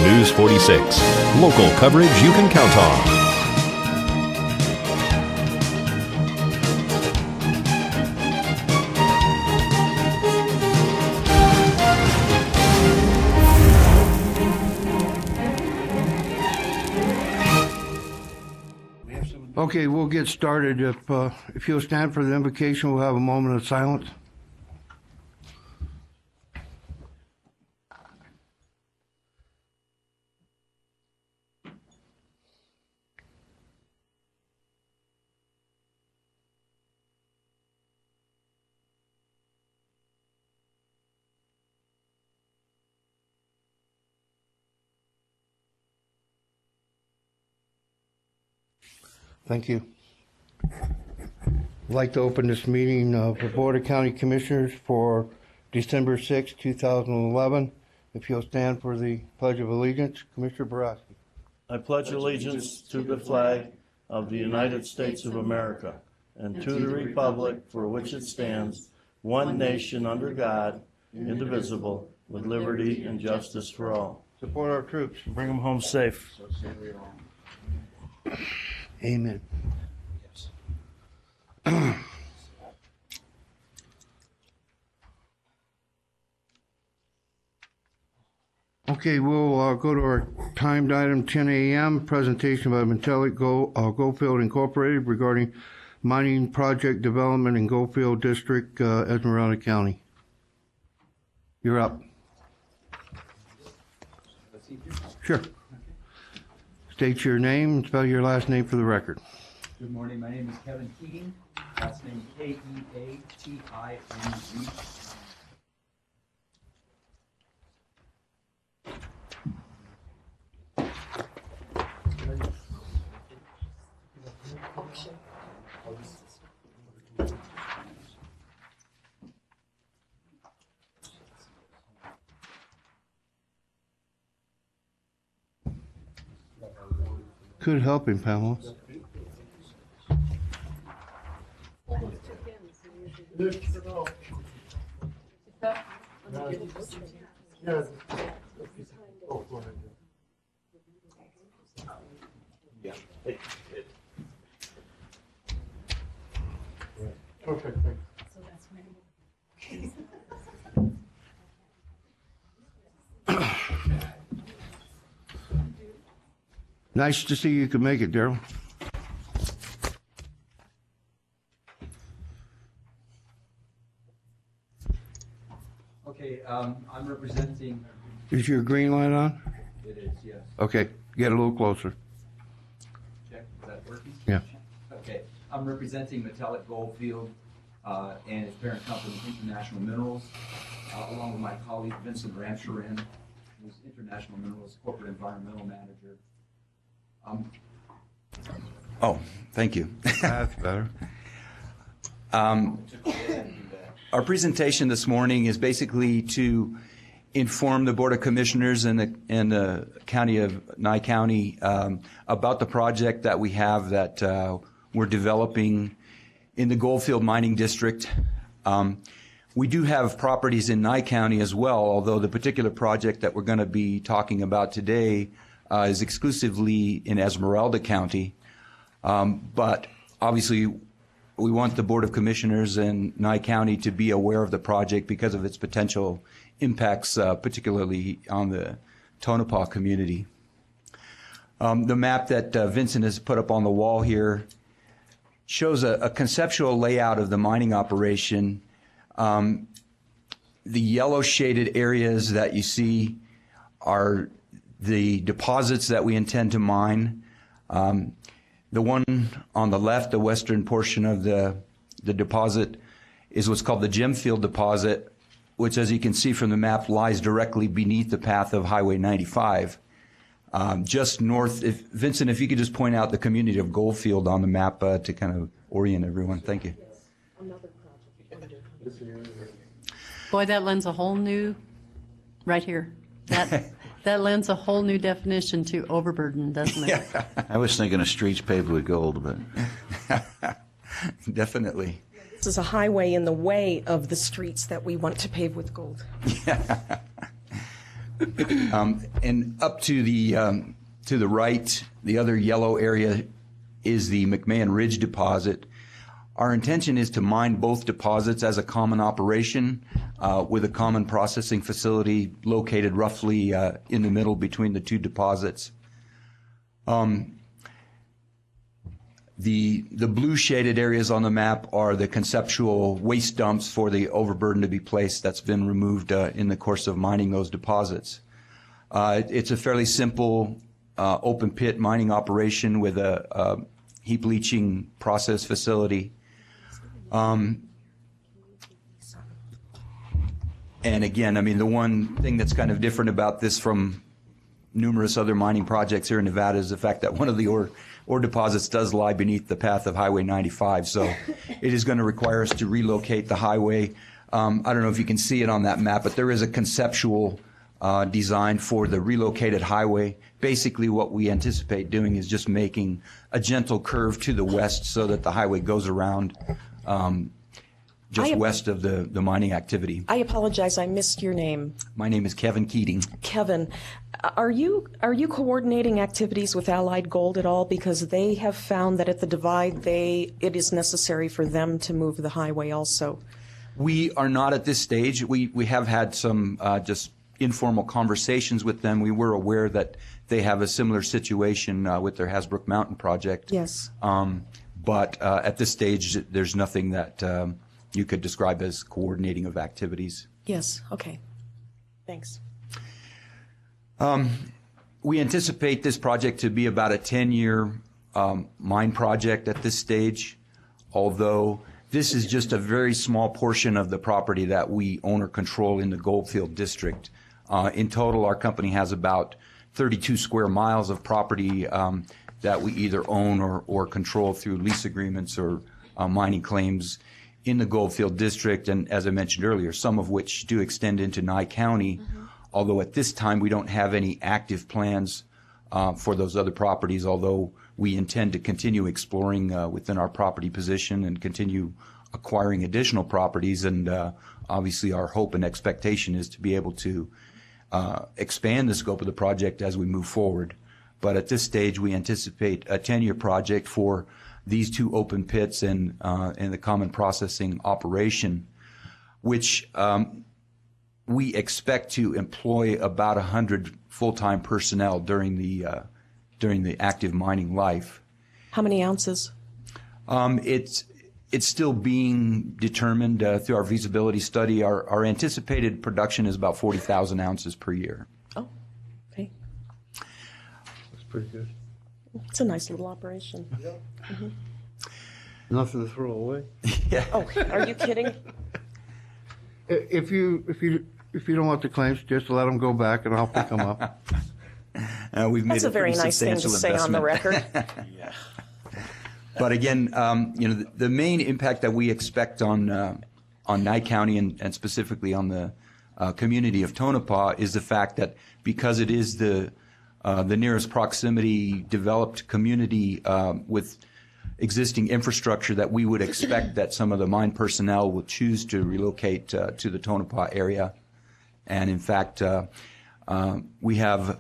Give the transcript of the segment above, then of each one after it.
News 46. Local coverage you can count on. Okay, we'll get started. If you'll stand for the invocation, we'll have a moment of silence. Thank you. I'd like to open this meeting of the Board of County Commissioners for December 6, 2011. If you'll stand for the Pledge of Allegiance, Commissioner Borowski. I pledge allegiance to the flag of the United States of America and to the republic for which it stands, one nation under God, indivisible, with liberty and justice for all. Support our troops. Bring them home safe. Amen. Okay, we'll go to our timed item, 10 a.m., presentation by Metallic Goldfield Incorporated regarding mining project development in Goldfield District, Esmeralda County. You're up. Sure. State your name and spell your last name for the record. Good morning. My name is Kevin Keating. Last name Keating. Could help him, Pamela. Perfect. Nice to see you can make it, Daryl. Okay, I'm representing. Is your green light on? It is, yes. Okay, get a little closer. Check, is that working? Yeah. Okay, I'm representing Metallic Goldfield and its parent company, International Minerals, along with my colleague Vincent Rancherin, who's International Minerals Corporate Environmental Manager. Oh, thank you. That's better. Our presentation this morning is basically to inform the Board of Commissioners and the County of Nye County about the project that we have that we're developing in the Goldfield Mining District. We do have properties in Nye County as well, although the particular project that we're going to be talking about today is exclusively in Esmeralda County. But obviously, we want the Board of Commissioners in Nye County to be aware of the project because of its potential impacts, particularly on the Tonopah community. The map that Vincent has put up on the wall here shows a conceptual layout of the mining operation. The yellow shaded areas that you see are the deposits that we intend to mine. The one on the left, the western portion of the deposit, is what's called the Gemfield deposit, which, as you can see from the map, lies directly beneath the path of Highway 95. Just north, Vincent, if you could just point out the community of Goldfield on the map to kind of orient everyone. Thank you. Boy, that lends a whole new, right here, that lends a whole new definition to overburden, doesn't it? Yeah. I was thinking of streets paved with gold, but Definitely. This is a highway in the way of the streets that we want to pave with gold. Yeah. And up to the right, the other yellow area is the McMahon Ridge deposit. Our intention is to mine both deposits as a common operation with a common processing facility located roughly in the middle between the two deposits. The blue shaded areas on the map are the conceptual waste dumps for the overburden to be placed that's been removed in the course of mining those deposits. It's a fairly simple open pit mining operation with a heap leaching process facility. And again, I mean, the one thing that's kind of different about this from numerous other mining projects here in Nevada is the fact that one of the ore deposits does lie beneath the path of Highway 95. So it is going to require us to relocate the highway. I don't know if you can see it on that map, but there is a conceptual design for the relocated highway. Basically, what we anticipate doing is just making a gentle curve to the west so that the highway goes around just west of the mining activity. I apologize, I missed your name. My name is Kevin Keating. Kevin, are you coordinating activities with Allied Gold at all? Because they have found that at the divide, it is necessary for them to move the highway also. We are not at this stage. We have had some just informal conversations with them. We were aware that they have a similar situation with their Hasbrook Mountain project. Yes. But at this stage, there's nothing that you could describe as coordinating of activities. Yes, okay. Thanks. We anticipate this project to be about a 10-year mine project at this stage, although this is just a very small portion of the property that we own or control in the Goldfield District. In total, our company has about 32 square miles of property that we either own or control through lease agreements or mining claims in the Goldfield District, and as I mentioned earlier, some of which do extend into Nye County, although at this time we don't have any active plans for those other properties, although we intend to continue exploring within our property position and continue acquiring additional properties, and obviously our hope and expectation is to be able to expand the scope of the project as we move forward. But at this stage, we anticipate a 10-year project for these two open pits and the common processing operation, which we expect to employ about 100 full-time personnel during the active mining life. How many ounces? It's still being determined through our feasibility study. Our anticipated production is about 40,000 ounces per year. Oh, okay. That's pretty good. It's a nice little operation. Nothing to throw away. Yeah. Oh, are you kidding? If you don't want the claims, just let them go back and I'll pick them up. We've made That's a very pretty nice thing to substantial say on the investment. record. But again, the main impact that we expect on Nye County and specifically on the community of Tonopah is the fact that because it is the nearest proximity developed community with existing infrastructure, that we would expect that some of the mine personnel will choose to relocate to the Tonopah area. And in fact, we have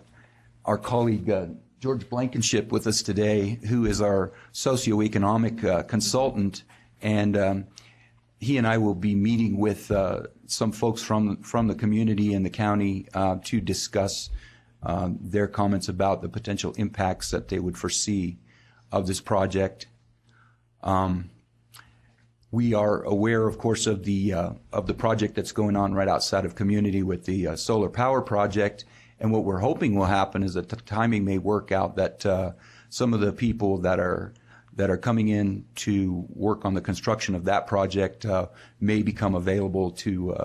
our colleague George Blankenship with us today, who is our socioeconomic consultant, and he and I will be meeting with some folks from the community and the county to discuss their comments about the potential impacts that they would foresee of this project. We are aware, of course, of the project that's going on right outside of community with the solar power project. And what we're hoping will happen is that the timing may work out that some of the people that are coming in to work on the construction of that project may become available to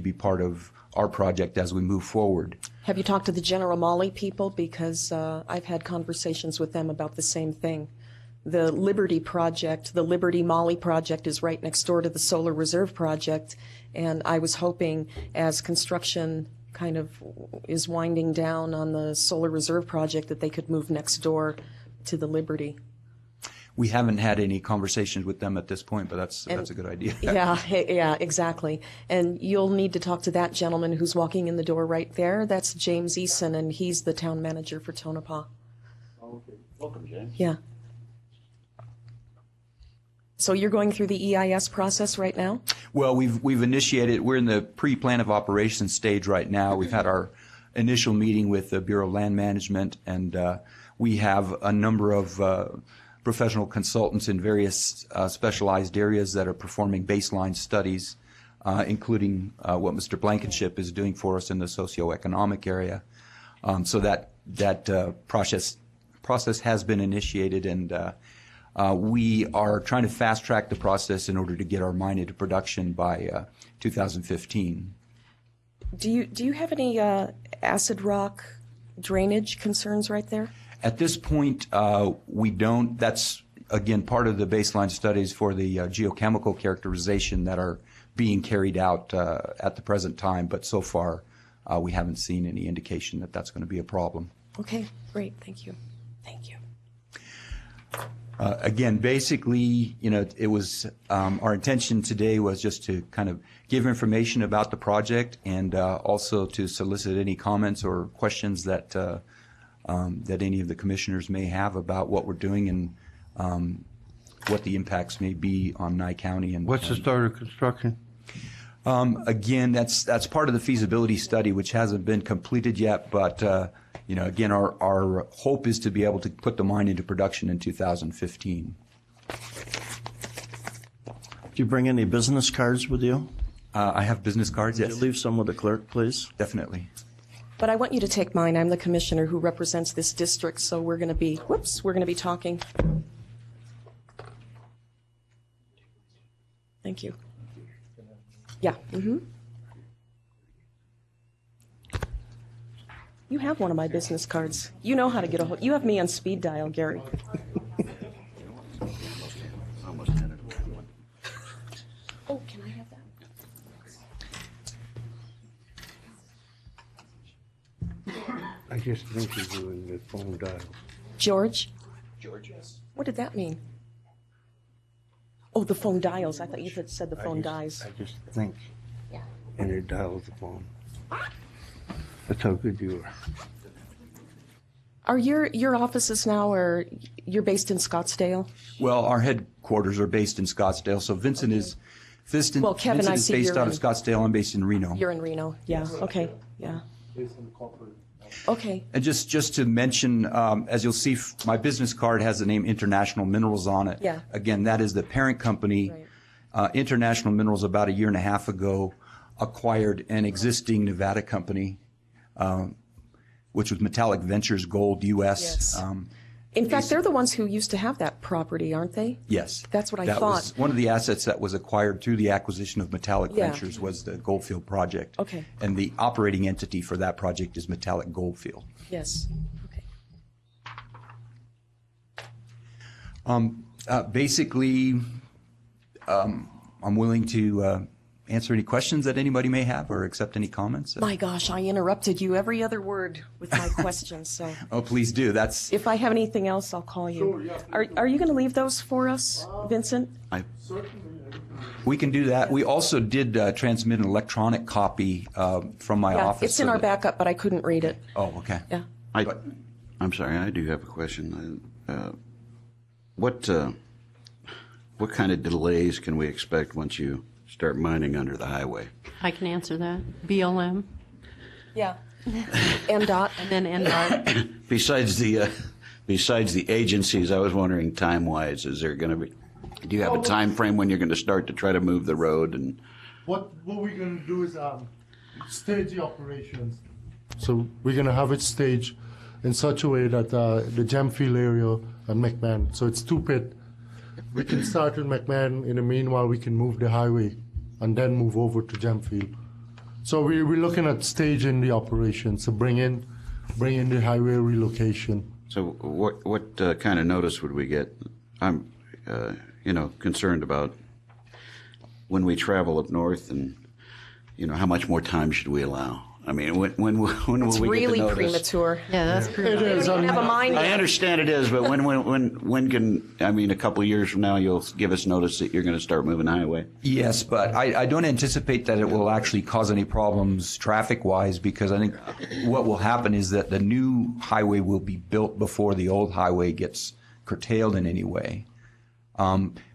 be part of our project as we move forward. Have you talked to the General Mali people? Because I've had conversations with them about the same thing. The Liberty project, the Liberty Mali project, is right next door to the Solar Reserve project, and I was hoping as construction kind of is winding down on the Solar Reserve project that they could move next door to the Liberty. We haven't had any conversations with them at this point, but that's a good idea. Yeah, exactly. And you'll need to talk to that gentleman who's walking in the door right there. That's James Eason, and he's the town manager for Tonopah. Okay. Welcome, James. Yeah. So you're going through the EIS process right now? Well, we've initiated. We're in the pre-plan of operations stage right now. We've had our initial meeting with the Bureau of Land Management, and we have a number of professional consultants in various specialized areas that are performing baseline studies, including what Mr. Blankenship is doing for us in the socioeconomic area. So that process has been initiated, and we are trying to fast track the process in order to get our mine into production by 2015. Do you have any acid rock drainage concerns right there? At this point, we don't. That's, again, part of the baseline studies for the geochemical characterization that are being carried out at the present time. But so far, we haven't seen any indication that that's going to be a problem. Okay, great. Thank you. Thank you. Again, basically, it was our intention today was just to kind of give information about the project and also to solicit any comments or questions that that any of the commissioners may have about what we're doing and what the impacts may be on Nye County. And What's the start of construction? Again, that's part of the feasibility study, which hasn't been completed yet. But again, our hope is to be able to put the mine into production in 2015. Do you bring any business cards with you? I have business cards. Could Yes, you leave some with the clerk, please? definitely. But I want you to take mine. I'm the commissioner who represents this district, so we're going to be talking. Thank you. Yeah. Mm-hmm. You have one of my business cards. You know how to get a hold. You have me on speed dial, Gary. Almost 10 Oh, can I have that? I just think you're doing the phone dial. George? George, yes. What did that mean? Oh, the phone dials. I thought you had said the phone dies. I just think. Yeah. And it dials the phone. That's how good you are. Are your offices now, or you're based in Scottsdale? Well, our headquarters are based in Scottsdale, so Vincent is Well, Kevin, Vincent I is see based you're out of in- Scottsdale. I'm based in Reno. You're in Reno. Yeah. Okay. Yeah. Okay. And just to mention, as you'll see, my business card has the name International Minerals on it. Yeah. Again, that is the parent company. Right. International Minerals, about a year and a half ago, acquired an existing Nevada company, which was Metallic Ventures Gold U.S. Yes. In fact, they're the ones who used to have that property, aren't they? Yes. That's what I That thought. was one of the assets that was acquired through the acquisition of Metallic Yeah. Ventures was the Goldfield project. Okay. And the operating entity for that project is Metallic Goldfield. Yes. Okay. Basically, I'm willing to answer any questions that anybody may have or accept any comments. My gosh, I interrupted you every other word with my questions. So Oh, please do. That's if I have anything else, I'll call you. Are you going to leave those for us, Vincent? we can do that. We also did transmit an electronic copy from my Yeah, office. it's in so our that- backup, but I couldn't read it. Oh, okay. Yeah. I'm sorry, I do have a question. What kind of delays can we expect once you start mining under the highway? I can answer that. BLM, Yeah. NDOT. and then NDOT. Besides the agencies, I was wondering time-wise, is there going to be? Do you have a time frame when you're going to start to try to move the road? And What we're going to do is stage the operations. So we're going to have it staged in such a way that the Gemfield area and McMahon, so it's two pit. We can start with McMahon. In the meanwhile, we can move the highway and then move over to Gemfield. So we're looking at staging the operation. So bring in the highway relocation. so what kind of notice would we get? I'm concerned about when we travel up north, and how much more time should we allow? I mean, when will It's we get really the notice? premature. Yeah, that's It pretty. is. They don't even have a mine I yet. understand it is, but when can, I mean, a couple of years from now, you'll give us notice that you're going to start moving highway? Yes, but I don't anticipate that it will actually cause any problems traffic-wise, because I think what will happen is that the new highway will be built before the old highway gets curtailed in any way.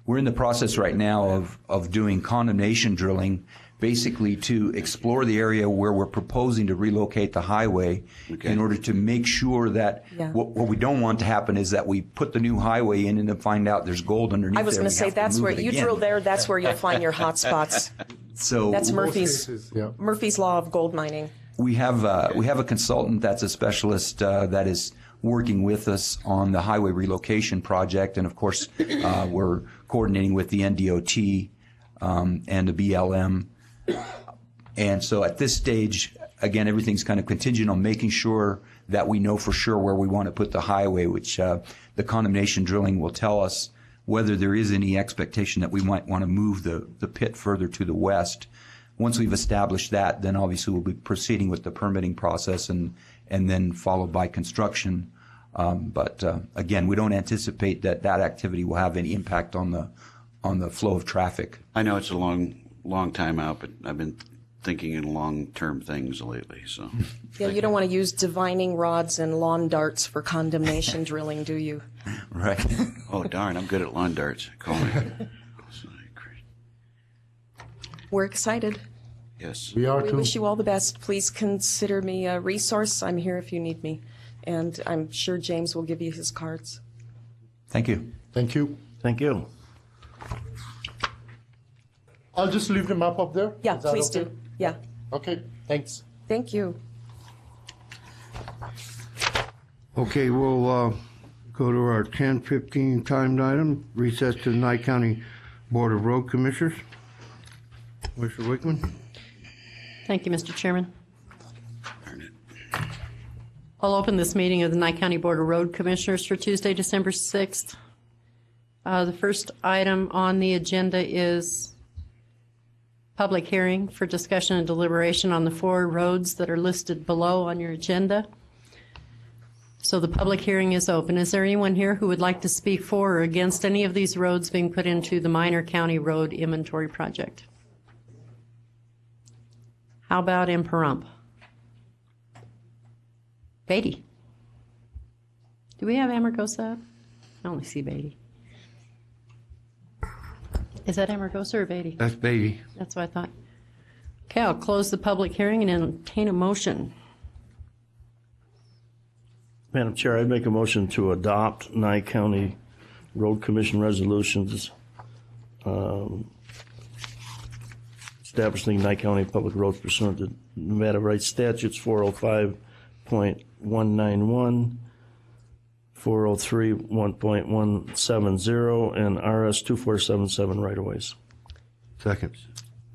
We're in the process right now of doing condemnation drilling, basically to explore the area where we're proposing to relocate the highway in order to make sure that what we don't want to happen is that we put the new highway in and then find out there's gold underneath there. I was going to say, that's where you drill there, that's where you'll find your hot spots. So That's Murphy's Yeah. Murphy's Law of gold mining. we have a consultant that's a specialist that is working with us on the highway relocation project, and of course we're coordinating with the NDOT and the BLM. And so at this stage, again, everything's kind of contingent on making sure that we know for sure where we want to put the highway, which the condemnation drilling will tell us whether there is any expectation that we might want to move the pit further to the west. Once we've established that, then obviously we'll be proceeding with the permitting process and then followed by construction. But again, we don't anticipate that activity will have any impact on the flow of traffic. I know it's a long time out, but I've been thinking in long-term things lately, so. Yeah, you don't want to use divining rods and lawn darts for condemnation drilling, do you? Right. Oh, darn, I'm good at lawn darts. Call me. We're excited. Yes. We are We too. wish you all the best. Please consider me a resource. I'm here if you need me. And I'm sure James will give you his cards. Thank you. Thank you. Thank you. I'll just leave the map up there. Yeah, Is that please okay? do. Yeah. Okay, thanks. Thank you. Okay, we'll go to our 10:15 timed item, recess to the Nye County Board of Road Commissioners. Mr. Wickman? Thank you, Mr. Chairman. I'll open this meeting of the Nye County Board of Road Commissioners for Tuesday, December 6th. The first item on the agenda is public hearing for discussion and deliberation on the 4 roads that are listed below on your agenda. So the public hearing is open. Is there anyone here who would like to speak for or against any of these roads being put into the Minor County Road Inventory Project? How about in Pahrump? Beatty. Do we have Amargosa? I only see Beatty. Is that Amargosa or Beatty? That's Beatty. That's what I thought. Okay, I'll close the public hearing and entertain a motion. Madam Chair, I'd make a motion to adopt Nye County Road Commission resolutions establishing Nye County public roads pursuant to Nevada Rights Statutes 405.191, 403.170, and RS 2477 right-of-ways. Second.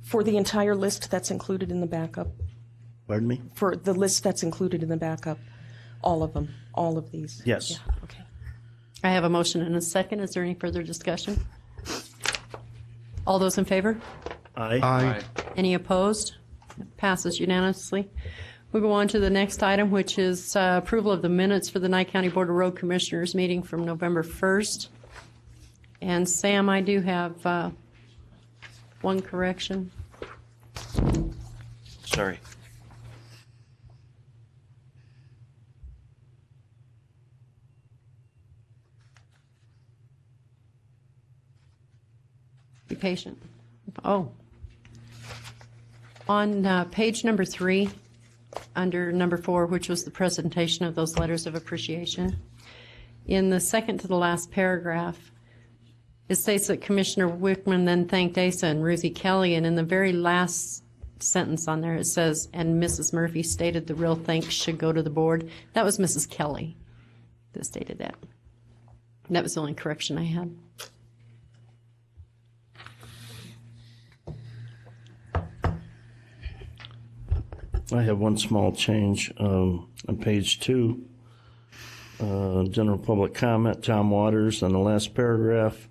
For the entire list that's included in the backup. Pardon me? For the list that's included in the backup. All of them. All of these. Yes. Yeah, okay. I have a motion and a second. Is there any further discussion? All those in favor? Aye. Aye. Any opposed? It passes unanimously. We'll go on to the next item, which is approval of the minutes for the Nye County Board of Road Commissioners meeting from November 1st. And Sam, I do have one correction. Sorry. Be patient. Oh. On page number 3, under number 4, which was the presentation of those letters of appreciation, in the second to the last paragraph, it states that Commissioner Wickman then thanked Asa and Ruthie Kelly, and in the very last sentence on there it says, and Mrs. Murphy stated the real thanks should go to the board. That was Mrs. Kelly that stated that. That was the only correction I had. I have one small change on page 2. General public comment, Tom Waters, on the last paragraph.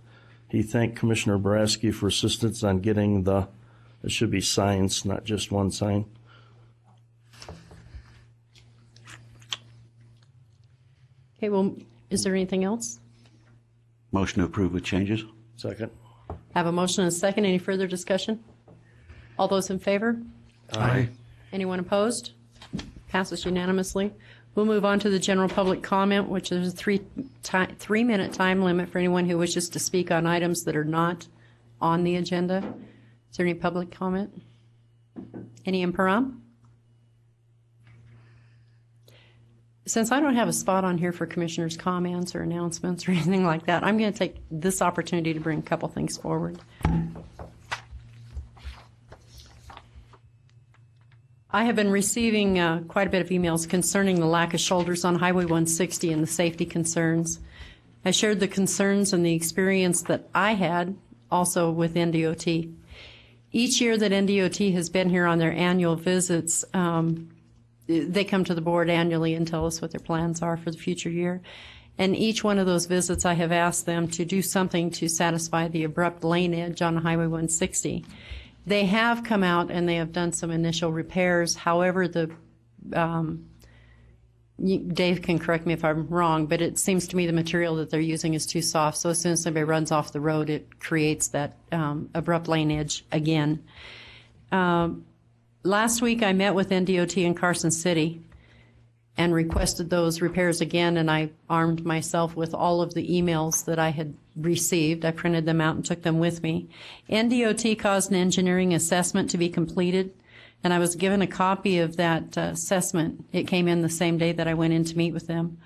He thanked Commissioner Boraski for assistance on getting it should be signs, not just one sign. Okay, well, is there anything else? Motion to approve with changes? Second. I have a motion and a second. Any further discussion? All those in favor? Aye. Anyone opposed? Passes unanimously. We'll move on to the general public comment, which is a three-minute time limit for anyone who wishes to speak on items that are not on the agenda. Is there any public comment? Any in Pahrump? Since I don't have a spot on here for commissioners' comments or announcements or anything like that, I'm going to take this opportunity to bring a couple things forward. I have been receiving quite a bit of emails concerning the lack of shoulders on Highway 160 and the safety concerns. I shared the concerns and the experience that I had also with NDOT. Each year that NDOT has been here on their annual visits, they come to the board annually and tell us what their plans are for the future year. And each one of those visits, I have asked them to do something to satisfy the abrupt lane edge on Highway 160. They have come out and they have done some initial repairs. However, Dave can correct me if I'm wrong, but it seems to me the material that they're using is too soft. So as soon as somebody runs off the road, it creates that abrupt lane edge again. Last week, I met with NDOT in Carson City and requested those repairs again, and I armed myself with all of the emails that I had received. I printed them out and took them with me. NDOT caused an engineering assessment to be completed, and I was given a copy of that assessment. It came in the same day that I went in to meet with them.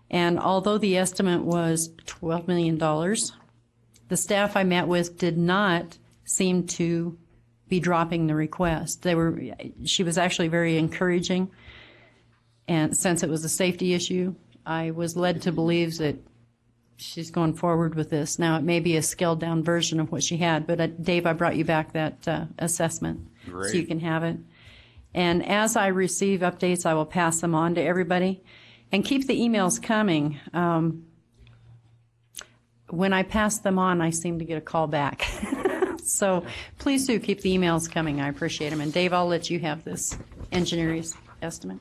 And although the estimate was $12 million, the staff I met with did not seem to be dropping the request. She was actually very encouraging, and since it was a safety issue, I was led to believe that she's going forward with this. Now, it may be a scaled-down version of what she had, but Dave, I brought you back that assessment. Great. So you can have it. And as I receive updates, I will pass them on to everybody. And keep the emails coming. When I pass them on, I seem to get a call back. So please do keep the emails coming. I appreciate them. And Dave, I'll let you have this engineer's estimate.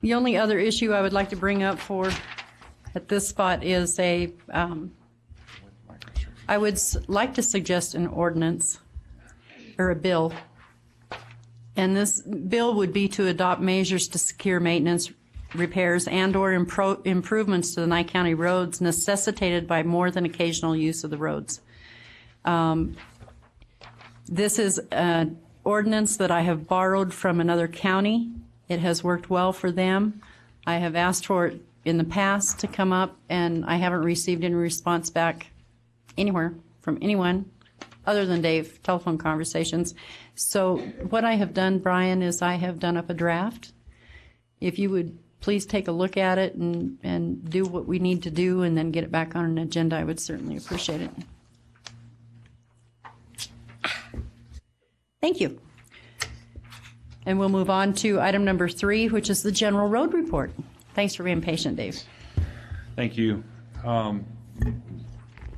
The only other issue I would like to bring up at this spot is I would like to suggest an ordinance or a bill. And this bill would be to adopt measures to secure maintenance, repairs, and/or improvements to the Nye County roads necessitated by more than occasional use of the roads. This is an ordinance that I have borrowed from another county. It has worked well for them. I have asked for it in the past to come up, and I haven't received any response back anywhere from anyone other than Dave, telephone conversations. So what I have done, Brian, is I have done up a draft. If you would please take a look at it and do what we need to do and then get it back on an agenda, I would certainly appreciate it. Thank you. And we'll move on to item number 3, which is the general road report. Thanks for being patient, Dave. Thank you.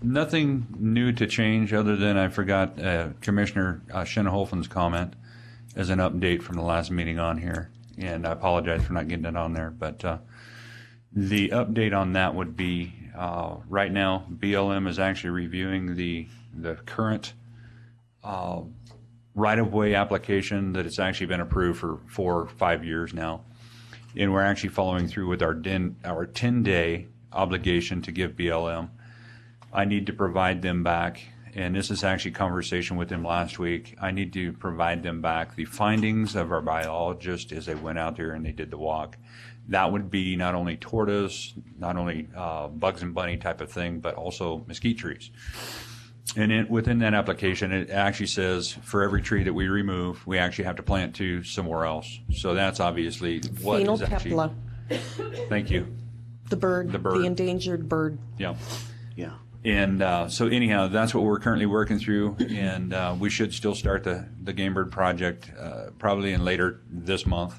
Nothing new to change other than I forgot Commissioner Shenholfen's comment as an update from the last meeting on here. And I apologize for not getting it on there. But the update on that would be right now BLM is actually reviewing the current right-of-way application that it's actually been approved for 4 or 5 years now. And we're actually following through with our 10-day obligation to give BLM. I need to provide them back, and this is actually a conversation with them last week. I need to provide them back the findings of our biologist as they went out there and they did the walk. That would be not only tortoise, not only bugs and bunny type of thing, but also mesquite trees. And within that application, it actually says for every tree that we remove, we actually have to plant 2 somewhere else. So that's obviously what is actually. Phenylpepla. Thank you. The bird. The endangered bird. Yeah. Yeah. And so anyhow, that's what we're currently working through, and we should still start the game bird project probably in later this month.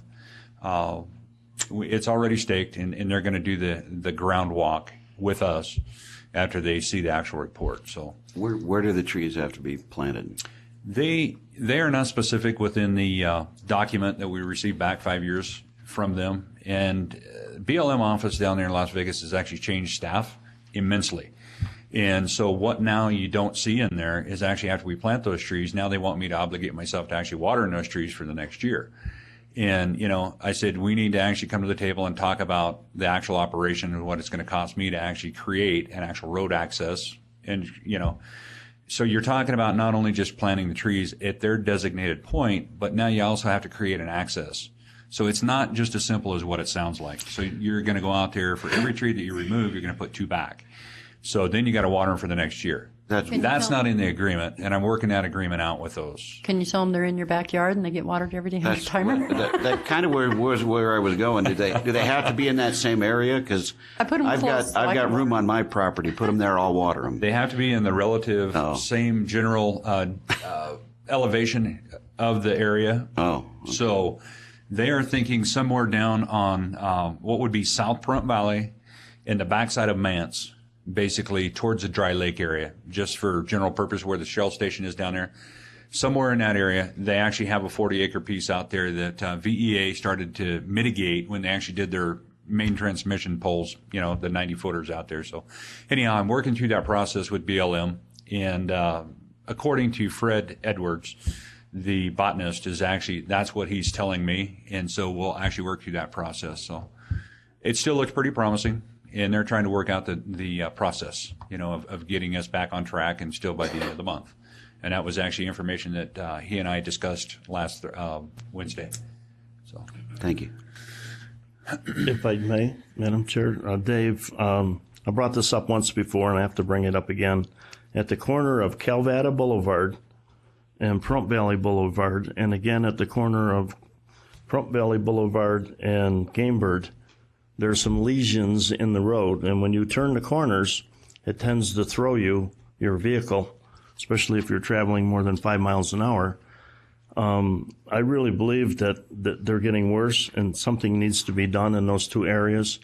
It's already staked, and they're going to do the ground walk with us after they see the actual report. So where do the trees have to be planted? They are not specific within the document that we received back 5 years from them. And BLM office down there in Las Vegas has actually changed staff immensely. And so what now you don't see in there is actually after we plant those trees, now they want me to obligate myself to actually water those trees for the next year. And, I said, we need to actually come to the table and talk about the actual operation and what it's going to cost me to actually create an actual road access. And, so you're talking about not only just planting the trees at their designated point, but now you also have to create an access. So it's not just as simple as what it sounds like. So you're going to go out there for every tree that you remove, you're going to put 2 back. So then you got to water them for the next year. That's not in the agreement, and I'm working that agreement out with those. Can you tell them they're in your backyard and they get watered every day on a timer? That kind of was where I was going. Do they have to be in that same area? Because I've got room on my property. Put them there, I'll water them. They have to be in the relative same general elevation of the area. Oh. Okay. So they are thinking somewhere down on what would be South Pahrump Valley and the backside of Mance, basically towards the dry lake area, just for general purpose where the Shell station is down there. Somewhere in that area, they actually have a 40-acre piece out there that VEA started to mitigate when they actually did their main transmission poles, the 90-footers out there. So anyhow, I'm working through that process with BLM, and according to Fred Edwards, the botanist, that's what he's telling me, and so we'll actually work through that process. So it still looks pretty promising. And they're trying to work out the process, of getting us back on track and still by the end of the month. And that was actually information that he and I discussed last Wednesday. So, thank you. If I may, Madam Chair, Dave, I brought this up once before, and I have to bring it up again. At the corner of Calvada Boulevard and Pahrump Valley Boulevard, and again at the corner of Pahrump Valley Boulevard and Gamebird, there's some lesions in the road, and when you turn the corners, it tends to throw your vehicle, especially if you're traveling more than 5 miles an hour. I really believe that they're getting worse, and something needs to be done in those 2 areas.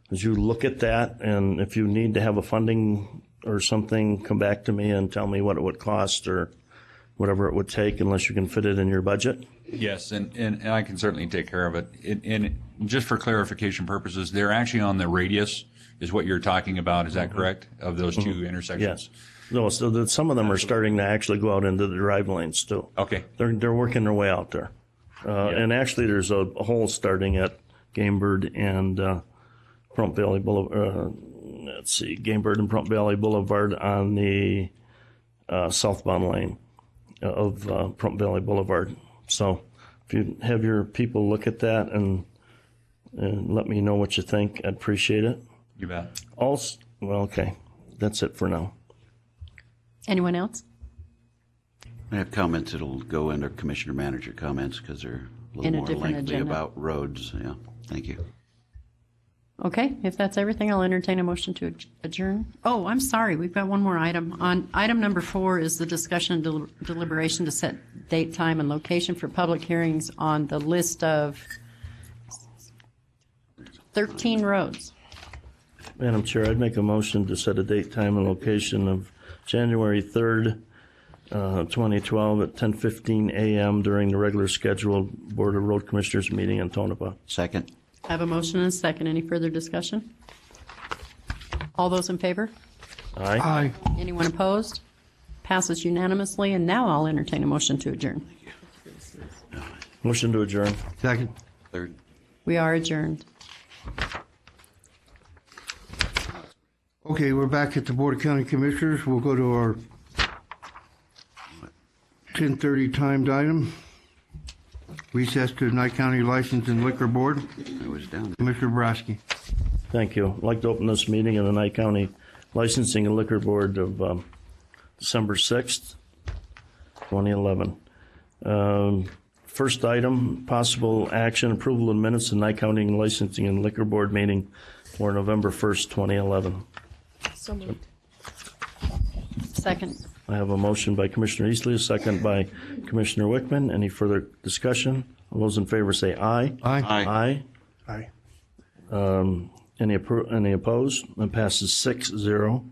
As you look at that, and if you need to have a funding or something, come back to me and tell me what it would cost or whatever it would take, unless you can fit it in your budget. Yes, and I can certainly take care of it. And just for clarification purposes, they're actually on the radius, is what you're talking about. Is that correct, of those 2 intersections? Yes. No, so some of them are starting to actually go out into the drive lanes too. Okay. They're working their way out there. And actually there's a hole starting at Gamebird and Pahrump Valley Boulevard. Gamebird and Pahrump Valley Boulevard on the southbound lane of Pahrump Valley Boulevard. So if you have your people look at that and let me know what you think, I'd appreciate it. You bet. Also, well, okay, that's it for now. Anyone else? I have comments that'll go under Commissioner Manager comments because they're a little more lengthy agenda. about roads. Yeah, thank you. Okay, if that's everything, I'll entertain a motion to adjourn. Oh, I'm sorry, we've got one more item. On item number 4 is the discussion and deliberation to set date, time, and location for public hearings on the list of 13 roads. Madam Chair, I'd make a motion to set a date, time, and location of January 3rd, 2012 at 10:15 a.m. during the regular scheduled Board of Road Commissioners meeting in Tonopah. Second. I have a motion and a second. Any further discussion? All those in favor? Aye. Aye. Anyone opposed? Passes unanimously, and now I'll entertain a motion to adjourn. Motion to adjourn. Second. Third. We are adjourned. Okay, we're back at the Board of County Commissioners. We'll go to our 10:30 timed item. Recess to Nye County License and Liquor Board. I was down. Commissioner Boraski. Thank you. I'd like to open this meeting of the Nye County Licensing and Liquor Board of December 6th, 2011. First item, possible action, approval of minutes of Nye County Licensing and Liquor Board meeting for November 1st, 2011. So moved. Second. I have a motion by Commissioner Eastley, a second by Commissioner Wickman. Any further discussion? All those in favor say aye. Aye. Aye. Aye. Any opposed? That passes 6-0.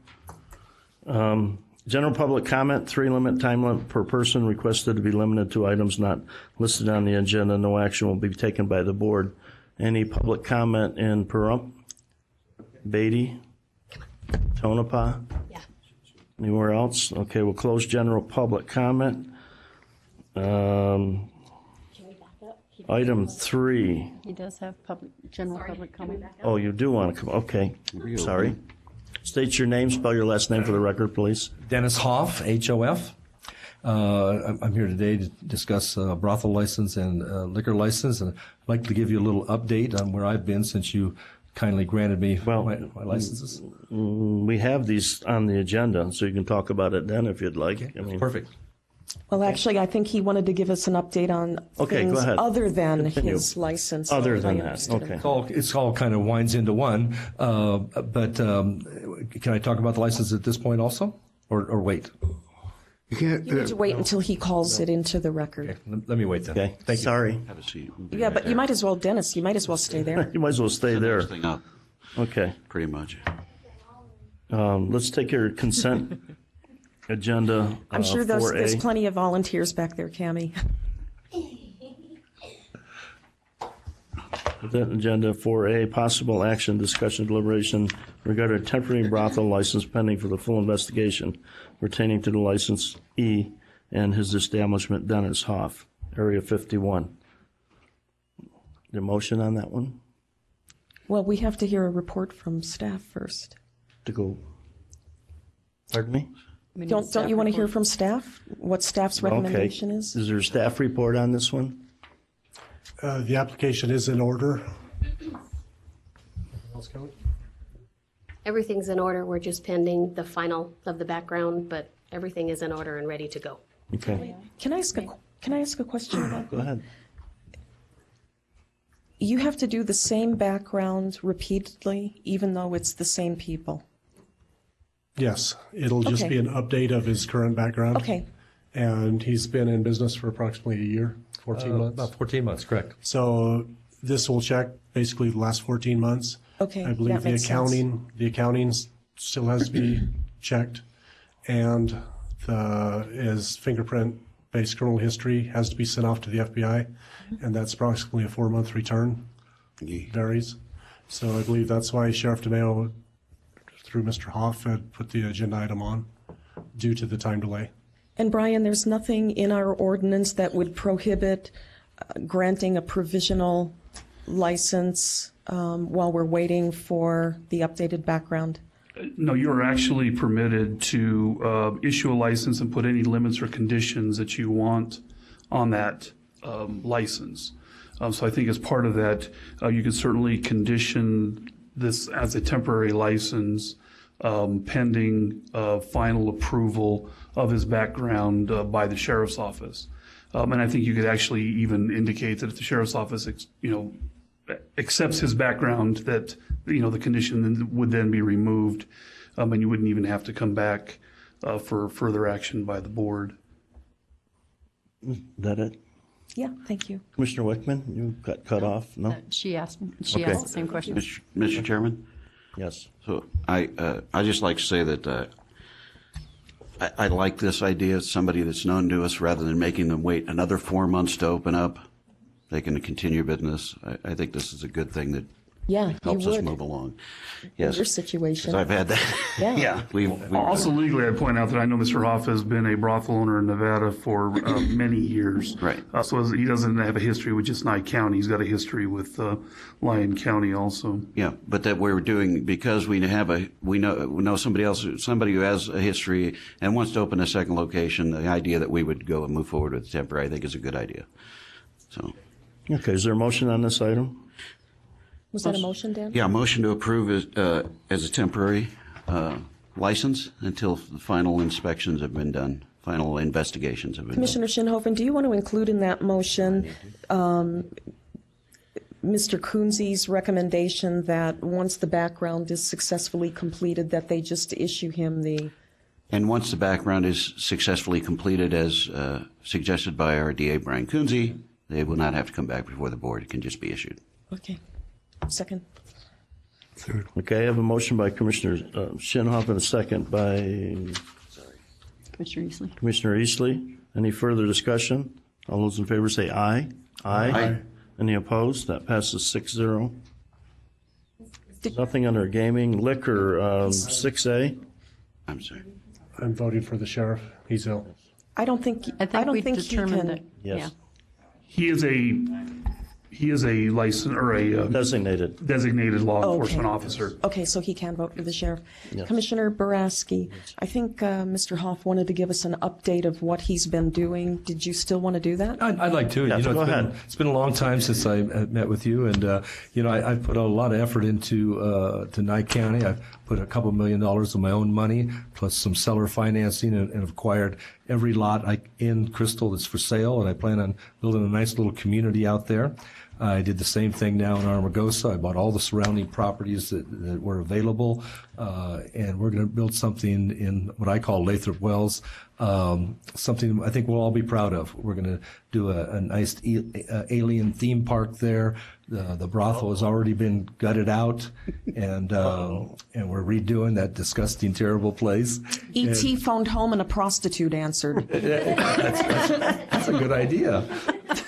General public comment, 3 time limit per person, requested to be limited to items not listed on the agenda. No action will be taken by the board. Any public comment in Pahrump? Beatty? Tonopah? Yeah. Anywhere else? Okay, we'll close general public comment. Can we back up? Item 3. He does have general public comment. Oh, you do want to come, okay. Sorry. State your name, spell your last name for the record, please. Dennis Hoff, H-O-F. I'm here today to discuss brothel license and liquor license, and I'd like to give you a little update on where I've been since you kindly granted me my licenses. We have these on the agenda, so you can talk about it then if you'd like. Okay. I mean, perfect. Well, actually, I think he wanted to give us an update on things go ahead. other than Continue. his license. Other if than I that, understood okay. him. It's all kind of winds into one, but can I talk about the license at this point also, or wait? You can't. You need to wait until he calls it into the record. Okay, let me wait then. Okay, Thank you. sorry. Have a seat. Yeah, but you might as well, Dennis, you might as well stay there. You might as well stay there. Next thing up, Okay. pretty much. Let's take your consent agenda. I'm sure there's 4A. plenty of volunteers back there, Cammie. Consent agenda 4A, possible action, discussion, deliberation regarding a temporary brothel license pending for the full investigation pertaining to the license E and his establishment, Dennis Hoff, Area 51. The motion on that one Well, we have to hear a report from staff first. to go. Pardon me? Don't you want to hear from staff? What staff's recommendation Okay. is? Is there a staff report on this one? The application is in order. Else, Kelly? Everything's in order. We're just pending the final of the background, but everything is in order and ready to go. Okay, Can I ask a question about go ahead. You have to do the same background repeatedly, even though it's the same people. Yes, it'll just Okay. be an update of his current background. Okay. And he's been in business for approximately a year, 14 months. About 14 months, correct. So this will check basically the last 14 months. Okay, I believe that makes the accounting still has to be checked, and his fingerprint-based criminal history has to be sent off to the FBI, and that's approximately a 4-month return. Varies. So I believe that's why Sheriff DeMeo, through Mr. Hoff, had put the agenda item on due to the time delay. And Brian, there's nothing in our ordinance that would prohibit granting a provisional license while we're waiting for the updated background? No, you are actually permitted to issue a license and put any limits or conditions that you want on that license. So I think as part of that, you can certainly condition this as a temporary license pending final approval of his background by the sheriff's office. And I think you could actually even indicate that if the sheriff's office, accepts his background, that, the condition would then be removed, and you wouldn't even have to come back for further action by the board. Is that it? Yeah, thank you. Commissioner Wickman, you got cut off? No? She asked Okay. the same question. Mr. Chairman? Yes. So I just like to say that I like this idea. Somebody that's known to us, rather than making them wait another 4 months to open up, they can continue business. I think this is a good thing that Yeah, helps you us would. many along. In Yes, your situation. 'cause I've had that. Yeah. Yeah, we've Also legally, I'd point out that I know Mr. Hoff has been a brothel owner in Nevada for many years. Right. So he doesn't have a history with just Nye County. He's got a history with Lyon County also. Yeah, but that we're doing because we know somebody who has a history and wants to open a second location. The idea that we would go and move forward with temporary, I think, is a good idea. So. Okay, is there a motion on this item? Was that a motion, Dan? Yeah, motion to approve as a temporary license until the final inspections have been done, final investigations have been done. Commissioner Shinhofen, do you want to include in that motion Mr. Kunze's recommendation that once the background is successfully completed, that they just issue him the... And once the background is successfully completed, as suggested by our DA, Brian Kunze, they will not have to come back before the board. It can just be issued. Okay. Second. Okay, I have a motion by Commissioner Shinhoff and a second by Commissioner Eastley. Commissioner Eastley. Any further discussion? All those in favor say aye. Aye. Any opposed? That passes 6-0. Nothing under gaming. Liquor, 6A. I'm sorry. I'm voting for the sheriff. He's ill. I don't think I think we determined that. Yes. Yeah. He is a license or a designated law Okay. enforcement officer. Okay, so he can vote for the sheriff. Yes. Commissioner Boraski, I think Mr. Hoff wanted to give us an update of what he's been doing. Did you still want to do that? I'd like to. Yes, go ahead. It's been a long time since I met with you, and I've put a lot of effort into to Nye County. I've put a couple $1 million of my own money, plus some seller financing, and have acquired every lot in Crystal that's for sale, and I plan on building a nice little community out there. I did the same thing now in Armagosa. I bought all the surrounding properties that were available, and we're going to build something in what I call Lathrop Wells, something I think we'll all be proud of. We're going to do a nice alien theme park there. The brothel has already been gutted out, and we're redoing that disgusting, terrible place. E.T. phoned home and a prostitute answered. That's a good idea.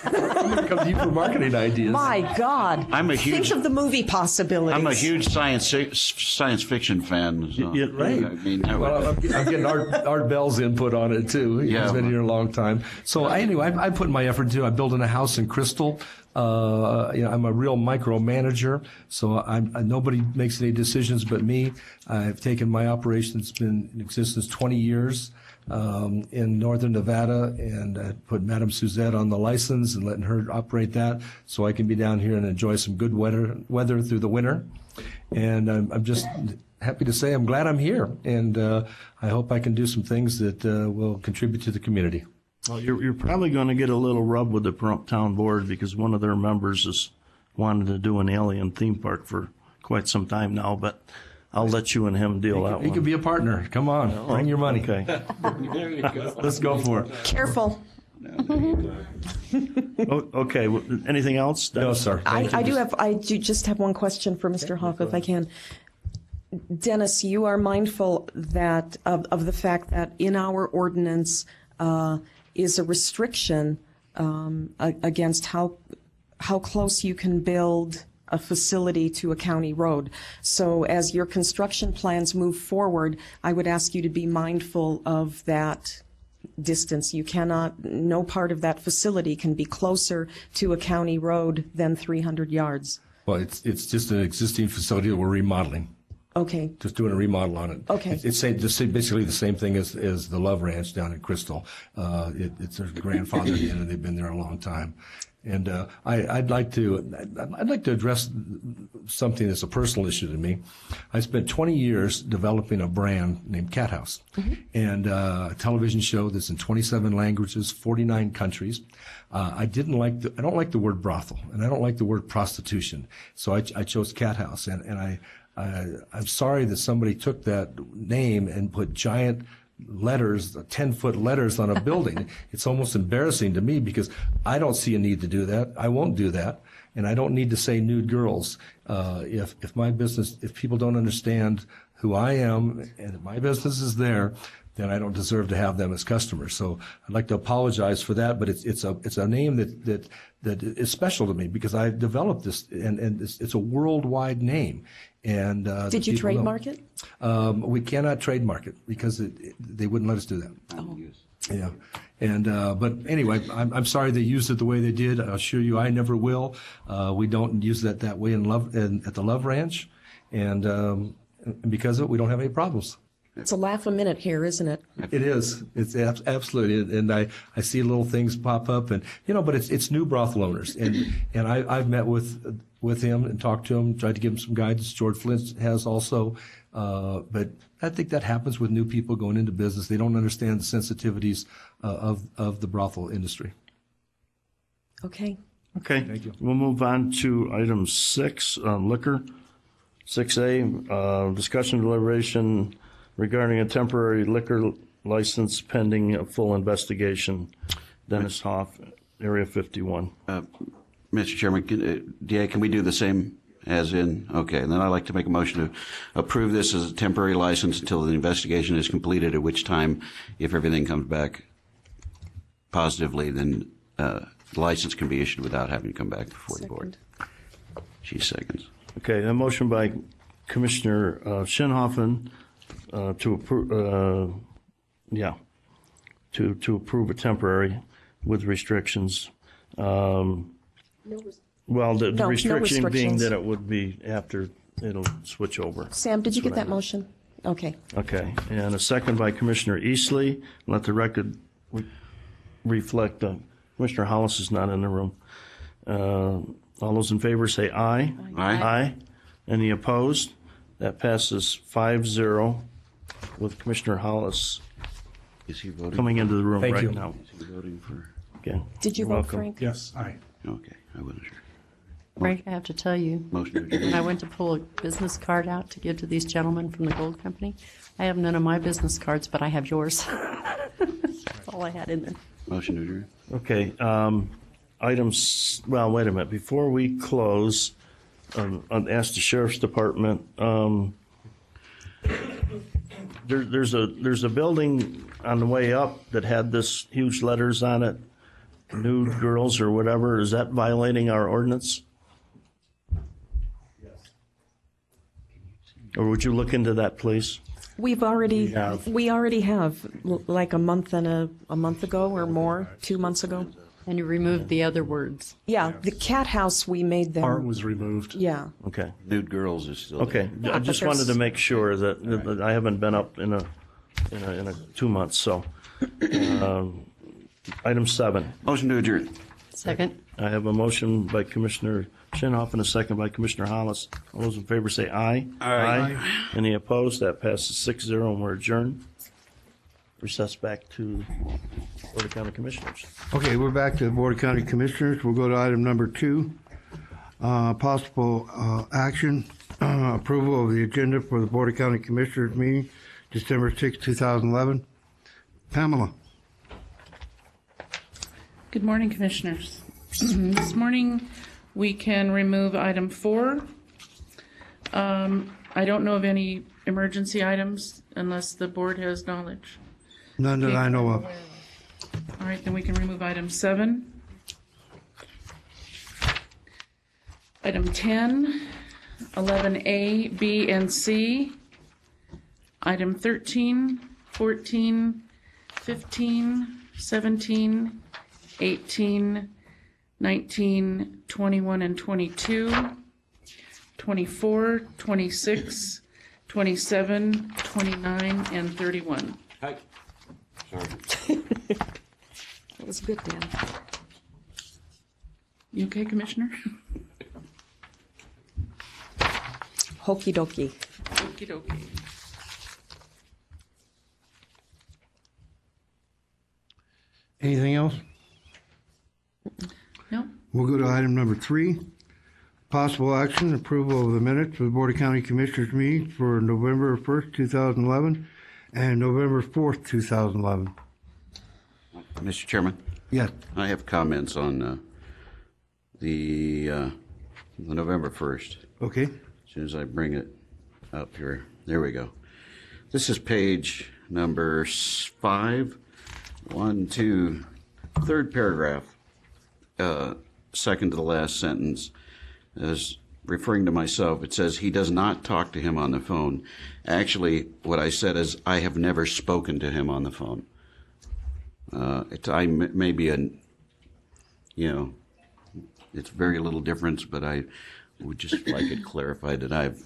I'm going to come to you for marketing ideas. My God. Think of the movie possibilities. I'm a huge science fiction fan. So, right. I mean, well, I'm getting Art Bell's input on it, too. He's been here a long time. So anyway, I put my effort into it. I'm building a house in Crystal. I'm a real micromanager, so nobody makes any decisions but me. I've taken my operation that's been in existence 20 years in northern Nevada, and I put Madame Suzette on the license and letting her operate that, so I can be down here and enjoy some good weather through the winter. And I'm just happy to say I'm glad I'm here, and I hope I can do some things that will contribute to the community. Well, you're probably going to get a little rub with the town board because one of their members has wanted to do an alien theme park for quite some time now, but I'll let you and him deal that one. He could be a partner. Come on, bring your money. Okay. there you go. Let's go for it. Careful. Okay. Anything else? No, sir. I do just have one question for Mr. Hoff, if I can. Dennis, you are mindful that of the fact that in our ordinance is a restriction against how close you can build a facility to a county road. So as your construction plans move forward, I would ask you to be mindful of that distance. No part of that facility can be closer to a county road than 300 yards. Well, it's just an existing facility that we're remodeling. Okay. Just doing a remodel on it. Okay. It's basically the same thing as the Love Ranch down in Crystal. It's their grandfather in, and they've been there a long time. And I'd like to address something that's a personal issue to me. I spent 20 years developing a brand named Cat House, and a television show that's in 27 languages, 49 countries. I don't like the word brothel, and I don't like the word prostitution. So I chose Cat House, and I'm sorry that somebody took that name and put giant letters, 10-foot letters on a building. It's almost embarrassing to me because I don't see a need to do that. I won't do that. And I don't need to say nude girls. If my business, if people don't understand who I am and if my business is there, then I don't deserve to have them as customers. So I'd like to apologize for that, but it's a name that is special to me because I've developed this, and it's a worldwide name. And did you trademark it? We cannot trademark it because they wouldn't let us do that. Oh. Yeah. And but anyway, I'm sorry they used it the way they did. I assure you, I never will. We don't use that way at the Love Ranch, and because of it, we don't have any problems. It's a laugh a minute here, isn't it? It is. It's absolutely. And I see little things pop up, and but it's new brothel owners, and I've met with him and talked to him, tried to give him some guidance. George Flint has also, but I think that happens with new people going into business. They don't understand the sensitivities of the brothel industry. Okay. Okay. Thank you. We'll move on to item 6, liquor. 6A, discussion deliberation regarding a temporary liquor license pending a full investigation. Dennis Hoff, Area 51. Mr. Chairman, DA, can we do the same As in, okay, and then I'd like to make a motion to approve this as a temporary license until the investigation is completed, at which time, if everything comes back positively, then the license can be issued without having to come back before the board. She seconds. Okay, a motion by Commissioner Shinhoffen to approve, to approve a temporary with restrictions. Well, the No restriction being restrictions. that it would be after it'll switch over. Sam, did you That's get what I that meant. motion? Okay. Okay, and a second by Commissioner Eastley. Let the record reflect Commissioner Hollis is not in the room. All those in favor say aye. Aye. Aye. Any opposed? That passes 5-0 with Commissioner Hollis Is he voting? coming into the room Thank right you. now. Is he voting for? Okay. Did you You're vote, welcome. Frank? Yes, aye. Okay, I wasn't sure. Frank, I have to tell you, Motion to when I adjourn. went to pull a business card out to give to these gentlemen from the gold company, I have none of my business cards, but I have yours. That's all I had in there. Motion to adjourn. Okay, items, well, wait a minute. Before we close, I'd ask the Sheriff's Department, there's a building on the way up that had this huge letters on it, nude girls or whatever. Is that violating our ordinance? Or would you look into that, please? We already have like a month ago or more, 2 months ago. And you removed the other words. Yeah, the cat house, we made them. Part was removed. Yeah. Okay. Nude girls is still. Okay, Yeah, I but just wanted to there's- make sure that I haven't been up in a 2 months, so. Item 7. Motion to adjourn. Second. I have a motion by Commissioner Shinhoff and a second by Commissioner Hollis. All those in favor say aye. Aye. Any opposed? That passes 6-0 and we're adjourned. Recess back to Board of County Commissioners. Okay, we're back to the Board of County Commissioners. We'll go to item number 2. Possible action, approval of the agenda for the Board of County Commissioners meeting, December 6, 2011. Pamela. Good morning, Commissioners. This morning, we can remove item 4. I don't know of any emergency items unless the board has knowledge. None that I know of. All right, then we can remove item 7. Item 10, 11A, B, and C. Item 13, 14, 15, 17, 18, 19, 21, and 22, 24, 26, 27, 29, and 31. Hi. Sorry. That was good, Dan. You okay, Commissioner? Hokey dokey. Okie dokie. Anything else? No? We'll go to item number 3. Possible action, approval of the minutes for the Board of County Commissioners meeting for November 1st, 2011 and November 4th, 2011. Mr. Chairman, Yes. I have comments on the November 1st. Okay. As soon as I bring it up here. There we go. This is page number 5. 1, 2, third paragraph, second to the last sentence. As referring to myself, it says he does not talk to him on the phone. Actually, what I said is I have never spoken to him on the phone. I may be it's very little difference, but I would just like it clarified that I've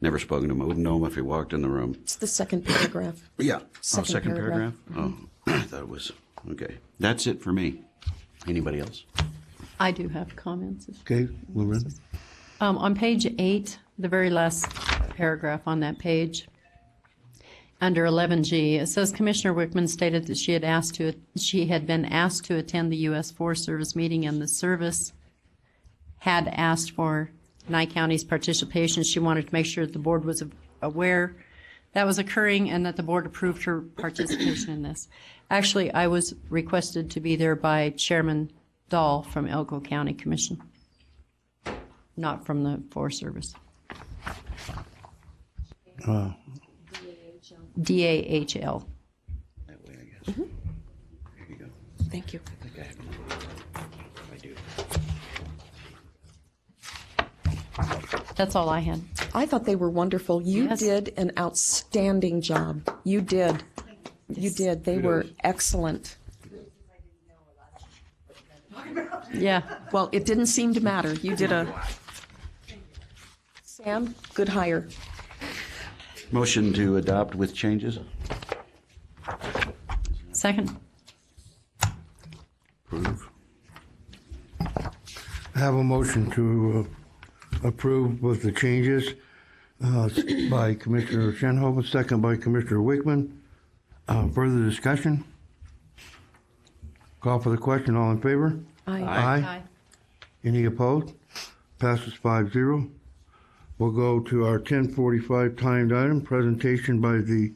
never spoken to him. I wouldn't know him if he walked in the room. It's the second paragraph. Yeah. Second Paragraph? paragraph. Oh, I thought it was, okay. That's it for me. Anybody else? I do have comments. Okay, Loretta. On page 8, the very last paragraph on that page, under 11G, it says Commissioner Wickman stated that she had been asked to attend the U.S. Forest Service meeting, and the service had asked for Nye County's participation. She wanted to make sure that the board was aware that was occurring and that the board approved her participation in this. Actually, I was requested to be there by Chairman Dahl from Elko County Commission. not from the Forest Service. DAHL. That way, I guess. Here you go. Thank you. I think I have it. I do. That's all I had. I thought they were wonderful. You Yes. did an outstanding job. You did. You did. They were excellent. Yeah. Well, it didn't seem to matter. You did a... Sam, good hire. Motion to adopt with changes? Second. Approve. I have a motion to approve with the changes by Commissioner Shenhoven, second by Commissioner Wickman. Further discussion? Call for the question. All in favor? Aye. Aye. Any opposed? Passes 5-0. We'll go to our 10:45 timed item, presentation by the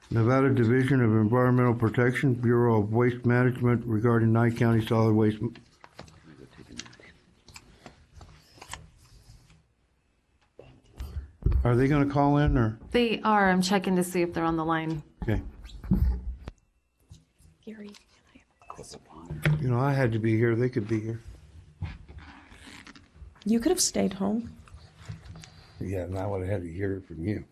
Nevada Division of Environmental Protection, Bureau of Waste Management regarding Nye County solid waste. Are they going to call in or? They are. I'm checking to see if they're on the line. Okay. Gary. You know, I had to be here. They could be here. You could have stayed home. Yeah, and I would have had to hear it from you.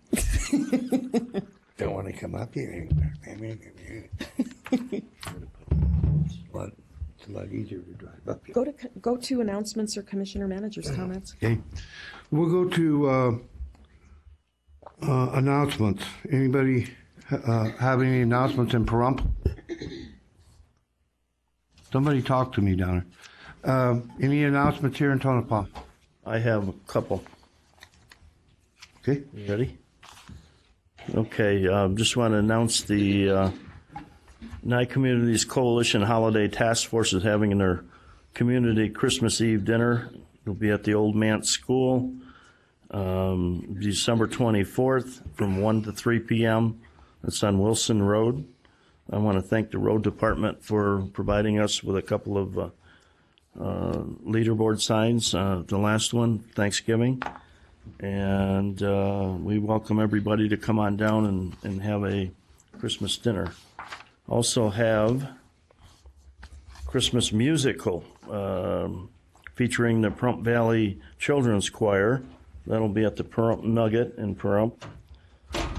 Don't want to come up here. It's a lot easier to drive up here. Go to announcements or commissioner manager's comments. Okay. We'll go to announcements. Anybody have any announcements in Pahrump? Somebody talk to me down there. Any announcements here in Tonopah? I have a couple. Okay. You ready? Okay, just want to announce the Nye Communities Coalition Holiday Task Force is having their community Christmas Eve dinner. It'll be at the Old Mance School, December 24th from 1 to 3 p.m. That's on Wilson Road. I want to thank the road department for providing us with a couple of leaderboard signs. The last one, Thanksgiving. And we welcome everybody to come on down and have a Christmas dinner. Also have Christmas musical featuring the Pahrump Valley Children's Choir. That'll be at the Pahrump Nugget in Pahrump.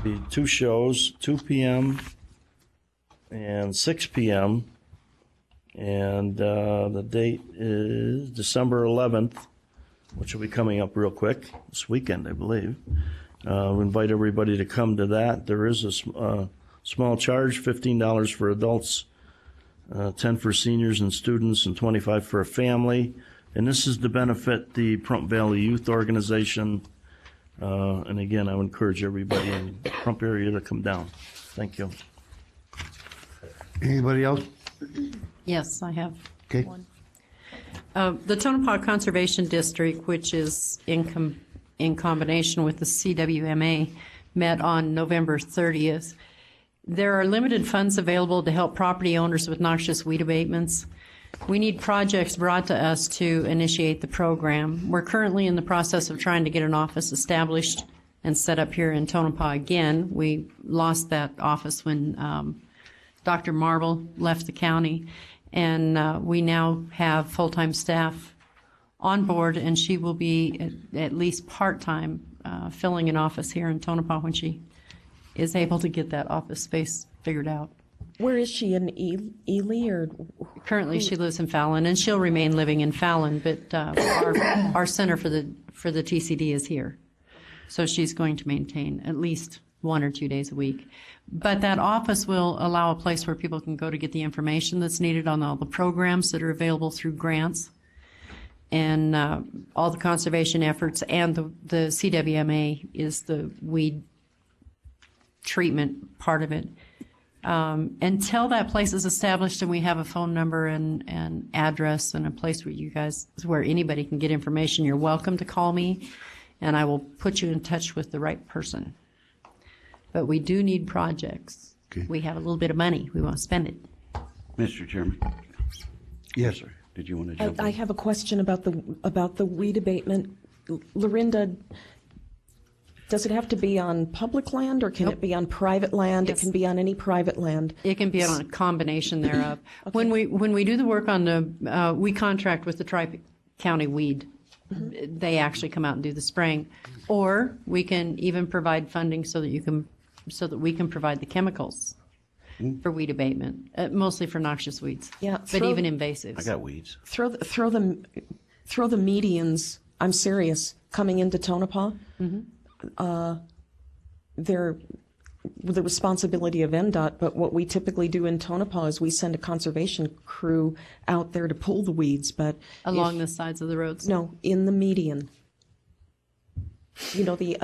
Be 2 shows, 2 p.m. and 6 p.m. And the date is December 11th, which will be coming up real quick this weekend, I believe. We invite everybody to come to that. There is a small charge, $15 for adults, $10 for seniors and students, and $25 for a family. And this is to benefit the Pahrump Valley Youth Organization. And again, I would encourage everybody in the Pahrump area to come down. Thank you. Anybody else? Yes, I have Okay. one. The Tonopah Conservation District, which is in combination with the CWMA, met on November 30th. There are limited funds available to help property owners with noxious weed abatements. We need projects brought to us to initiate the program. We're currently in the process of trying to get an office established and set up here in Tonopah again. We lost that office when Dr. Marble left the county. And we now have full-time staff on board, and she will be at least part-time filling an office here in Tonopah when she is able to get that office space figured out. Where is she, in Ely or? Currently, she lives in Fallon, and she'll remain living in Fallon, but our center for the TCD is here. So she's going to maintain at least 1 or 2 days a week. But that office will allow a place where people can go to get the information that's needed on all the programs that are available through grants and all the conservation efforts, and the CWMA is the weed treatment part of it. Until that place is established and we have a phone number and address and a place where anybody can get information, you're welcome to call me, and I will put you in touch with the right person. But we do need projects. Okay. We have a little bit of money. We want to spend it. Mr. Chairman? Yes, sir. Did you want to jump in? I have a question about the weed abatement Lorinda, does it have to be on public land, or can it be on private land? Yes. It can be on any private land. It can be on a combination thereof. When we do the work on the, we contract with the Tri-County Weed. They actually come out and do the spraying, or we can even provide funding so that we can provide the chemicals for weed abatement, mostly for noxious weeds. Yeah, but even invasives. I got weeds. Throw the medians. I'm serious. Coming into Tonopah, they're the responsibility of NDOT. But what we typically do in Tonopah is we send a conservation crew out there to pull the weeds. But Along the sides of the roads. No, in the median. You know the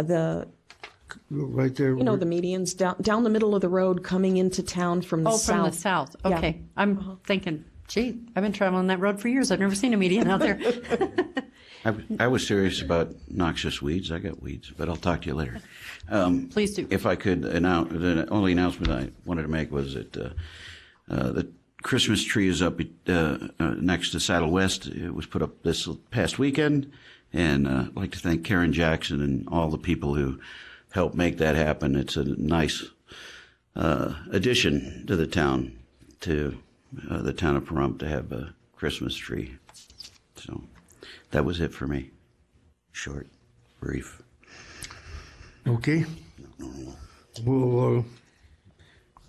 Right there. You know the medians down the middle of the road coming into town from the south. Oh, from the south. Yeah. Okay. I'm thinking, gee, I've been traveling that road for years. I've never seen a median out there. I was serious about noxious weeds. I got weeds, but I'll talk to you later. Please do. If I could announce, the only announcement I wanted to make was that the Christmas tree is up next to Saddle West. It was put up this past weekend, and I'd like to thank Karen Jackson and all the people who helped make that happen. It's a nice addition to the town of Pahrump to have a Christmas tree. So that was it for me. Short, brief. Okay. We'll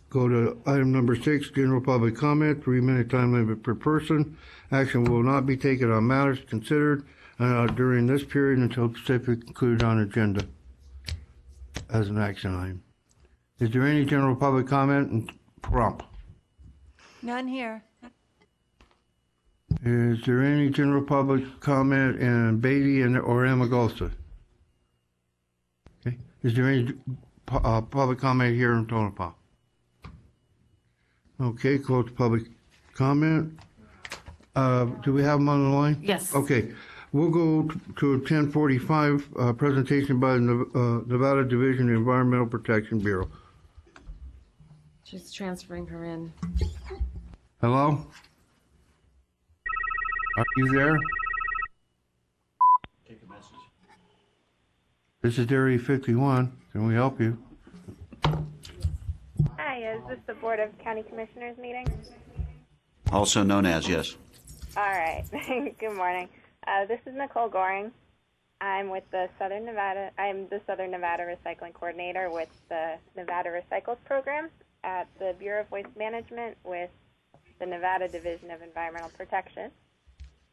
go to item number 6, general public comment, 3-minute time limit per person. Action will not be taken on matters considered during this period until specifically included on agenda as an action item. Is there any general public comment in Pahrump? None here. Is there any general public comment in Beatty or Amagosa? Okay. Is there any public comment here in Tonopah? Okay, close public comment. Do we have them on the line? Yes. Okay. We'll go to 10:45, presentation by the Nevada Division of Environmental Protection Bureau. She's transferring her in. Hello? Are you there? Take a message. This is Area 51. Can we help you? Hi, is this the Board of County Commissioners meeting? Also known as, yes. All right. Good morning. This is Nicole Goring. I'm with the Southern Nevada Recycling Coordinator with the Nevada Recycles Program at the Bureau of Waste Management with the Nevada Division of Environmental Protection.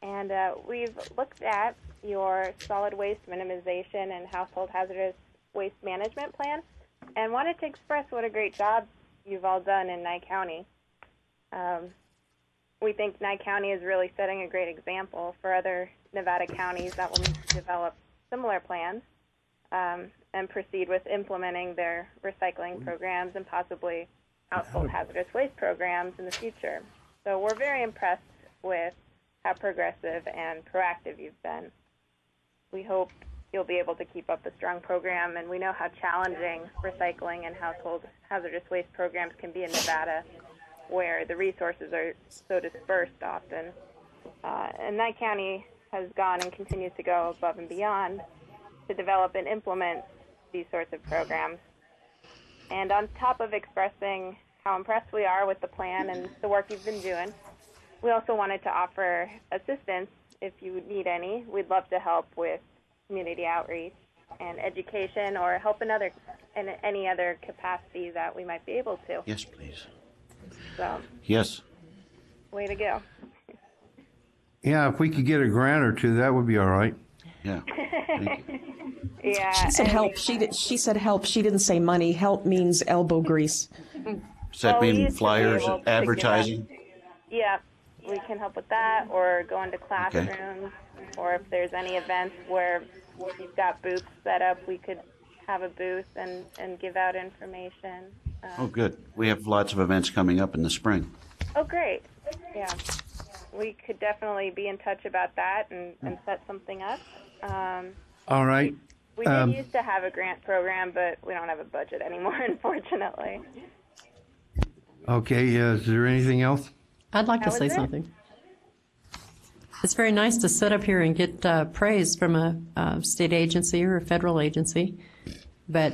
And we've looked at your solid waste minimization and household hazardous waste management plan and wanted to express what a great job you've all done in Nye County. We think Nye County is really setting a great example for other Nevada counties that will need to develop similar plans and proceed with implementing their recycling programs and possibly household hazardous waste programs in the future. So we're very impressed with how progressive and proactive you've been. We hope you'll be able to keep up a strong program, and we know how challenging recycling and household hazardous waste programs can be in Nevada, where the resources are so dispersed often. And Nye County has gone and continues to go above and beyond to develop and implement these sorts of programs. And on top of expressing how impressed we are with the plan and the work you've been doing, we also wanted to offer assistance if you need any. We'd love to help with community outreach and education or help in any other capacity that we might be able to. Yes, please. So, Yes. way to go. Yeah, if we could get a grant or two, that would be all right. Yeah. Yeah. She said help. She said help. She didn't say money. Help means elbow grease. Does that we mean used to be flyers, able to give advertising? Yeah, we can help with that, or go into classrooms, or if there's any events where you've got booths set up, we could have a booth and give out information. Oh, good. We have lots of events coming up in the spring. Oh, great. Yeah. We could definitely be in touch about that and set something up. All right. We did used to have a grant program, but we don't have a budget anymore, unfortunately. Okay, is there anything else? I'd like to That say was it. something. It's very nice to sit up here and get praise from a state agency or a federal agency, but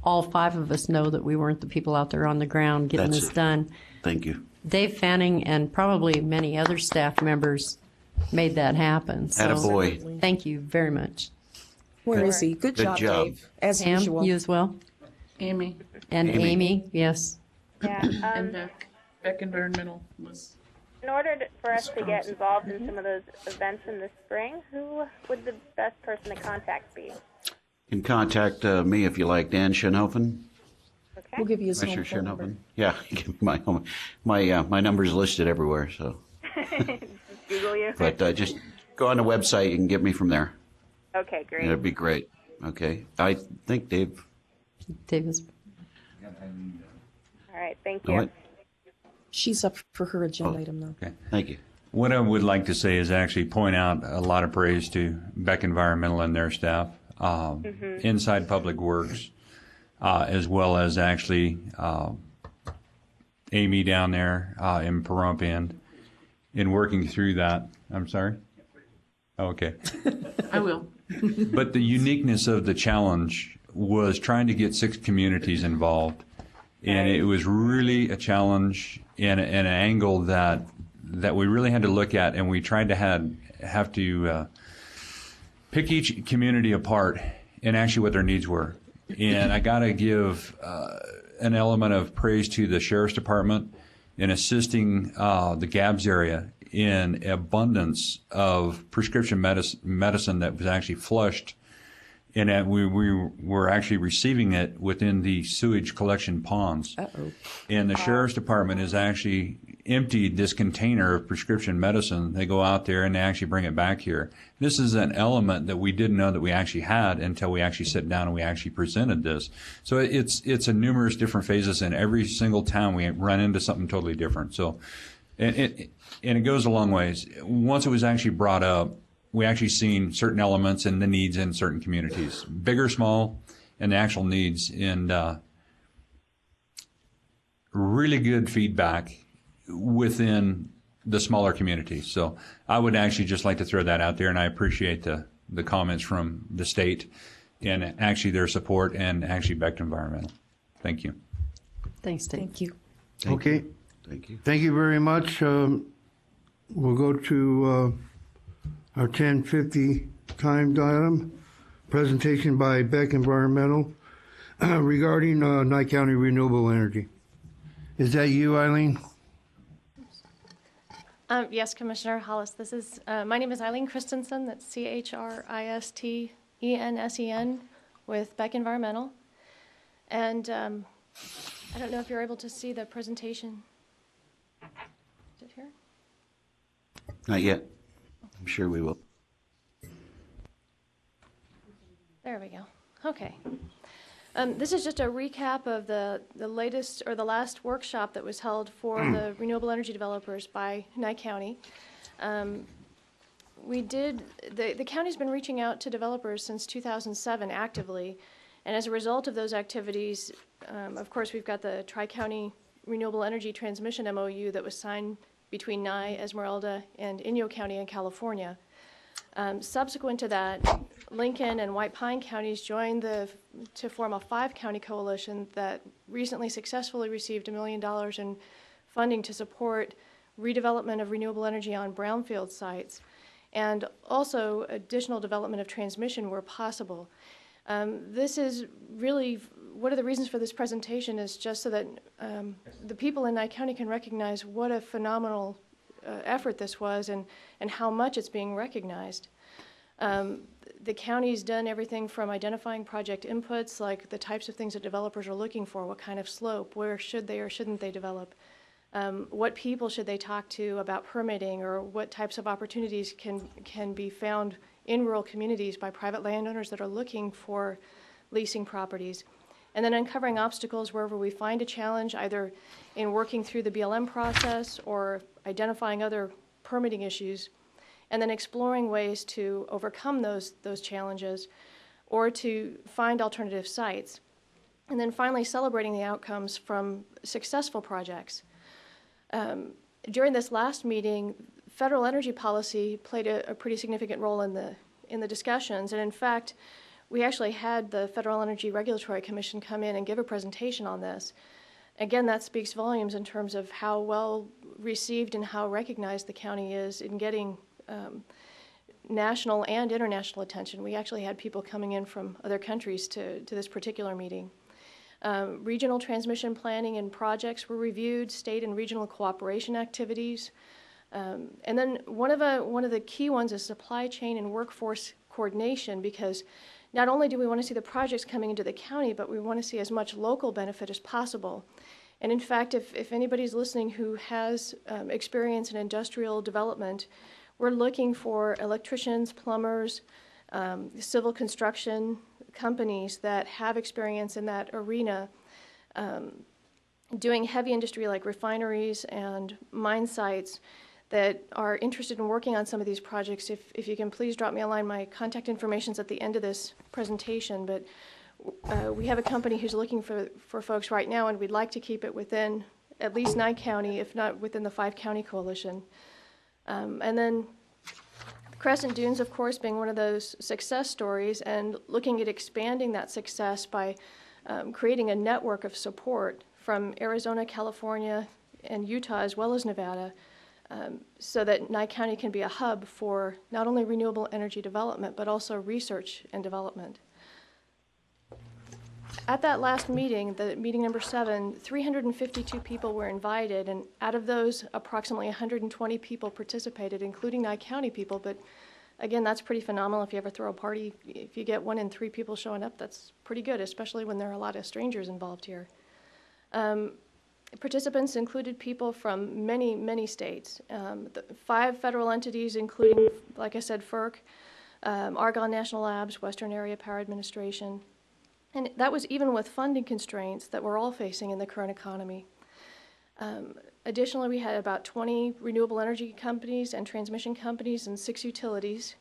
all 5 of us know that we weren't the people out there on the ground getting this done. Thank you. Dave Fanning and probably many other staff members made that happen. So Attaboy. thank you very much. Where is he? Good job, Dave, as Pam, usual. you as well? Amy. And Amy, yes. Yeah. And Beck Environmental was. In order for us to get involved in some of those events in the spring, who would the best person to contact be? You can contact me if you like, Dan Schoenhofen. Okay. We'll give you his Commissioner home phone number. Schoenhofen. Yeah, my number's listed everywhere. So, Just Google you. but just go on the website. You can get me from there. Okay, great. That'd be great. Okay, I think Dave. Davis. All right, thank Oh, you. what? She's up for her agenda item now. Okay. Thank you. What I would like to say is actually point out a lot of praise to Beck Environmental and their staff, Inside Public Works, as well as actually Amy down there in Pahrump End, in working through that. I'm sorry? Okay. I will. But the uniqueness of the challenge was trying to get 6 communities involved. And it was really a challenge in an angle that we really had to look at, and we tried to have to pick each community apart and actually what their needs were. And I got to give an element of praise to the Sheriff's Department in assisting the Gabbs area in abundance of prescription medicine that was actually flushed, and that we were actually receiving it within the sewage collection ponds. Uh-oh. And the Sheriff's Department has actually emptied this container of prescription medicine. They go out there and they actually bring it back here. This is an element that we didn't know that we actually had until we actually sit down and we actually presented this. So it's a numerous different phases. In every single town we run into something totally different. So, and it goes a long ways. Once it was actually brought up, we actually seen certain elements and the needs in certain communities, big or small, and the actual needs, and really good feedback within the smaller communities. So I would actually just like to throw that out there, and I appreciate the comments from the state and actually their support and actually Beck Environmental. Thank you. Thanks, Dave. Thank you. Okay. Thank you. Thank you very much. We'll go to our 10:50 timed item, presentation by Beck Environmental regarding Nye County renewable energy. Is that you, Eileen? Yes, Commissioner Hollis. This is my name is Eileen Christensen. That's Christensen with Beck Environmental, and I don't know if you're able to see the presentation. Is it here? Not yet. I'm sure we will. There we go. Okay. This is just a recap of the latest or the last workshop that was held for the renewable energy developers by Nye County. The county's been reaching out to developers since 2007 actively, and as a result of those activities, of course, we've got the Tri-County Renewable Energy Transmission MOU that was signed between Nye, Esmeralda, and Inyo County in California. Subsequent to that, Lincoln and White Pine counties joined to form a 5-county coalition that recently successfully received $1 million in funding to support redevelopment of renewable energy on brownfield sites, and also additional development of transmission where possible. This is really one of the reasons for this presentation is just so that the people in Nye County can recognize what a phenomenal effort this was and how much it's being recognized. The county's done everything from identifying project inputs, like the types of things that developers are looking for, what kind of slope, where should they or shouldn't they develop, what people should they talk to about permitting, or what types of opportunities can be found in rural communities by private landowners that are looking for leasing properties. And then uncovering obstacles wherever we find a challenge, either in working through the BLM process or identifying other permitting issues, and then exploring ways to overcome those challenges or to find alternative sites. And then finally celebrating the outcomes from successful projects. During this last meeting, federal energy policy played a pretty significant role in the discussions, and in fact, we actually had the Federal Energy Regulatory Commission come in and give a presentation on this. Again, that speaks volumes in terms of how well received and how recognized the county is in getting national and international attention. We actually had people coming in from other countries to this particular meeting. Regional transmission planning and projects were reviewed, state and regional cooperation activities. And then one of the key ones is supply chain and workforce coordination, because not only do we want to see the projects coming into the county, but we want to see as much local benefit as possible. And in fact, if anybody's listening who has experience in industrial development, we're looking for electricians, plumbers, civil construction companies that have experience in that arena, doing heavy industry like refineries and mine sites that are interested in working on some of these projects. If you can please drop me a line, my contact information is at the end of this presentation, but we have a company who's looking for folks right now, and we'd like to keep it within at least Nye County, if not within the 5-county coalition. And then Crescent Dunes, of course, being one of those success stories, and looking at expanding that success by creating a network of support from Arizona, California, and Utah, as well as Nevada, so that Nye County can be a hub for not only renewable energy development, but also research and development. At that last meeting, the meeting number 7, 352 people were invited, and out of those, approximately 120 people participated, including Nye County people. But again, that's pretty phenomenal. If you ever throw a party, if you get 1 in 3 people showing up, that's pretty good, especially when there are a lot of strangers involved here. Participants included people from many, many states. 5 federal entities, including, like I said, FERC, Argonne National Labs, Western Area Power Administration. And that was even with funding constraints that we're all facing in the current economy. Additionally, we had about 20 renewable energy companies and transmission companies and 6 utilities,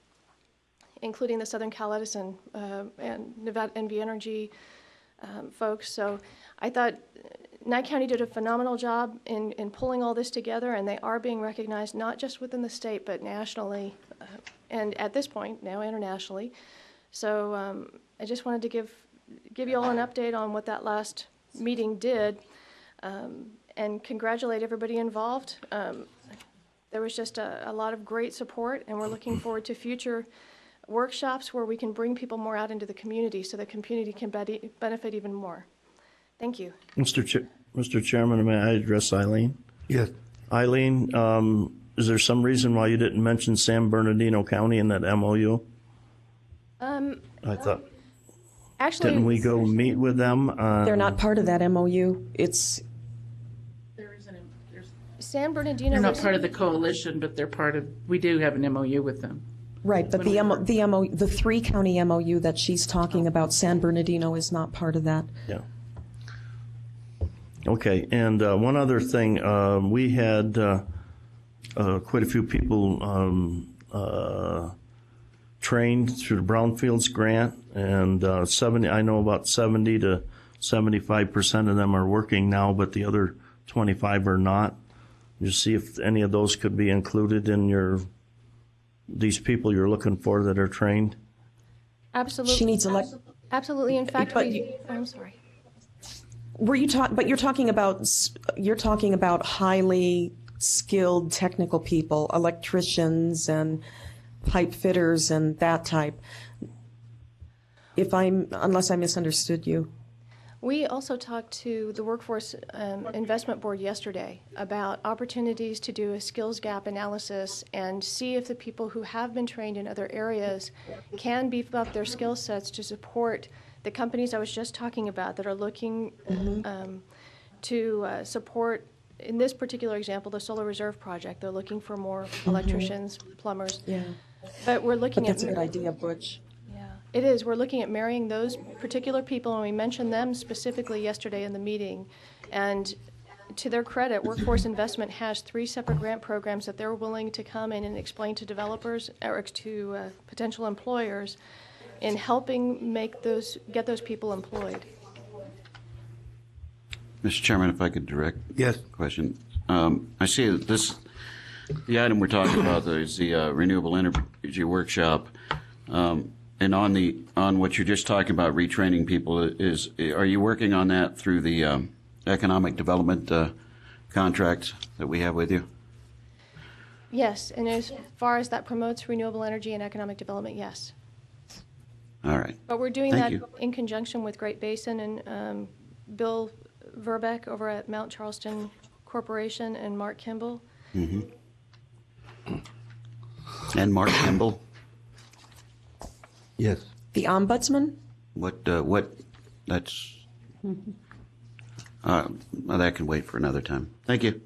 including the Southern Cal Edison and Nevada NV Energy folks. So I thought Nye County did a phenomenal job in pulling all this together, and they are being recognized not just within the state, but nationally, and at this point, now internationally. So I just wanted to give you all an update on what that last meeting did, and congratulate everybody involved. There was just a lot of great support, and we're looking forward to future workshops where we can bring people more out into the community so the community can benefit even more. Thank you. Mr. Chairman, may I address Eileen? Yes. Eileen, is there some reason why you didn't mention San Bernardino County in that MOU? I thought, actually, didn't we go meet with them? They're not part of that MOU. It's San Bernardino. They're not part of the coalition, but they're part of. We do have an MOU with them. right, but the 3-county MOU that she's talking about, San Bernardino is not part of that. Yeah. Okay, and one other thing, we had quite a few people trained through the Brownfields grant, and I know about 70 to 75% of them are working now, but the other 25 are not. You see if any of those could be included in these people you're looking for that are trained. Absolutely. She needs absolutely. In fact, I'm sorry. But you're talking about highly skilled technical people, electricians and pipe fitters and that type. Unless I misunderstood you. We also talked to the Workforce Investment Board yesterday about opportunities to do a skills gap analysis and see if the people who have been trained in other areas can beef up their skill sets to support the companies I was just talking about that are looking to support, in this particular example, the Solar Reserve Project. They're looking for more electricians, plumbers. Yeah. But we're looking that's a good idea, Butch. Yeah, it is. We're looking at marrying those particular people, and we mentioned them specifically yesterday in the meeting. And to their credit, Workforce Investment has 3 separate grant programs that they're willing to come in and explain to developers or to potential employers in helping get those people employed. Mr. Chairman, if I could direct yes. a question. I see that The item we're talking about is the renewable energy workshop. And on what you're just talking about, retraining people, are you working on that through the economic development contract that we have with you? Yes, and as far as that promotes renewable energy and economic development, yes. All right. But we're doing Thank that you. in conjunction with Great Basin and Bill Verbeck over at Mount Charleston Corporation and Mark Kimball. Mm-hmm. And Mark Kimball? Yes. The ombudsman? That's, that can wait for another time. Thank you.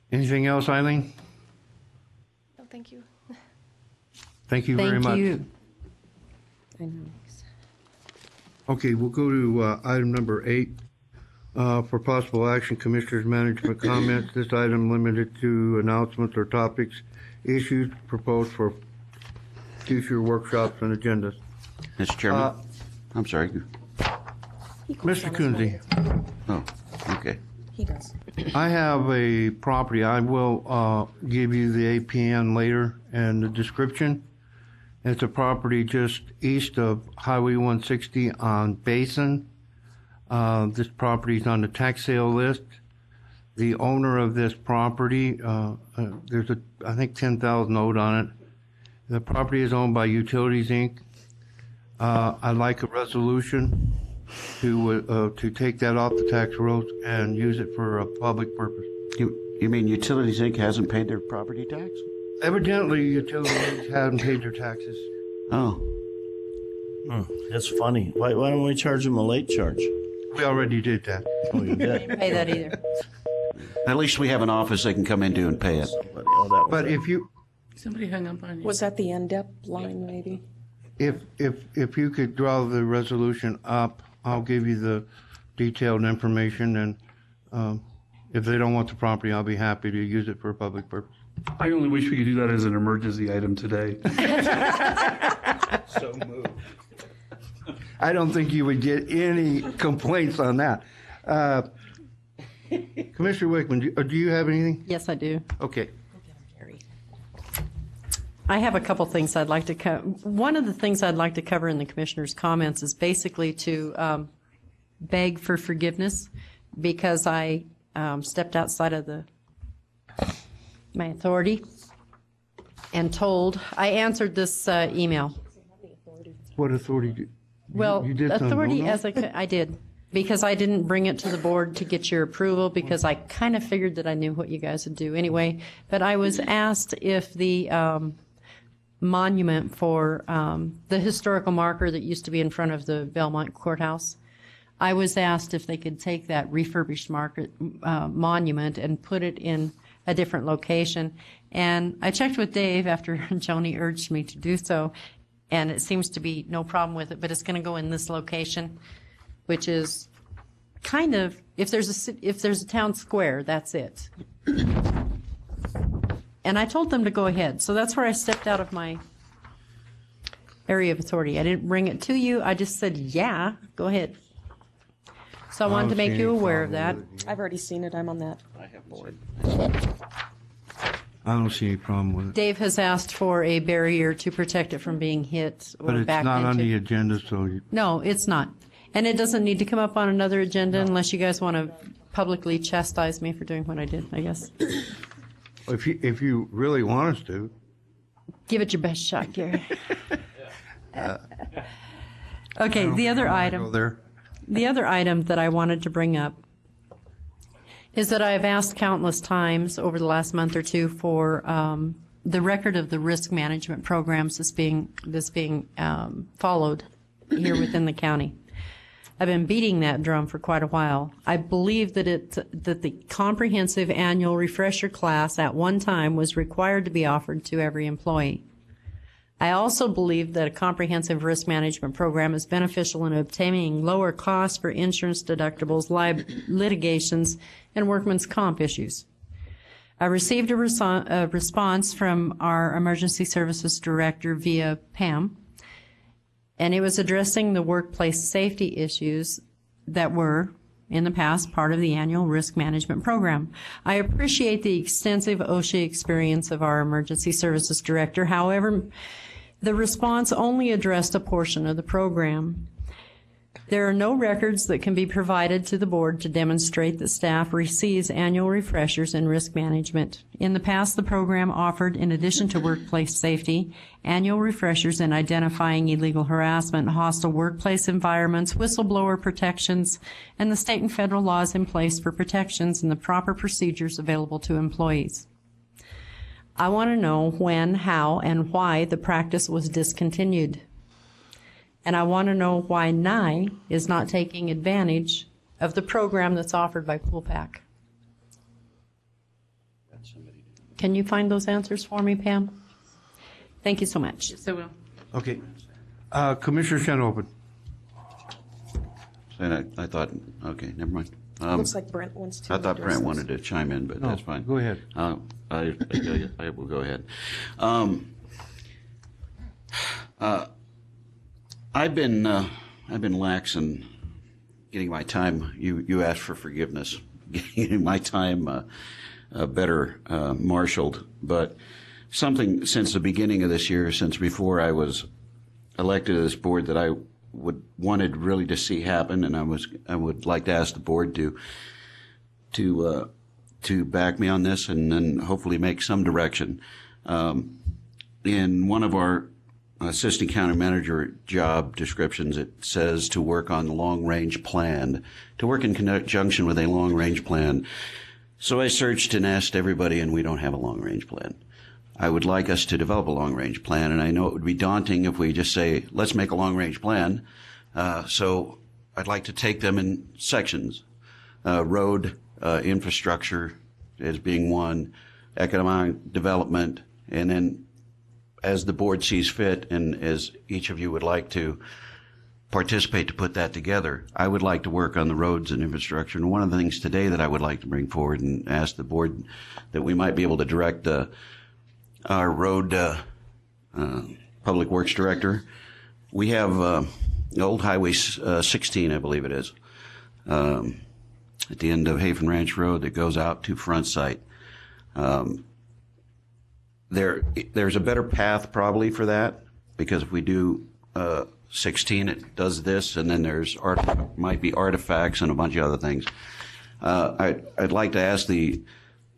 Anything else, Eileen? No, thank you. Thank you very much. Thank you. I know. Okay, we'll go to item number 8 for possible action, Commissioners' management comments. This item limited to announcements or topics, issues proposed for future workshops and agendas. Mr. Chairman? I'm sorry. Mr. Kunze. Oh, okay. He does. I have a property. I will give you the APN later and the description. It's a property just east of Highway 160 on Basin. This property is on the tax sale list. The owner of this property, there's I think 10,000 owed on it. The property is owned by Utilities, Inc. I'd like a resolution to take that off the tax rolls and use it for a public purpose. You mean Utilities, Inc. hasn't paid their property tax? Evidently, Utilities haven't paid their taxes. Oh. That's funny. Why don't we charge them a late charge? We already did that. Oh, you did? Didn't pay that either. At least we have an office they can come into and pay it. But if you Somebody hung up on you. Was that the NDEP line, maybe? if you could draw the resolution up, I'll give you the detailed information, and if they don't want the property, I'll be happy to use it for a public purpose. I only wish we could do that as an emergency item today. So moved. I don't think you would get any complaints on that. Commissioner Wickman, do you have anything? Yes, I do. Okay. I have a couple things I'd like to cover. One of the things I'd like to cover in the commissioner's comments is basically to beg for forgiveness because I stepped outside of my authority and I answered this email. What authority did Well, you did something authority wrong? as I did, because I didn't bring it to the board to get your approval because I kind of figured that I knew what you guys would do anyway. But I was asked if the monument for the historical marker that used to be in front of the Belmont Courthouse, I was asked if they could take that refurbished monument and put it in a different location. And I checked with Dave after Joni urged me to do so, and it seems to be no problem with it, but it's going to go in this location, which is kind of, if there's a town square, that's it. And I told them to go ahead. So that's where I stepped out of my area of authority. I didn't bring it to you. I just said, yeah, go ahead. So I wanted to make you aware of that. I've already seen it. I'm on that. I have board. I don't see any problem with it. Dave has asked for a barrier to protect it from being hit or But it's backed not into. on the agenda, so you, No, it's not. And it doesn't need to come up on another agenda unless you guys want to publicly chastise me for doing what I did, I guess. if you really want us to. Give it your best shot, Gary. Okay, the other item. The other item that I wanted to bring up is that I have asked countless times over the last month or two for the record of the risk management programs that's being followed here within the county. I've been beating that drum for quite a while. I believe that the comprehensive annual refresher class at one time was required to be offered to every employee. I also believe that a comprehensive risk management program is beneficial in obtaining lower costs for insurance deductibles, litigations, and workman's comp issues. I received a response from our emergency services director via Pam, and it was addressing the workplace safety issues that were in the past part of the annual risk management program. I appreciate the extensive OSHA experience of our emergency services director. However, the response only addressed a portion of the program. There are no records that can be provided to the board to demonstrate that staff receives annual refreshers in risk management. In the past, the program offered, in addition to workplace safety, annual refreshers in identifying illegal harassment, hostile workplace environments, whistleblower protections, and the state and federal laws in place for protections and the proper procedures available to employees. I want to know when, how, and why the practice was discontinued. And I want to know why NI is not taking advantage of the program that's offered by PoolPack. Can you find those answers for me, Pam? Thank you so much. Yes, I will. Okay. Commissioner Shannon. And I thought, okay, never mind. Looks like Brent wants to. I thought address Brent this. wanted to chime in, but No, that's fine. go ahead. I will go ahead. I've been lax in getting my time. You asked for forgiveness, getting my time better marshaled. But something since the beginning of this year, since before I was elected to this board, that I wanted really to see happen, and I would like to ask the board to back me on this, and then hopefully make some direction. In one of our assistant county manager job descriptions, it says to work on the long-range plan, to work in conjunction with a long-range plan. So I searched and asked everybody, and we don't have a long-range plan. I would like us to develop a long-range plan, and I know it would be daunting if we just say, let's make a long-range plan. So I'd like to take them in sections. Road, infrastructure as being one, economic development, and then as the board sees fit and as each of you would like to participate to put that together, I would like to work on the roads and infrastructure. And one of the things today that I would like to bring forward and ask the board that we might be able to direct our road public works director. We have old Highway 16, I believe it is, at the end of Hafen Ranch Road that goes out to Front Sight. There's a better path probably for that, because if we do 16, it does this, and then there's might be artifacts and a bunch of other things. I'd like to ask the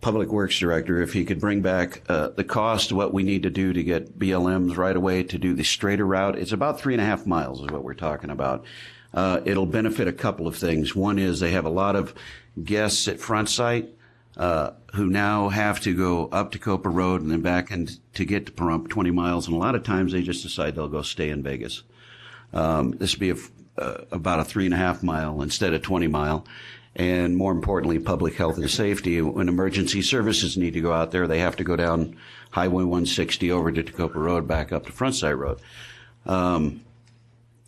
Public Works Director if he could bring back the cost, what we need to do to get BLMs right away to do the straighter route. It's about 3.5 miles is what we're talking about. It'll benefit a couple of things. One is they have a lot of guests at Front Sight who now have to go up to Copa Road and then back and to get to Pahrump 20 miles. And a lot of times they just decide they'll go stay in Vegas. This would be about a 3.5 mile instead of 20 mile. And more importantly, public health and safety. When emergency services need to go out there, they have to go down Highway 160 over to Tacoma Road, back up to Front Sight Road.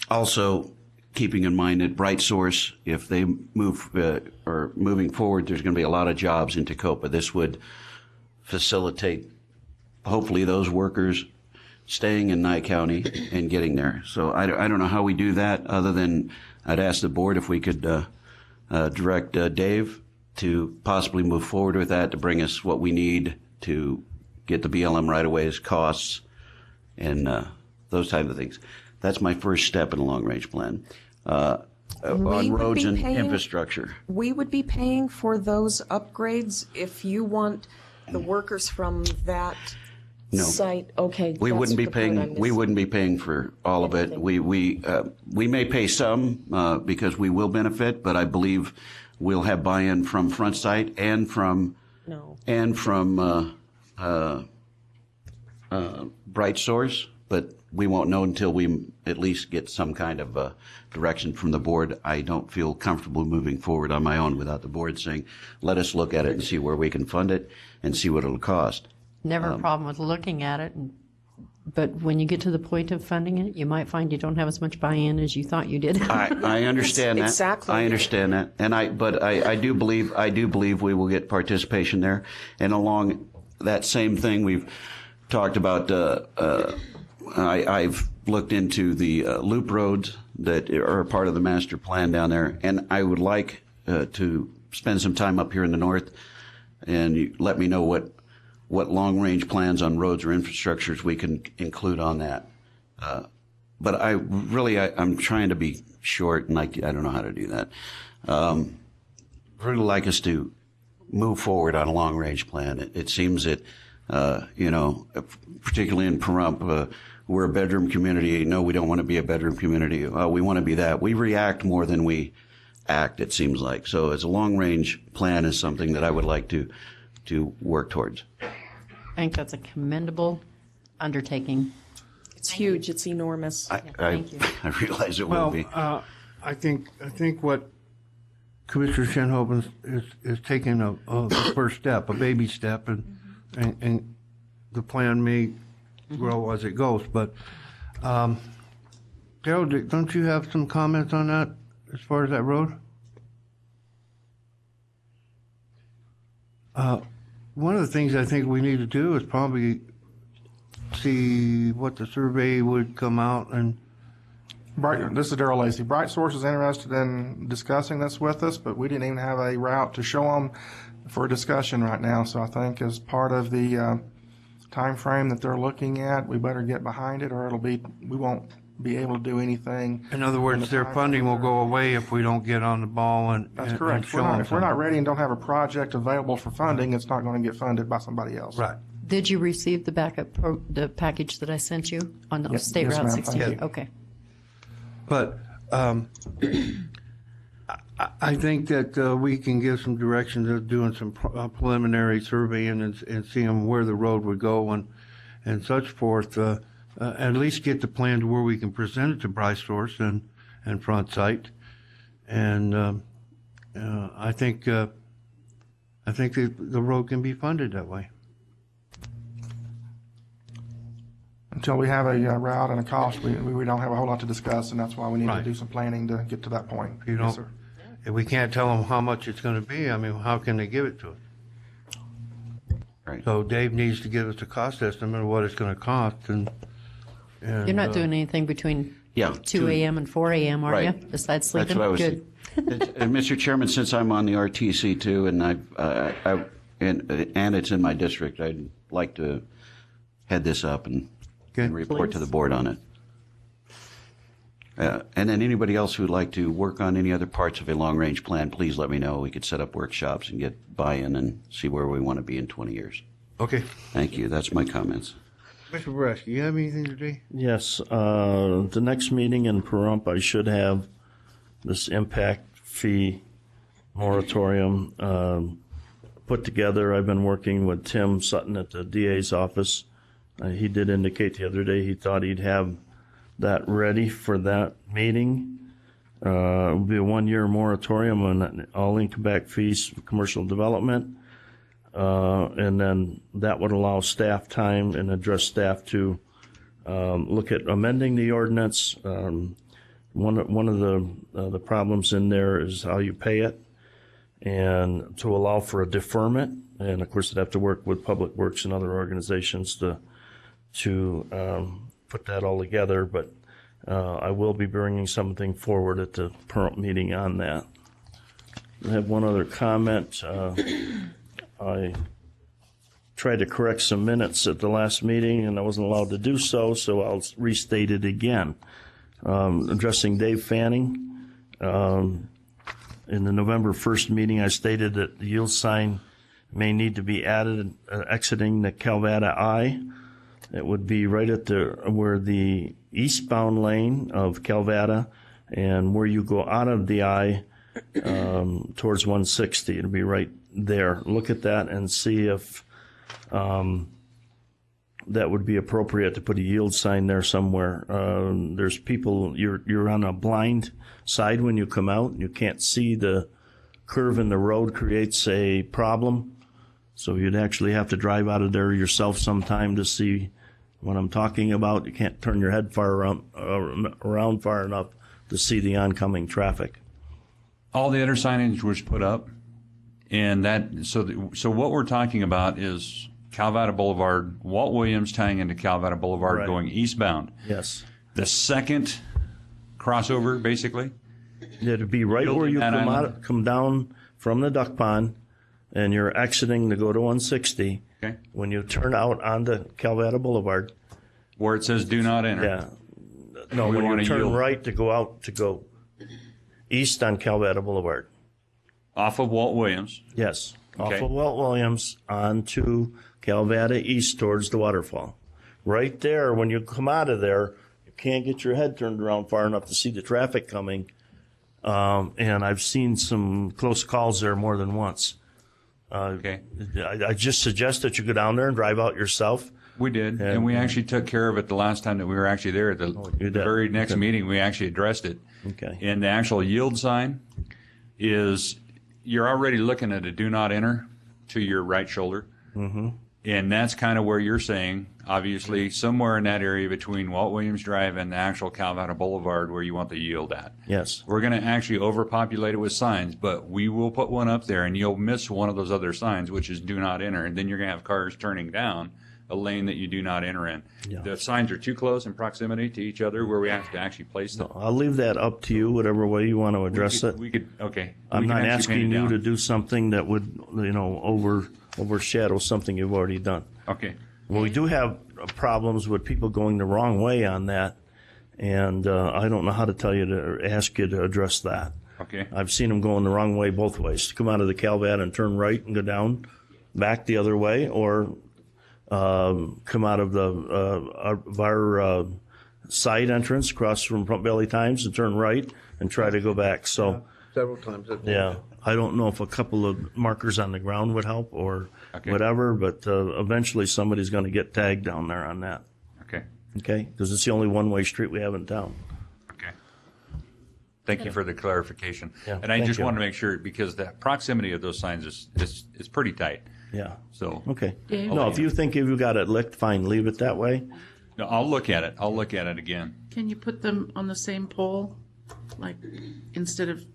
Also, keeping in mind that Bright Source, if they move or moving forward, there's going to be a lot of jobs in Tacoma. This would facilitate, hopefully, those workers staying in Nye County and getting there. So I don't know how we do that, other than I'd ask the board if we could direct Dave to possibly move forward with that to bring us what we need to get the BLM right-of-ways, costs, and those type of things. That's my first step in a long-range plan. On roads and infrastructure. We would be paying for those upgrades if you want the workers from that site. Okay, we wouldn't be paying. We wouldn't be paying for all of it. We may pay some because we will benefit, but I believe we'll have buy-in from Front Sight and from Bright Source, but we won't know until we at least get some kind of direction from the board. I don't feel comfortable moving forward on my own without the board saying, let us look at it and see where we can fund it and see what it'll cost. Never a problem with looking at it, but when you get to the point of funding it, you might find you don't have as much buy-in as you thought you did. I understand that. Exactly. I understand that, and I do believe we will get participation there. And along that same thing, we've talked about. I've looked into the loop roads that are part of the master plan down there, and I would like to spend some time up here in the north, and you let me know what long-range plans on roads or infrastructures we can include on that. But I'm trying to be short, and I don't know how to do that. Really like us to move forward on a long-range plan. It seems that, particularly in Pahrump, we're a bedroom community. No, we don't want to be a bedroom community. We want to be that. We react more than we act, it seems like. So as a long-range plan is something that I would like to work towards. I think that's a commendable undertaking. It's huge. It's enormous. Thank you. I realize it will be. I think what Commissioner Shenhoven is taking a first step, a baby step, and the plan may grow as it goes. But Daryl, don't you have some comments on that as far as that road? One of the things I think we need to do is probably see what the survey would come out and. This is Daryl Lacey. Bright Source is interested in discussing this with us, but we didn't even have a route to show them for a discussion right now. So I think as part of the time frame that they're looking at, we better get behind it, or we won't be able to do anything. In other words, their funding will go away if we don't get on the ball and. That's correct. If we're not ready and don't have a project available for funding, it's not going to get funded by somebody else. Right. Did you receive the the package that I sent you on the State yes, Route ma'am. 68? Okay. But I think that we can give some direction to doing some preliminary surveying and seeing where the road would go and such forth. At least get the plan to where we can present it to Bright Source and Front Sight. And I think the road can be funded that way. Until we have a route and a cost, we don't have a whole lot to discuss, and that's why we need to do some planning to get to that point. Yes, sir. If we can't tell them how much it's going to be, I mean, how can they give it to us? Right. So Dave needs to give us a cost estimate of what it's going to cost, and You're not doing anything between 2 a.m. and 4 a.m., are Right. you? Besides sleeping? That's what I was Good. And Mr. Chairman, since I'm on the RTC too, and and it's in my district, I'd like to head this up and report to the board on it. And then anybody else who would like to work on any other parts of a long-range plan, please let me know. We could set up workshops and get buy-in and see where we want to be in 20 years. Okay. Thank you. That's my comments. Mr. Bresky, you have anything today? Yes. The next meeting in Pahrump, I should have this impact fee moratorium put together. I've been working with Tim Sutton at the DA's office. He did indicate the other day he thought he'd have that ready for that meeting. It will be a 1-year moratorium on all income back fees for commercial development. And then that would allow staff time and address staff to look at amending the ordinance. One of the problems in there is how you pay it, and to allow for a deferment. And of course, I'd have to work with Public Works and other organizations to put that all together. But I will be bringing something forward at the Pahrump meeting on that. I have one other comment. I tried to correct some minutes at the last meeting, and I wasn't allowed to do so, so I'll restate it again. Addressing Dave Fanning, in the November 1st meeting, I stated that the yield sign may need to be added exiting the Calvada I. It would be right at where the eastbound lane of Calvada and where you go out of the I towards 160. It'll be right there. Look at that and see if that would be appropriate to put a yield sign there somewhere. There's people, you're on a blind side when you come out, and you can't see the curve in the road creates a problem. So you'd actually have to drive out of there yourself sometime to see what I'm talking about. You can't turn your head far around far enough to see the oncoming traffic. All the other signage was put up, and so what we're talking about is Calvada Boulevard, Walt Williams tying into Calvada Boulevard, Right. going eastbound. Yes. The second crossover, basically, It'd be right where you Building that come down from the duck pond, and you're exiting to go to 160. Okay. When you turn out onto Calvada Boulevard. Where it says do not enter. Yeah. No, We when wanna you turn yield. right to go east on Calvada Boulevard. Off of Walt Williams. Yes. Okay. Off of Walt Williams onto Calvada east towards the waterfall. Right there, when you come out of there, you can't get your head turned around far enough to see the traffic coming. And I've seen some close calls there more than once. Okay. I just suggest that you go down there and drive out yourself. We did, and we actually took care of it the last time that we were actually there. At the very next meeting, we actually addressed it. Okay. And the actual yield sign is, you're already looking at a do not enter to your right shoulder. Mm-hmm. And that's kind of where you're saying, obviously, somewhere in that area between Walt Williams Drive and the actual Calvada Boulevard where you want the yield at. Yes. We're going to actually overpopulate it with signs, but we will put one up there and you'll miss one of those other signs, which is do not enter. And then you're going to have cars turning down a lane that you do not enter in. Yeah. The signs are too close in proximity to each other where we have to actually place them. I'll leave that up to you, whatever way you want to address it. Okay. I'm We can not actually paint asking it you down. to do something that would, overshadow something you've already done. Okay. Well, we do have problems with people going the wrong way on that, and I don't know how to ask you to address that. Okay. I've seen them going the wrong way both ways. To come out of the Calvada and turn right and go down, back the other way, or come out of our side entrance across from Front Valley Times and turn right and try to go back. So Several times. yeah, I don't know if a couple of markers on the ground would help or whatever, but eventually somebody's going to get tagged down there on that. Okay. Okay, because it's the only one-way street we have in town. Okay. Thank you for the clarification. Yeah, and I thank just you. want to make sure, because the proximity of those signs is pretty tight. Yeah. So. Okay. Dave? No, if you think you've got it licked, fine, leave it that way. No, I'll look at it. I'll look at it again. Can you put them on the same pole? Like, instead of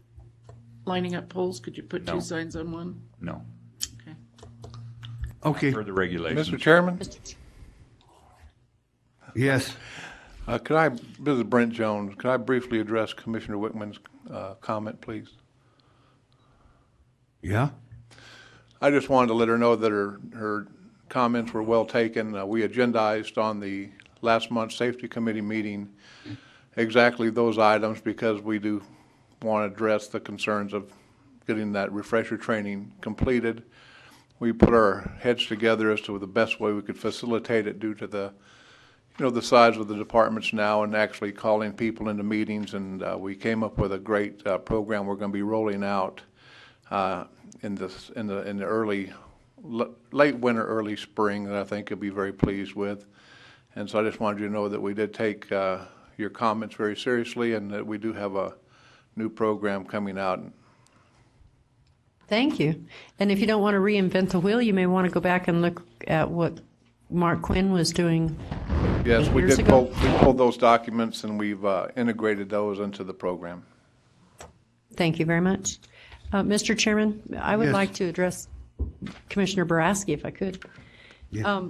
lining up poles, could you put No. two signs on one? No. Okay. For the regulations. Mr. Chairman? Yes. This is Brent Jones. Could I briefly address Commissioner Wickman's comment, please? Yeah. I just wanted to let her know that her comments were well taken. We agendized on the last month's Safety Committee meeting exactly those items because we do want to address the concerns of getting that refresher training completed. We put our heads together as to the best way we could facilitate it due to the size of the departments now and actually calling people into meetings, and we came up with a great program we're going to be rolling out in the late winter, early spring that I think you'll be very pleased with. And so I just wanted you to know that we did take your comments very seriously and that we do have a new program coming out. Thank you. And if you don't want to reinvent the wheel, you may want to go back and look at what Mark Quinn was doing. Yes, we years did ago. we pulled those documents and we've integrated those into the program. Thank you very much. Mr. Chairman, I would Yes. like to address Commissioner Boraski, if I could. Yeah.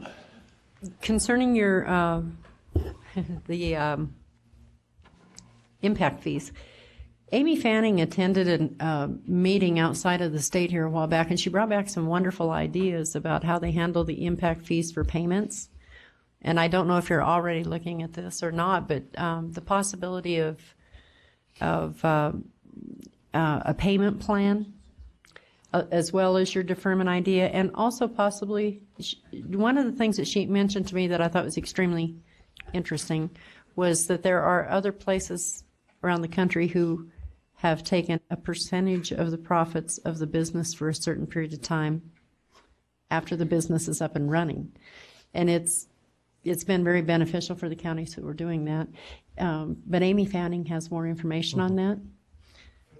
Concerning your the impact fees, Amy Fanning attended a meeting outside of the state here a while back, and she brought back some wonderful ideas about how they handle the impact fees for payments. And I don't know if you're already looking at this or not, but the possibility of a payment plan, as well as your deferment idea, and also possibly one of the things that she mentioned to me that I thought was extremely interesting was that there are other places around the country who have taken a percentage of the profits of the business for a certain period of time after the business is up and running. And it's been very beneficial for the counties who are doing that. But Amy Fanning has more information on that.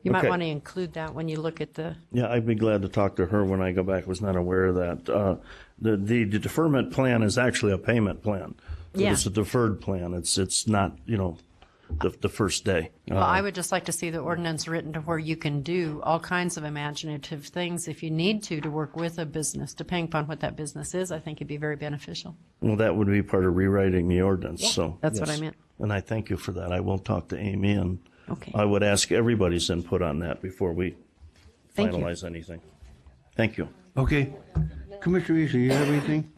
You might Okay. want to include that when you look at the... Yeah, I'd be glad to talk to her when I go back. Was not aware of that. The deferment plan is actually a payment plan. So Yeah. It's a deferred plan. It's not, the first day. Well, I would just like to see the ordinance written to where you can do all kinds of imaginative things if you need to work with a business, depending upon what that business is. I think it'd be very beneficial. Well, that would be part of rewriting the ordinance. Yeah, So that's what yes. I meant. And I thank you for that. I will talk to Amy and Okay. I would ask everybody's input on that before we Thank you. finalize anything. Thank you. Okay. Commissioner Easley, you have anything?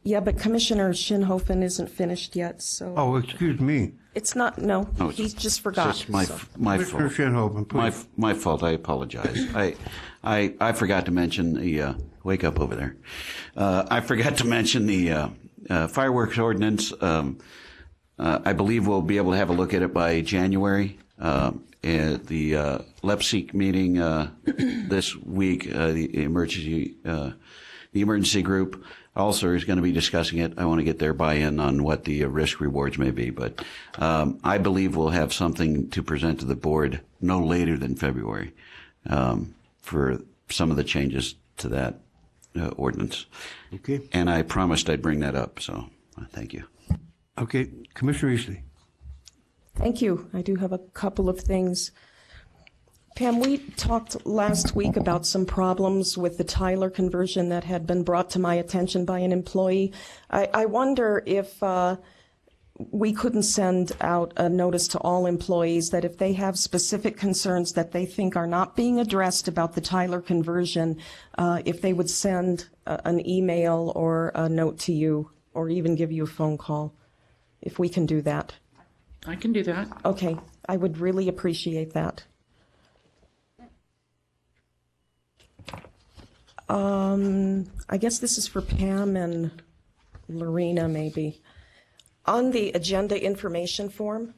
Yeah, but Commissioner Shinhofen isn't finished yet, so. Oh, excuse me. It's not, no, No, he just forgot. It's my, so. my Commissioner fault. Shinhofen, please. My fault. I apologize. I forgot to mention the, wake up over there. I forgot to mention the fireworks ordinance. I believe we'll be able to have a look at it by January. At the BOCC meeting this week, the emergency group also is going to be discussing it. I want to get their buy-in on what the risk rewards may be, but I believe we'll have something to present to the board no later than February for some of the changes to that ordinance. Okay. And I promised I'd bring that up, so thank you. Okay. Commissioner Easley. Thank you. I do have a couple of things. Pam, we talked last week about some problems with the Tyler conversion that had been brought to my attention by an employee. I wonder if we couldn't send out a notice to all employees that if they have specific concerns that they think are not being addressed about the Tyler conversion, if they would send an email or a note to you or even give you a phone call, if we can do that. I can do that. Okay, I would really appreciate that. I guess this is for Pam and Lorena, maybe. On the agenda information form,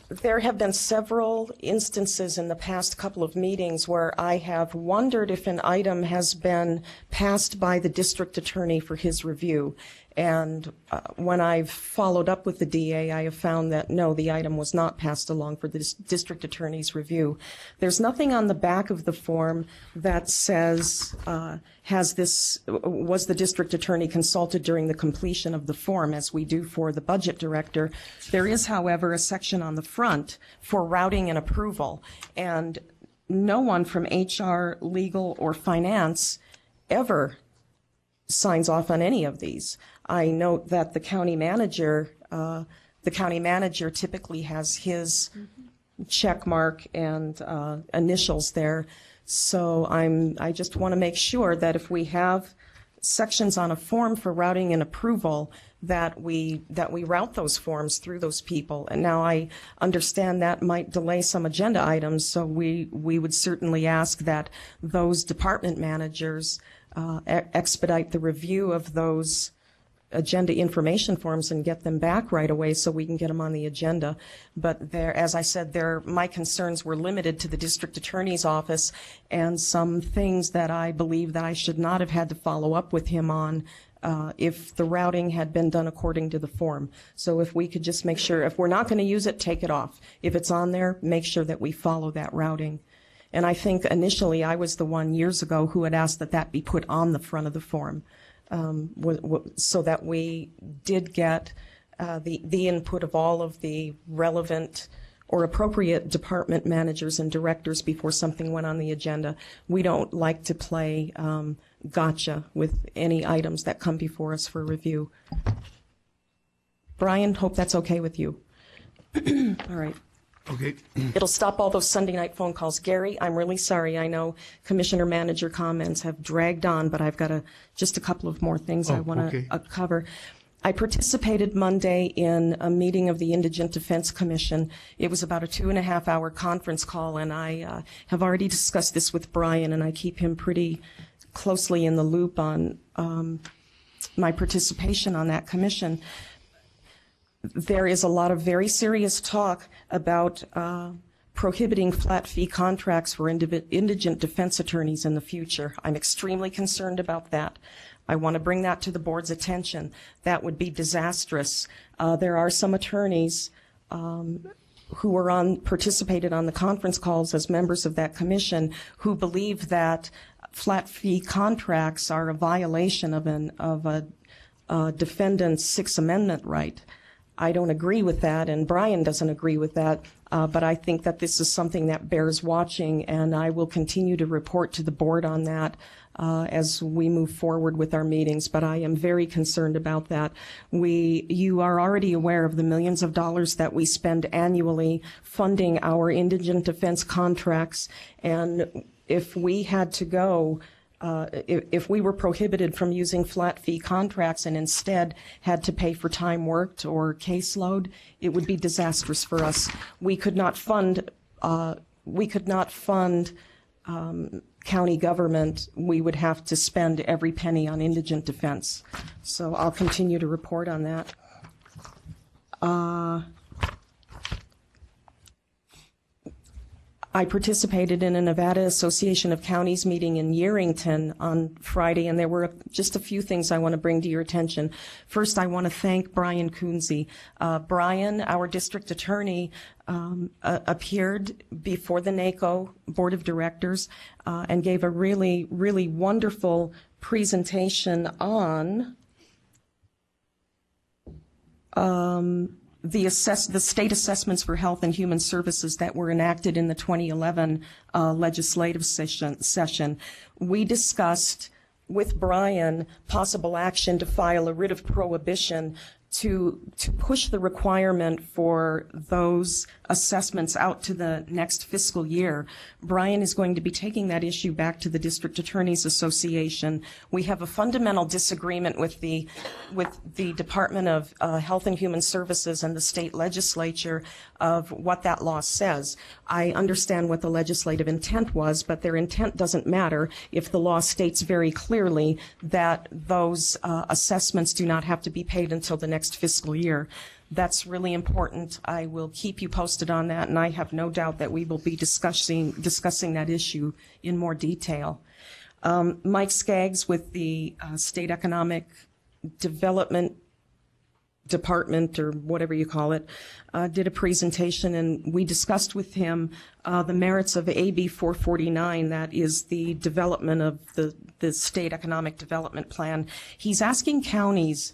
there have been several instances in the past couple of meetings where I have wondered if an item has been passed by the district attorney for his review. And when I've followed up with the DA, I have found that no, the item was not passed along for the district attorney's review. There's nothing on the back of the form that says, was the district attorney consulted during the completion of the form, as we do for the budget director. There is, however, a section on the front for routing and approval. And no one from HR, legal, or finance ever signs off on any of these. I note that the county manager typically has his check mark and initials there. So I just want to make sure that if we have sections on a form for routing and approval, that we route those forms through those people. And now I understand that might delay some agenda items, so we would certainly ask that those department managers expedite the review of those agenda information forms and get them back right away so we can get them on the agenda. But there, as I said, my concerns were limited to the district attorney's office and some things that I believe that I should not have had to follow up with him on if the routing had been done according to the form. So if we could just make sure, if we're not going to use it, take it off. If it's on there, make sure that we follow that routing. And I think initially I was the one years ago who had asked that that be put on the front of the form, so that we did get the input of all of the relevant or appropriate department managers and directors before something went on the agenda. We don't like to play gotcha with any items that come before us for review. Brian, hope that's okay with you. All right. Okay. It'll stop all those Sunday night phone calls. Gary, I'm really sorry. I know commissioner manager comments have dragged on, but I've got just a couple of more things I want to cover. I participated Monday in a meeting of the Indigent Defense Commission. It was about a 2.5-hour conference call, and I have already discussed this with Brian, and I keep him pretty closely in the loop on my participation on that commission. There is a lot of very serious talk about prohibiting flat fee contracts for indigent defense attorneys in the future. I'm extremely concerned about that. I want to bring that to the board's attention. That would be disastrous. There are some attorneys who participated on the conference calls as members of that commission who believe that flat fee contracts are a violation of a defendant's Sixth Amendment right. I don't agree with that, and Brian doesn't agree with that, but I think that this is something that bears watching, and I will continue to report to the board on that as we move forward with our meetings, but I am very concerned about that. You are already aware of the millions of dollars that we spend annually funding our indigent defense contracts, and if we had to go, if we were prohibited from using flat fee contracts and instead had to pay for time worked or caseload, it would be disastrous for us. We could not fund county government. We would have to spend every penny on indigent defense. So I'll continue to report on that. I participated in a Nevada Association of Counties meeting in Yerington on Friday, and there were just a few things I want to bring to your attention. First, I want to thank Brian Coonsey. Brian, our district attorney, appeared before the NACO Board of Directors and gave a really, really wonderful presentation on the state assessments for health and human services that were enacted in the 2011 legislative session. We discussed with Brian possible action to file a writ of prohibition to push the requirement for those assessments out to the next fiscal year. Brian is going to be taking that issue back to the District Attorneys Association. We have a fundamental disagreement with the Department of Health and Human Services and the state legislature of what that law says. I understand what the legislative intent was, but their intent doesn't matter if the law states very clearly that those assessments do not have to be paid until the next fiscal year. That's really important. I will keep you posted on that, and I have no doubt that we will be discussing that issue in more detail. Mike Skaggs with the State Economic Development Department, or whatever you call it, did a presentation, and we discussed with him the merits of AB 449, that is the development of the State Economic Development Plan. He's asking counties,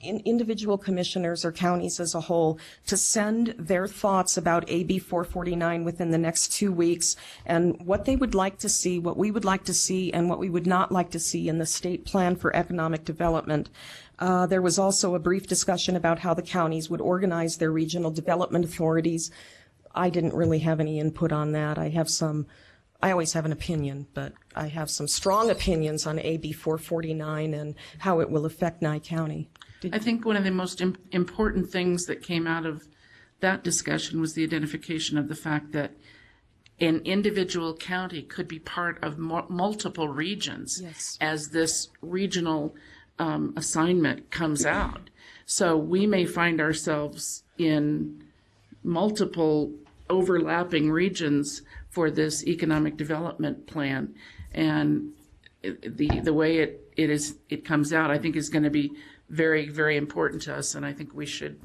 individual commissioners or counties as a whole, to send their thoughts about AB 449 within the next 2 weeks, and what they would like to see, what we would like to see, and what we would not like to see in the state plan for economic development. There was also a brief discussion about how the counties would organize their regional development authorities. I didn't really have any input on that. I always have an opinion, but I have some strong opinions on AB 449 and how it will affect Nye County. I think one of the most important things that came out of that discussion was the identification of the fact that an individual county could be part of multiple regions. Yes. As this regional assignment comes out. So we may find ourselves in multiple overlapping regions for this economic development plan, and the way it comes out, I think, is going to be very, very important to us, and I think we should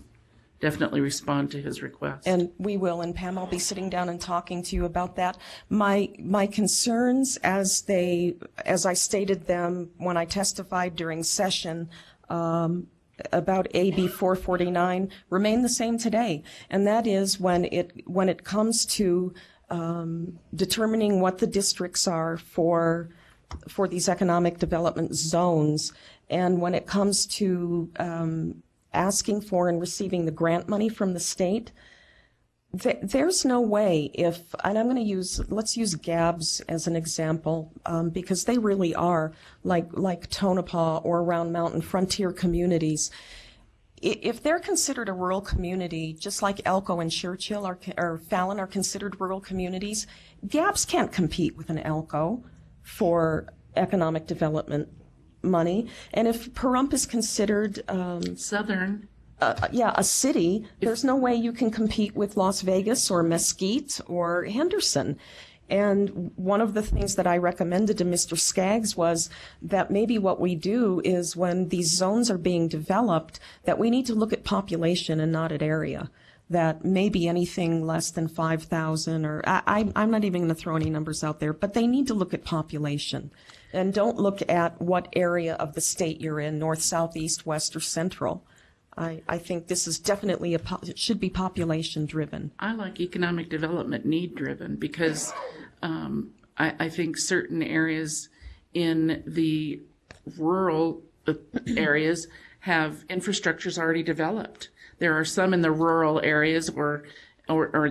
definitely respond to his request. And we will, and Pam, I'll be sitting down and talking to you about that. My concerns, as I stated them when I testified during session, about AB 449 remain the same today, and that is when it comes to determining what the districts are for these economic development zones, and when it comes to asking for and receiving the grant money from the state, there's no way and let's use Gabbs as an example, because they really are like Tonopah or Round Mountain frontier communities. If they're considered a rural community, just like Elko and Churchill or Fallon are considered rural communities, Gabbs can't compete with an Elko for economic development money. And if Pahrump is considered Southern, a city, there's no way you can compete with Las Vegas or Mesquite or Henderson. And one of the things that I recommended to Mr. Skaggs was that maybe what we do is, when these zones are being developed, that we need to look at population and not at area. That maybe anything less than 5,000, or I'm not even going to throw any numbers out there, but they need to look at population. And don't look at what area of the state you're in, north, south, east, west, or central. I think this is definitely it should be population driven. I like economic development need driven, because I think certain areas in the rural areas have infrastructures already developed. There are some in the rural areas or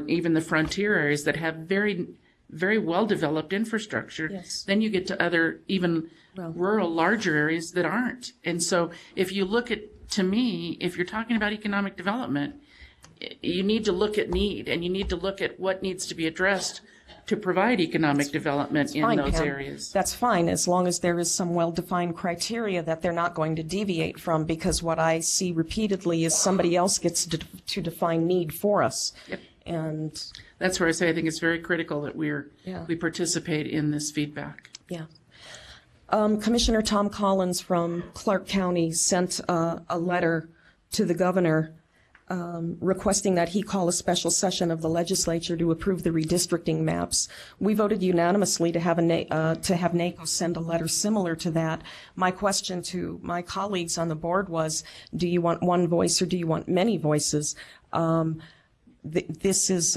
even the frontier areas that have very, very well developed infrastructure. Yes. Then you get to other even rural larger areas that aren't. And so if you look at, to me, if you're talking about economic development, you need to look at need, and you need to look at what needs to be addressed to provide economic development in those Pam. areas. That's fine, as long as there is some well-defined criteria that they're not going to deviate from, because what I see repeatedly is somebody else gets to define need for us. Yep. And that's where I say I think it's very critical that we Yeah. participate in this feedback. Yeah. Commissioner Tom Collins from Clark County sent a letter to the governor requesting that he call a special session of the legislature to approve the redistricting maps. We voted unanimously to have NACO send a letter similar to that. My question to my colleagues on the board was, do you want one voice or do you want many voices? This is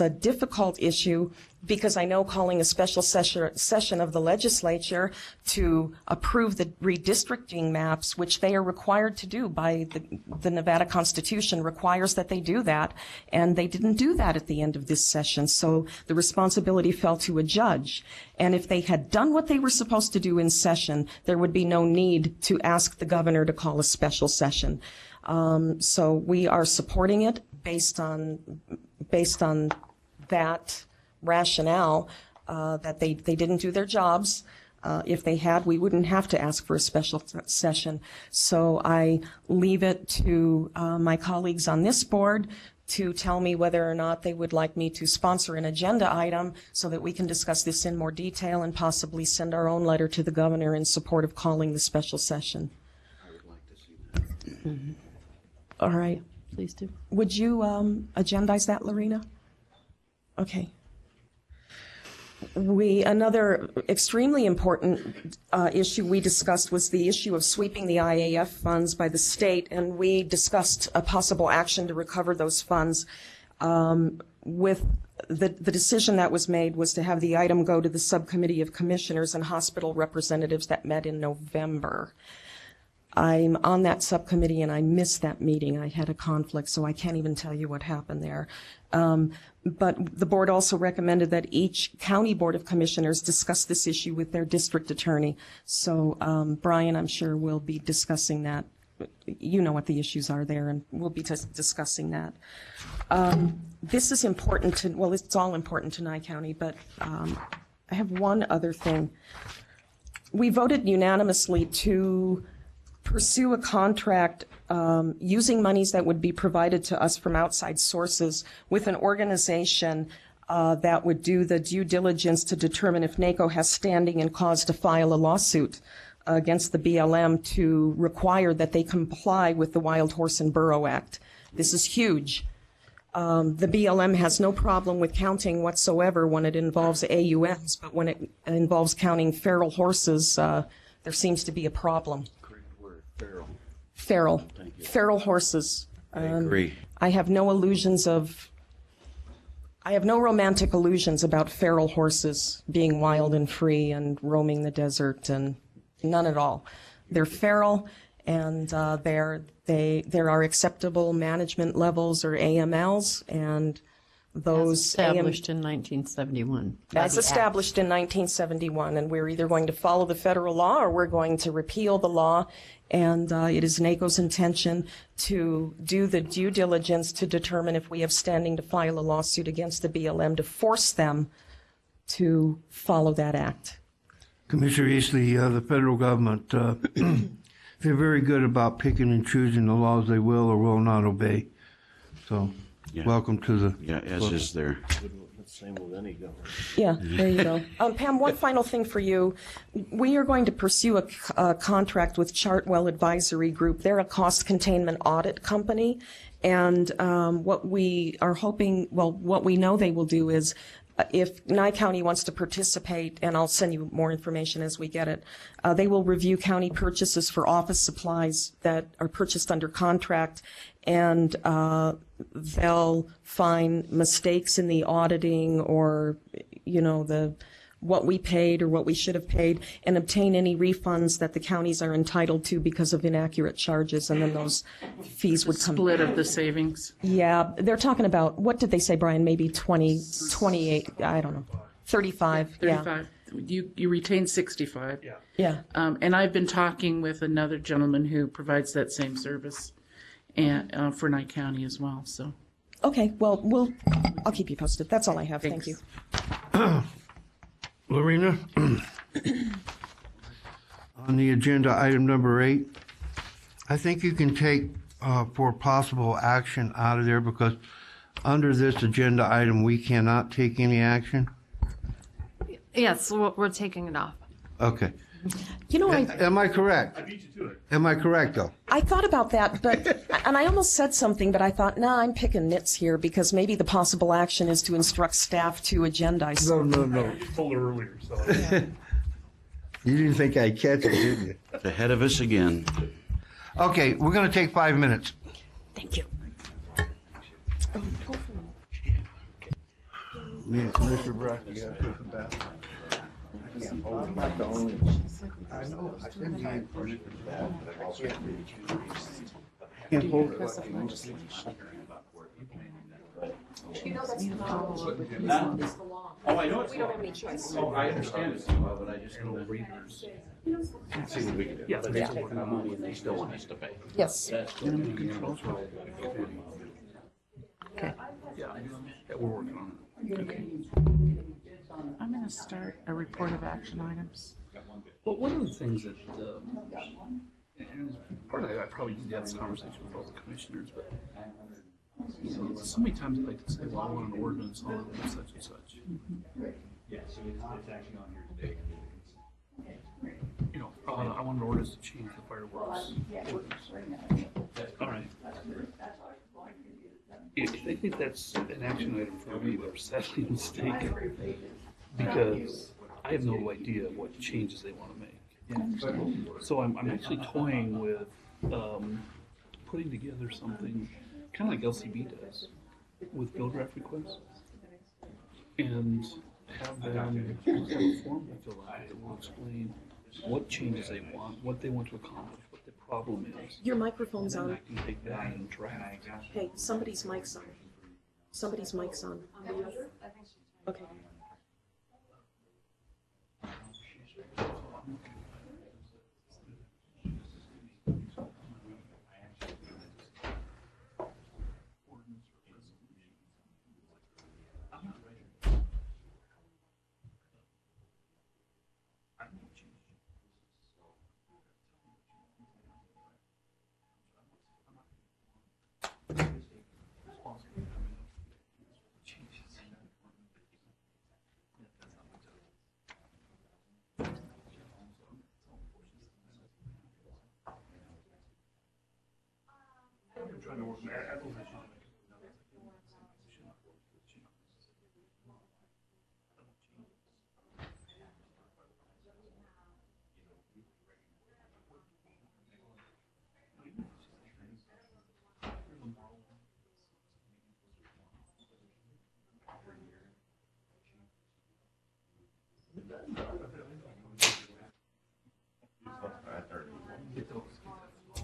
a difficult issue because I know calling a special session of the legislature to approve the redistricting maps, which they are required to do by the Nevada Constitution, requires that they do that, and they didn't do that at the end of this session, so the responsibility fell to a judge. And if they had done what they were supposed to do in session, there would be no need to ask the governor to call a special session. So we are supporting it based on that rationale, that they didn't do their jobs. If they had, we wouldn't have to ask for a special session. So I leave it to my colleagues on this board to tell me whether or not they would like me to sponsor an agenda item so that we can discuss this in more detail and possibly send our own letter to the governor in support of calling the special session. I would like to see that. Mm-hmm. All right. Please do. Would you agendize that, Lorena? Okay. Another extremely important issue we discussed was the issue of sweeping the IAF funds by the state, and we discussed a possible action to recover those funds. With the decision that was made was to have the item go to the subcommittee of commissioners and hospital representatives that met in November. I'm on that subcommittee and I missed that meeting. I had a conflict, so I can't even tell you what happened there. But the board also recommended that each county board of commissioners discuss this issue with their district attorney. So Brian, I'm sure we'll be discussing that. You know what the issues are there, and we'll be discussing that. This is important to, well, it's all important to Nye County, but I have one other thing. We voted unanimously to pursue a contract using monies that would be provided to us from outside sources with an organization that would do the due diligence to determine if NACO has standing and cause to file a lawsuit against the BLM to require that they comply with the Wild Horse and Burro Act. This is huge. The BLM has no problem with counting whatsoever when it involves AUMs, but when it involves counting feral horses, there seems to be a problem. Feral horses. I agree. I have no romantic illusions about feral horses being wild and free and roaming the desert, and none at all. They're feral, and there are acceptable management levels or AMLs, and those established in 1971. As established in 1971, and we're either going to follow the federal law or we're going to repeal the law. And it is NACO's intention to do the due diligence to determine if we have standing to file a lawsuit against the BLM to force them to follow that act. Commissioner Eastley, the federal government, they're very good about picking and choosing the laws they will or will not obey. So, Yeah. welcome to the... Yeah, as is there. Same with any government. Yeah, there you go. Pam, one final thing for you. We are going to pursue a contract with Chartwell Advisory Group. They're a cost containment audit company. And what we are hoping, well, what we know they will do is if Nye County wants to participate, and I'll send you more information as we get it, they will review county purchases for office supplies that are purchased under contract, and they'll find mistakes in the auditing or, you know, the what we paid or what we should have paid and obtain any refunds that the counties are entitled to because of inaccurate charges, and then those fees would come. Split of the savings. Yeah, they're talking about, what did they say, Brian? Maybe 20, 28, I don't know, 35. 35. You retain 65. Yeah. And I've been talking with another gentleman who provides that same service and for Nye County as well. So. Okay, well, I'll keep you posted. That's all I have. Thank you. Lorena, on the agenda, item number 8, I think you can take for possible action out of there, because under this agenda item, we cannot take any action. Yes, we're taking it off. Okay. You know, Am I correct? I beat you to it. Am I correct, though? I thought about that, but, and I almost said something, but I thought, nah, I'm picking nits here, because maybe the possible action is to instruct staff to agendize. No. You told her earlier, so. You didn't think I'd catch it, did you? Ahead of us again. Okay, we're going to take 5 minutes. Thank you. Me and Commissioner Brock, you got to go to the bathroom. I'm not the only one. I know. I didn't need Commissioner Brock, but I can't hold it like you used to. You know, that's the law. It's the law. Oh, I know it's We don't have any choice. Oh, I understand it's well, but I just don't readers. See what we can do. Yeah, They're taking the money and they still want us to pay. Yes. Minimum control. Okay. Yeah, we're working on it. Okay. I'm going to start a report of action items. Well, one of the things that, and part of that, I probably need to have this conversation with all the commissioners, but you know, so many times I like to say, well, I want an ordinance on such and such. Yeah, so it's actually on here today. You know, I want an ordinance to change the fireworks ordinance. All right. If they think that's an action item for me, they're sadly mistaken, because I have no idea what changes they want to make. So I'm actually toying with putting together something kind of like LCB does with bill draft requests, and have them have a form to fill out that will explain what changes they want, what they want to accomplish, what the problem is. Your microphone's And then on. I can take that and draft. Hey, somebody's mic's on. Somebody's mic's on. Okay.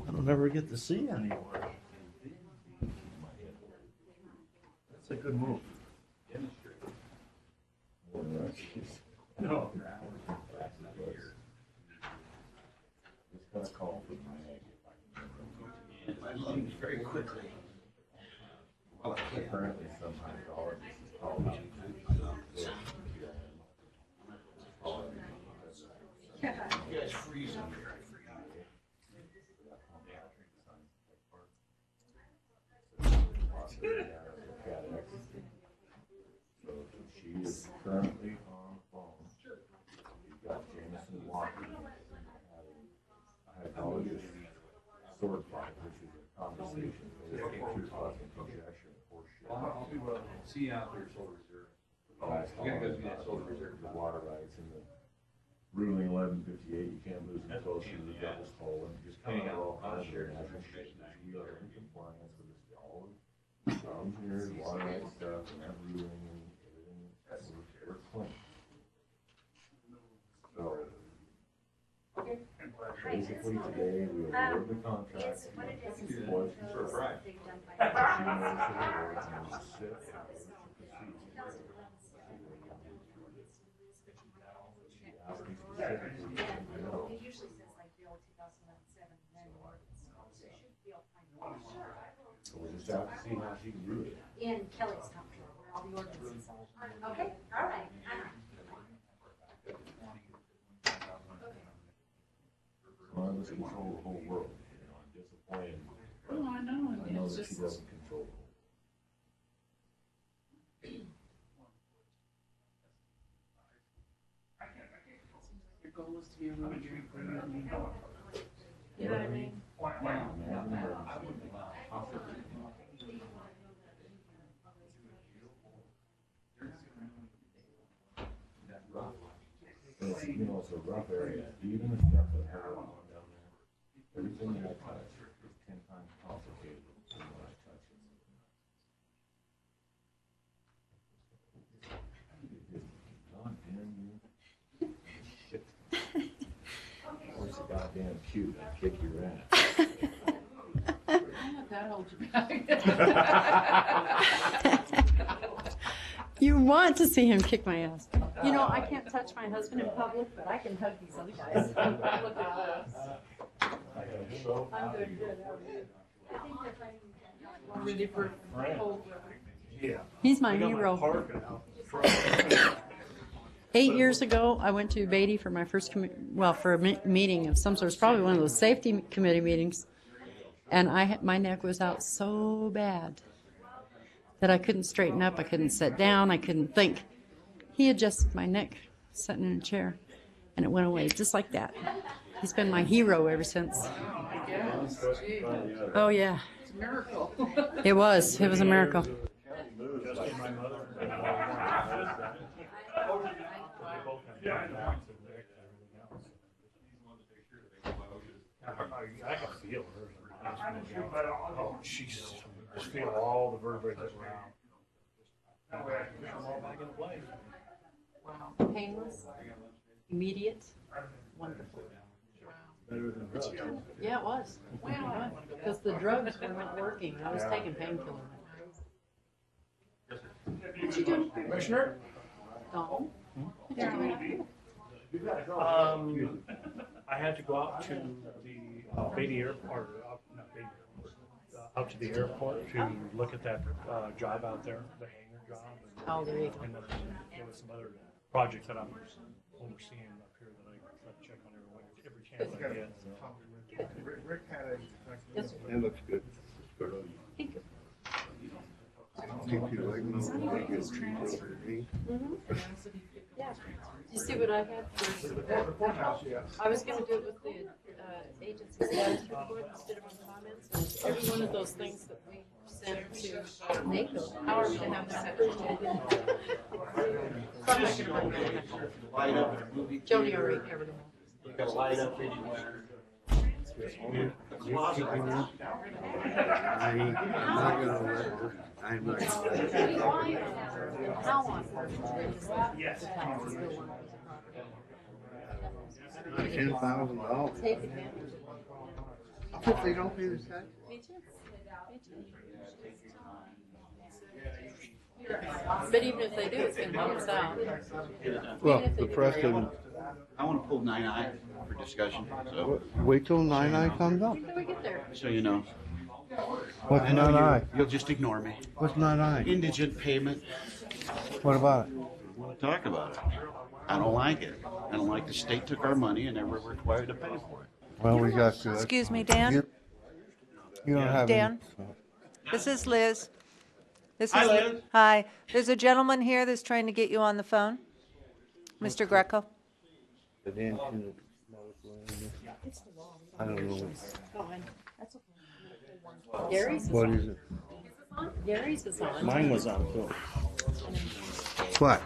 I don't ever get to see anymore. That's a good move. No. Just got a call from my egg. Very quickly. Well, apparently somehow ours is called out. You guys freeze up here. I forgot. So she is currently on the phone. You've got Jameson Walker, a hydrologist sword fight, which is a conversation through causing congestion or shit. See you out there, Solar Reserve. You gotta go through that Solar Reserve. The water rights and the ruling 1158, you can't lose them close to the double pole, and just kind of all kinds of natural shit. We are in compliance with this, all of engineers, water rights stuff, and that ruling and everything, we're clean. Basically, today, we award the contract. What it is what they've done by it usually says like Bill 2007 and then ordinance, so she should be able to find it. So we'll just have to see how she can do it. In Kelly's comptroller, where all the ordinances are. Okay, all right. Well, let's control the whole world, you know, I'm disappointed. Oh, I know. I know It's that she just- doesn't control the whole. Your goal is to be a road agent for you. You know what I mean? It's, you know, it's a rough area, even the stuff that I have on down there, everything that I touch is 10 times complicated than what I touch. God damn you. Where's the goddamn cue that kick your ass? Don't let that hold you back. You want to see him kick my ass. You know, I can't touch my husband in public, but I can hug these other guys. Look at this. I'm doing good. I'm ready for cold weather. He's my hero. 8 years ago, I went to Beatty for my first, for a meeting of some sort. It's probably one of those safety committee meetings. And my neck was out so bad that I couldn't straighten up. I couldn't sit down. I couldn't think. He adjusted my neck, sitting in a chair, and it went away just like that. He's been my hero ever since. Oh, yeah. It's a miracle. It was. It was a miracle. I can feel her. Oh, she's just feel all the vertebrae around. Wow. Painless, immediate, wonderful. Better than drugs. Yeah, it was. Because the drugs were not working. I was taking painkillers. What you doing? Commissioner? No. I had to go out to the Beatty Airport, not Beatty Airport, out to the airport to look at that job out there, the hangar job. Oh, there you go. And then there was some other projects that I'm overseeing up here that I check on every chance I get. Rick had a. Yes, sir. It looks good. Thank you. Keep you like no. Yeah. You see what I had for, I was going to do it with the agency status report instead of on comments. And every one of those things that we sent to NACO, how are we going to have the secretary? Jody already covered them. Got a light up anywhere. I'm not gonna How on earth is the taxes bill $1 $10,000. Take advantage of it. If they don't pay the tax. Me too. Me too. But even if they do, it's going to help us out. Well, the president. I want to pull 9I for discussion, so. Wait till 9I comes up. When do we get there? So you know. What's I know 9I? you'll just ignore me. What's 9I? Indigent payment. What about it? I want to talk about it. I don't like it. I don't like the state took our money and they were required to pay for it. Well, we got to. Excuse me, Dan? You don't have Dan? any. This is Liz. This Hi, is Liz. Hi. There's a gentleman here that's trying to get you on the phone. Mr. Greco. I don't know. Gary's is What on. is it? Gary's is on. Mine was on too. What?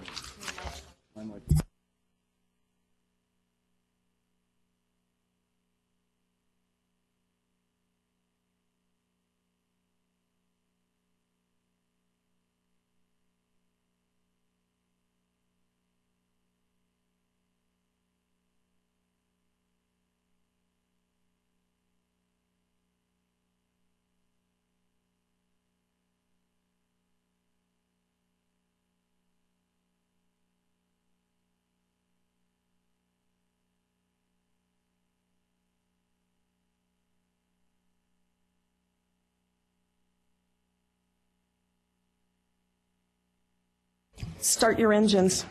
Start your engines.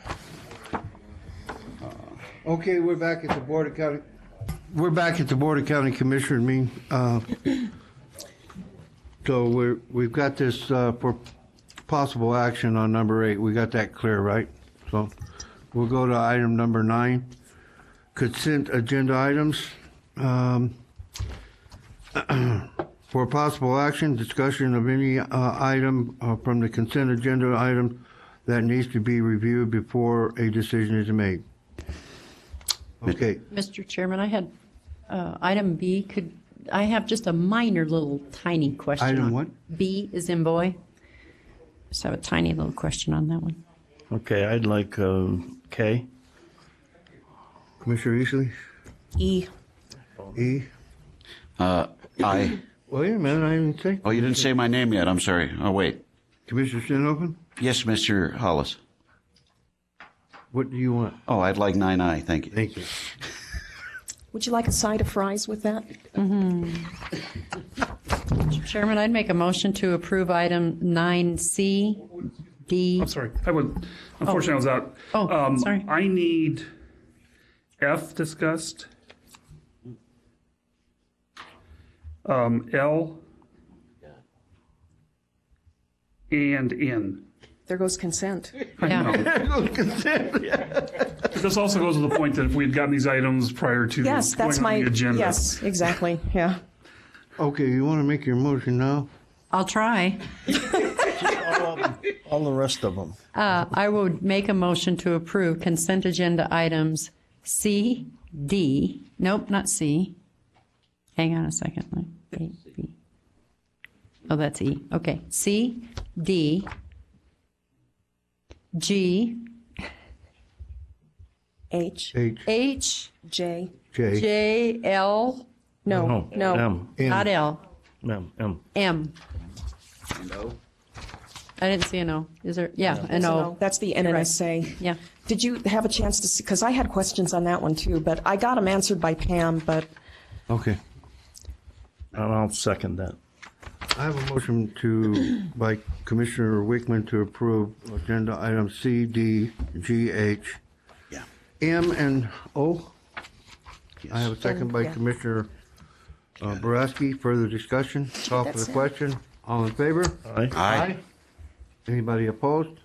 Okay, we're back at the Board of County Commissioners meeting. So we've got this for possible action on number 8. We got that clear, right? So we'll go to item number 9, consent agenda items. For possible action, discussion of any item from the consent agenda item that needs to be reviewed before a decision is made. Okay. Mr. Chairman, I had item B. I have just a minor little tiny question. Item on what? B is in boy. Just have a tiny little question on that one. Okay, I'd like K. Commissioner Easley? E. E. I. Wait a minute, I didn't say. Oh, you didn't say my name yet. I'm sorry. Oh, wait. Commissioner Shinhofen? Yes, Mr. Hollis. What do you want? Oh, I'd like 9I. Thank you. Thank you. Would you like a side of fries with that? Mr. Chairman, I'd make a motion to approve item 9C, D. I'm sorry. I would. Unfortunately, I was out. Sorry. I need F discussed. L and N. There goes consent. This also goes to the point that if we had gotten these items prior to Yes, going that's on my the agenda. Yes, exactly. Yeah. Okay, you want to make your motion now? I'll try. All the rest of them. I would make a motion to approve consent agenda items C, D. Nope, not C. Hang on a second. A, B. Oh, that's E. Okay. C, D, G, H, H, J, J, L. No. M. Not L. M. M. No. I didn't see an O. Is there? Yeah, an There's an O. That's the NNSA. Yeah. Did you have a chance to see? Because I had questions on that one too, but I got them answered by Pam. But Okay. And I'll second that. I have a motion by Commissioner Wickman to approve agenda items C, D, G, H, M, and O. I have a second by Commissioner Boraski. Further discussion? Call for the question. All in favor? Aye. Anybody opposed?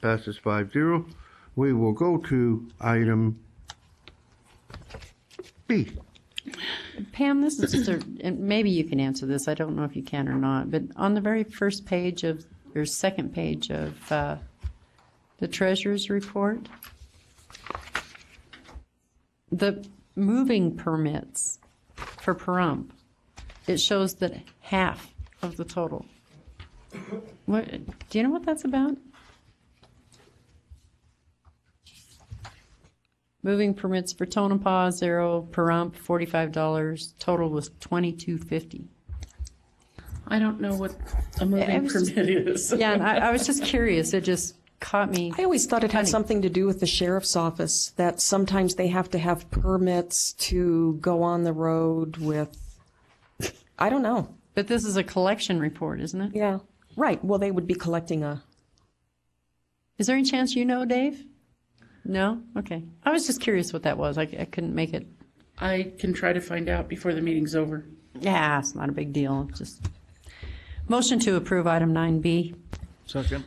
Passes 5-0. We will go to item B. Pam, this is just and maybe you can answer this. I don't know if you can or not, but on the very first page of, or second page of the treasurer's report, the moving permits for Pahrump, it shows that half of the total. What, do you know what that's about? Moving permits for Tonopah, 0, Pahrump, $45, total was $22.50. I don't know what a moving permit is. Yeah, and I was just curious. It just caught me. I always thought it had something to do with the sheriff's office, that sometimes they have to have permits to go on the road with, I don't know. But this is a collection report, isn't it? Yeah, right. Well, they would be collecting a. Is there any chance you know, Dave? No? Okay. I was just curious what that was. I couldn't make it. I can try to find out before the meeting's over. Yeah, it's not a big deal. Just motion to approve item 9B. Second.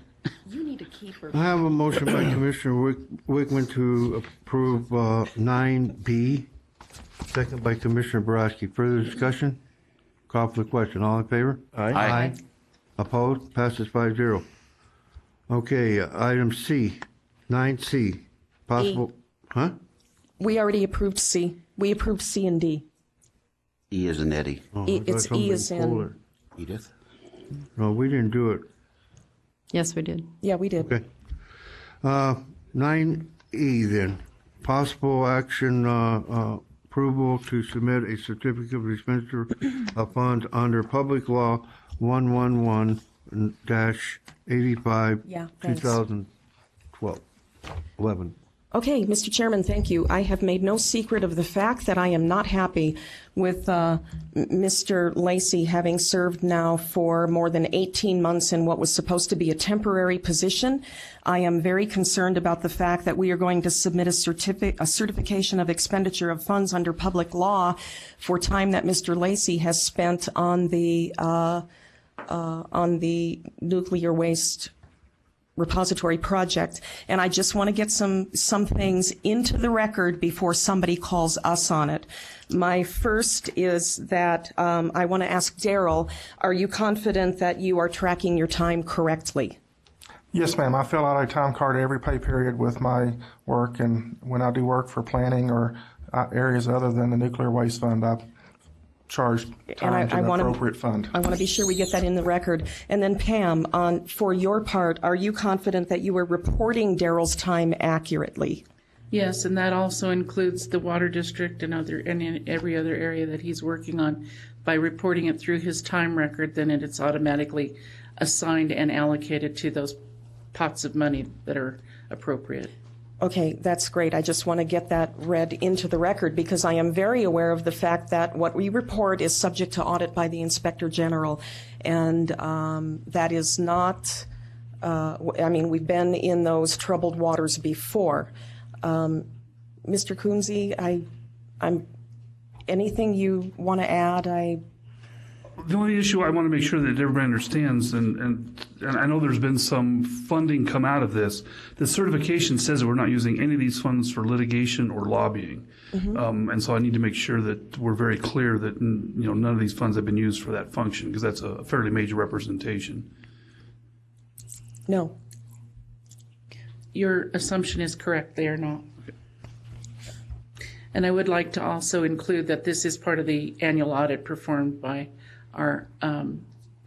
You need a keeper. I have a motion by Commissioner Wickman to approve 9B. Second by Commissioner Boraski. Further discussion? Call for the question. All in favor? Aye. Opposed? Passes 5-0. Okay, item C, 9C. Possible, huh? We already approved C. We approved C and D. E is in Eddie. It's E as in. Edith? No, we didn't do it. Yes, we did. Yeah, we did. Okay. 9E then. Possible action approval to submit a certificate of expenditure of funds under Public Law 111-85, Yeah, thanks. 2012, 11. Okay, Mr. Chairman, thank you. I have made no secret of the fact that I am not happy with Mr. Lacey having served now for more than 18 months in what was supposed to be a temporary position. I am very concerned about the fact that we are going to submit a certification of expenditure of funds under public law for time that Mr. Lacey has spent on the nuclear waste repository project, and I just want to get some things into the record before somebody calls us on it. My first is that I want to ask Daryl, are you confident that you are tracking your time correctly? Yes, ma'am. I fill out a time card every pay period with my work, and when I do work for planning or areas other than the nuclear waste fund, I charge time to the appropriate fund. I want to be sure we get that in the record. And then Pam, for your part, are you confident that you are reporting Daryl's time accurately? Yes, and that also includes the water district and in every other area that he's working on. By reporting it through his time record, then it's automatically assigned and allocated to those pots of money that are appropriate. Okay, that's great. I just want to get that read into the record because I am very aware of the fact that what we report is subject to audit by the Inspector General. And that is not, we've been in those troubled waters before. Mr. Kunze, anything you want to add? The only issue I want to make sure that everybody understands, and I know there's been some funding come out of this, the certification says that we're not using any of these funds for litigation or lobbying. Mm-hmm. And so I need to make sure that we're very clear that none of these funds have been used for that function, because that's a fairly major representation. No. Your assumption is correct. They are not. And I would like to also include that this is part of the annual audit performed by our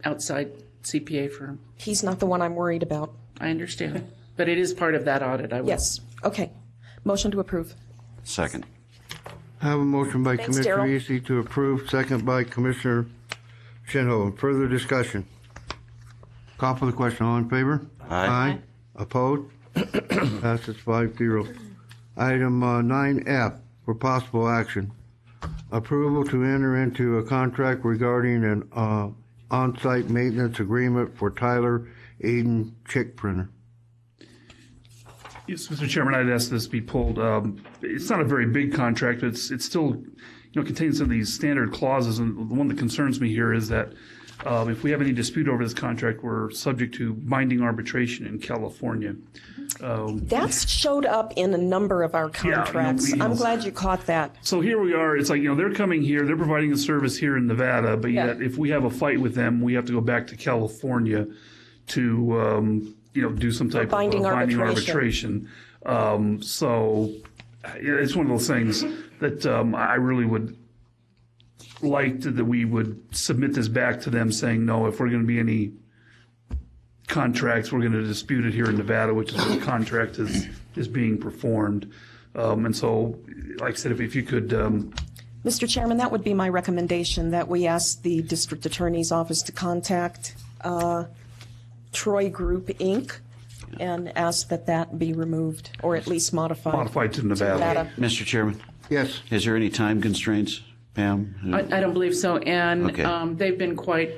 outside CPA firm. He's not the one I'm worried about. I understand. But it is part of that audit. Yes. Okay. Motion to approve. Second. I have a motion by Thanks, Commissioner Darryl. Eastley to approve, second by Commissioner Shinholm. Further discussion? Call for the question. All in favor? Aye. Opposed? Passes 5-0. Item 9F for possible action. Approval to enter into a contract regarding an on-site maintenance agreement for Tyler Aiden check printer. Yes, Mr. Chairman, I'd ask this be pulled. It's not a very big contract. It's still, contains some of these standard clauses. And the one that concerns me here is that if we have any dispute over this contract, we're subject to binding arbitration in California. That's showed up in a number of our contracts. I'm glad you caught that. So here we are. It's like, they're coming here, they're providing a service here in Nevada, but yet if we have a fight with them, we have to go back to California to, do some type of binding arbitration. So it's one of those things that I really would like that we would submit this back to them saying, no, if we're going to be any contracts, we're going to dispute it here in Nevada, which is where the contract is being performed. And so, like I said, if you could... Mr. Chairman, that would be my recommendation, that we ask the District Attorney's Office to contact Troy Group, Inc., and ask that be removed, or at least modified. Modified to Nevada. Mr. Chairman? Yes. Is there any time constraints, Pam? I don't believe so. And Okay. they've been quite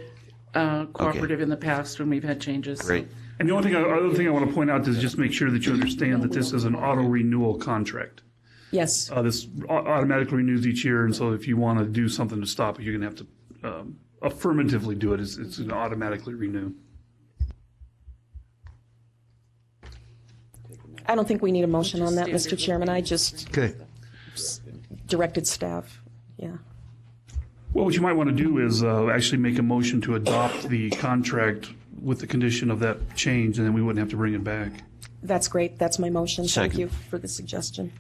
cooperative in the past when we've had changes. Great. And the other thing I want to point out is just make sure that you understand that this is an auto-renewal contract. Yes. This automatically renews each year, and so if you want to do something to stop it, you're going to have to affirmatively do it. It's going to automatically renew. I don't think we need a motion on that, Mr. Chairman. I just directed staff. Yeah. Well, what you might want to do is actually make a motion to adopt the contract with the condition of that change, and then we wouldn't have to bring it back. That's great. That's my motion. Thank Second. you for the suggestion.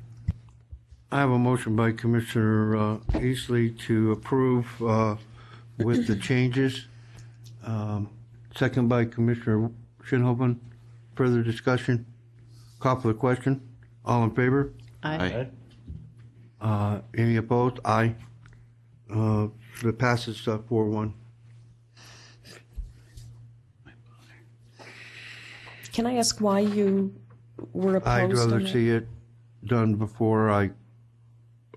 I have a motion by Commissioner Eastley to approve with the changes. Second by Commissioner Shinholm. Further discussion? Call for the question. All in favor? Aye. Any opposed? Aye. It passes 4-1. Can I ask why you were opposed? I'd rather on that? see it done before. I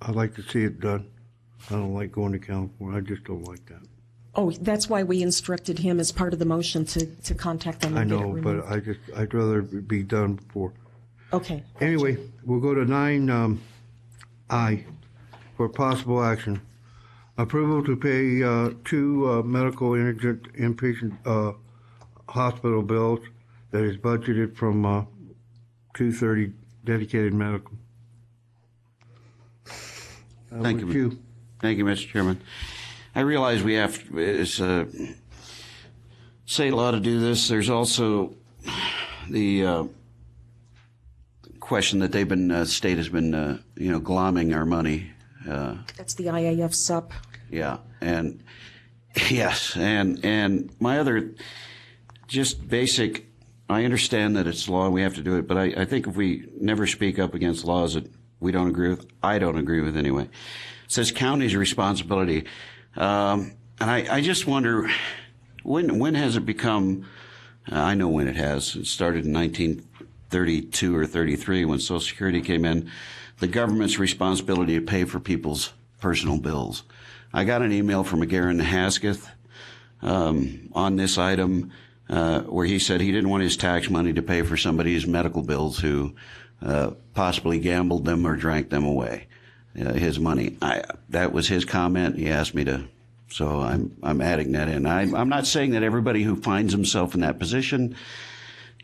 like to see it done. I don't like going to California. I just don't like that. Oh, that's why we instructed him as part of the motion to contact them I and get it know, removed. but I'd rather it be done before. Okay. Anyway, we'll go to 9I for possible action. Approval to pay 2 medical inpatient hospital bills that is budgeted from 230 dedicated medical. Thank you. Thank you, Mr. Chairman. I realize we have state law to do this. There's also the question that they've been state has been glomming our money. That's the IAF sup. Yeah, and yes, and my other just basic. I understand that it's law, we have to do it, but I think if we never speak up against laws that we don't agree with, I don't agree with anyway. It says county's responsibility. And I just wonder, when has it become, I know when it has. It started in 1932 or 33 when Social Security came in, the government's responsibility to pay for people's personal bills. I got an email from McGarren Hasketh on this item where he said he didn't want his tax money to pay for somebody's medical bills who possibly gambled them or drank them away. His money. That was his comment. He asked me to, so I'm adding that in. I'm not saying that everybody who finds himself in that position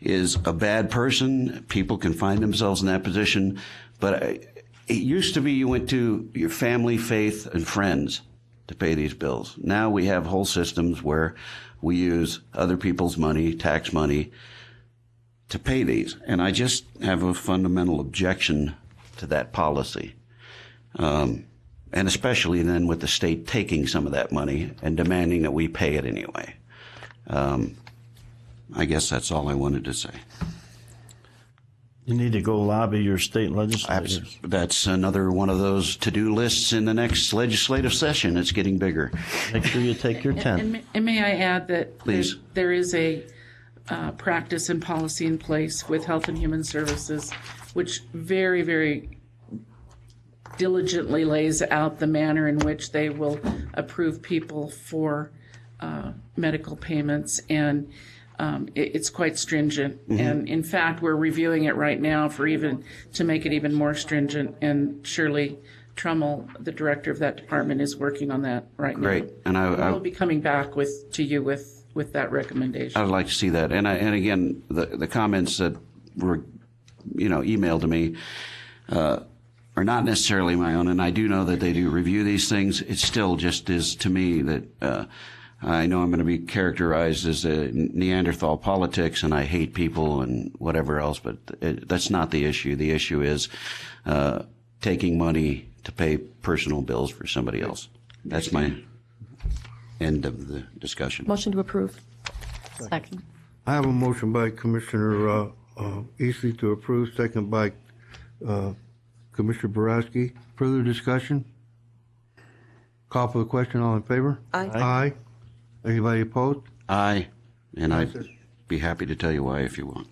is a bad person. People can find themselves in that position, but it used to be you went to your family, faith, and friends to pay these bills. Now we have whole systems where we use other people's money, tax money, to pay these, and I just have a fundamental objection to that policy. And especially then with the state taking some of that money and demanding that we pay it anyway. I guess that's all I wanted to say. You need to go lobby your state legislators. That's another one of those to-do lists in the next legislative session. It's getting bigger. Make sure you take your 10. And may I add that Please. there is a practice and policy in place with Health and Human Services, which very, very diligently lays out the manner in which they will approve people for medical payments, and it's quite stringent. Mm-hmm. And in fact, we're reviewing it right now to make it even more stringent. And Shirley Trummel, the director of that department, is working on that right now. Great, and I will be coming back to you with that recommendation. I'd like to see that. And again, the comments that were, emailed to me are not necessarily my own, and I do know that they do review these things. It still just is to me that I know I'm going to be characterized as a Neanderthal politics, and I hate people and whatever else, but that's not the issue. The issue is taking money to pay personal bills for somebody else. That's my end of the discussion. Motion to approve. Second. I have a motion by Commissioner Eastley to approve, second by Commissioner Boraski. Further discussion? Call for the question. All in favor? Aye. Aye. Anybody opposed? Aye, and I'd be happy to tell you why if you want.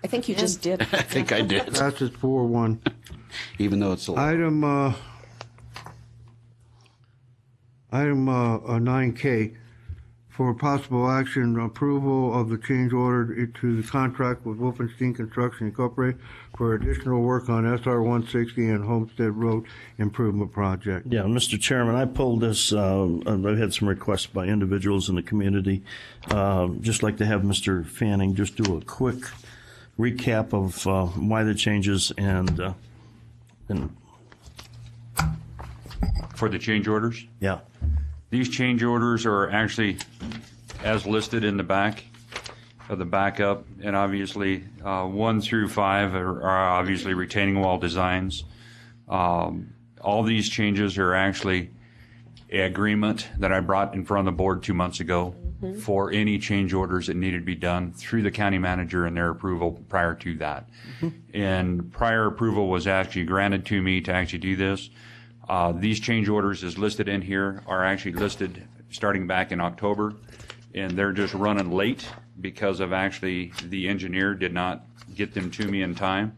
I think you just did. I think I did. Passes 4-1. Even though it's a law. Item 9K for possible action, approval of the change order to the contract with Wolfenstein Construction Incorporated for additional work on SR 160 and Homestead Road Improvement Project. Yeah, Mr. Chairman, I pulled this. I've had some requests by individuals in the community. Just like to have Mr. Fanning just do a quick recap of why the changes and For the change orders? Yeah. These change orders are actually as listed in the back of the backup, and obviously 1 through 5 are obviously retaining wall designs. All these changes are actually an agreement that I brought in front of the board 2 months ago for any change orders that needed to be done through the county manager and their approval prior to that. And prior approval was actually granted to me to actually do this. These change orders as listed in here are actually listed starting back in October, and they're just running late because of actually the engineer did not get them to me in time.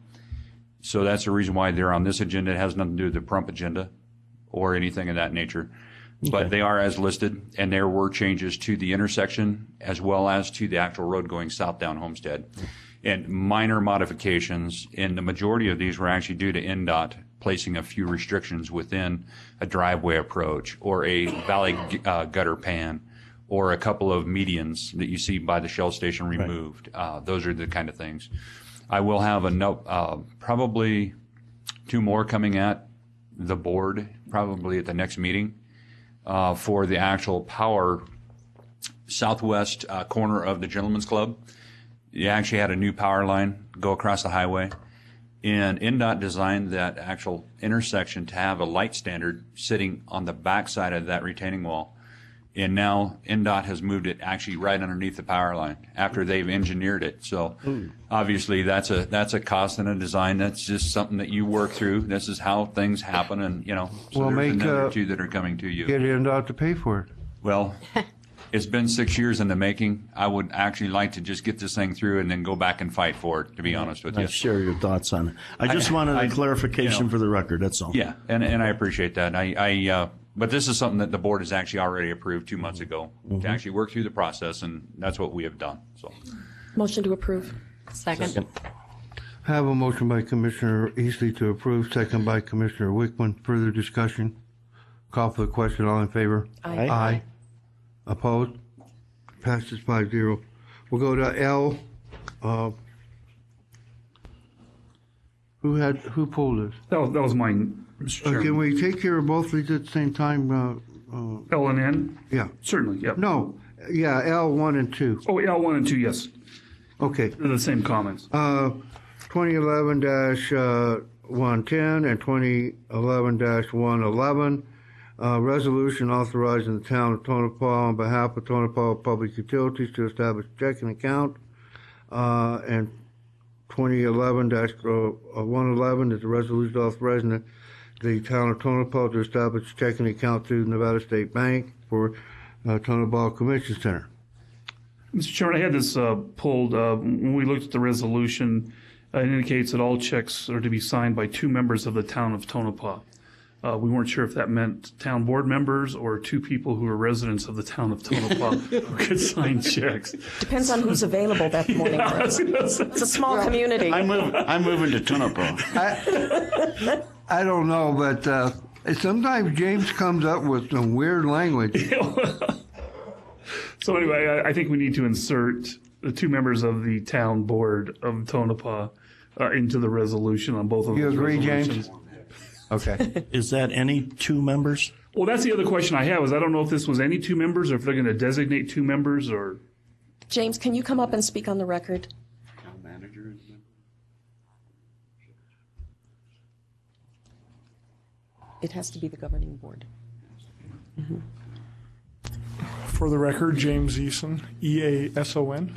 So that's the reason why they're on this agenda. It has nothing to do with the Pahrump agenda or anything of that nature. But they are as listed, and there were changes to the intersection as well as to the actual road going south down Homestead. And minor modifications, and the majority of these were actually due to NDOT placing a few restrictions within a driveway approach or a valley gutter pan or a couple of medians that you see by the Shell station removed. Those are the kind of things. I will have probably 2 more coming at the board, probably at the next meeting, for the actual power southwest corner of the Gentlemen's Club. You actually had a new power line go across the highway, and NDOT designed that actual intersection to have a light standard sitting on the backside of that retaining wall. And now NDOT has moved it actually right underneath the power line after they've engineered it. So obviously that's a cost and a design. That's just something that you work through. This is how things happen, and so Well, there's make, another 2 that are coming to you. Get NDOT to pay for it. Well, it's been 6 years in the making. I would actually like to just get this thing through and then go back and fight for it, to be honest with you. I share your thoughts on it. I just wanted a clarification for the record, that's all. Yeah, and I appreciate that. But this is something that the board has actually already approved 2 months ago to actually work through the process, and that's what we have done. So, Motion to approve. Second. I have a motion by Commissioner Eastley to approve, second by Commissioner Wickman. Further discussion? Call for the question. All in favor? Aye. Aye. Opposed? Passes 5-0. We'll go to L. Who pulled this? That was mine, Mr. Chairman. Can we take care of both of these at the same time? L and N? Yeah. Certainly, yep. No. Yeah, L1 and 2. Oh, L1 and 2, yes. Okay. They're the same comments. 2011-110 and 2011-111. Resolution authorizing the town of Tonopah on behalf of Tonopah Public Utilities to establish a checking account. And 2011-111 is the resolution authorizing the town of Tonopah to establish a checking account through Nevada State Bank for Tonopah Convention Center. Mr. Chairman, I had this pulled. When we looked at the resolution, it indicates that all checks are to be signed by 2 members of the town of Tonopah. We weren't sure if that meant town board members or 2 people who are residents of the town of Tonopah who could sign checks. Depends on who's available that morning. It's a small community. I'm moving to Tonopah. I don't know, but sometimes James comes up with some weird language. So anyway, I think we need to insert the 2 members of the town board of Tonopah into the resolution on both of You those agree, resolutions. James? Okay. Is that any 2 members? Well, that's the other question I have, is I don't know if this was any 2 members or if they're going to designate 2 members or... James, can you come up and speak on the record? It has to be the governing board. For the record, James Eason, E-A-S-O-N.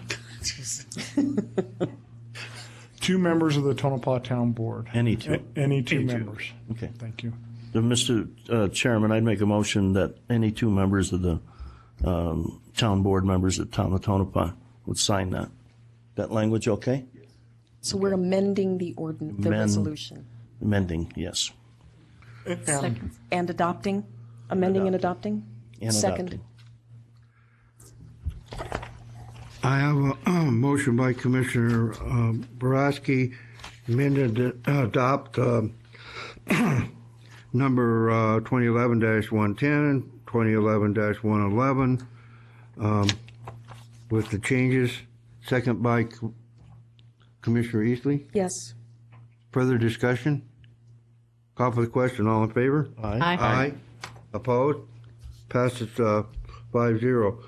2 members of the Tonopah Town Board. Any 2? Any 2 members. Okay. Thank you. Mr. Chairman, I'd make a motion that any 2 members of the town board members of town of Tonopah would sign that. That language okay? So we're amending the resolution. Amending, yes. Second. And adopting? Amending and adopting? And Second. adopting. I have a motion by Commissioner Boraski, amended to adopt number 2011-110, 2011-111, with the changes. Second by Commissioner Eastley. Yes. Further discussion? Call for the question. All in favor? Aye. Aye. Opposed? Passes 5-0.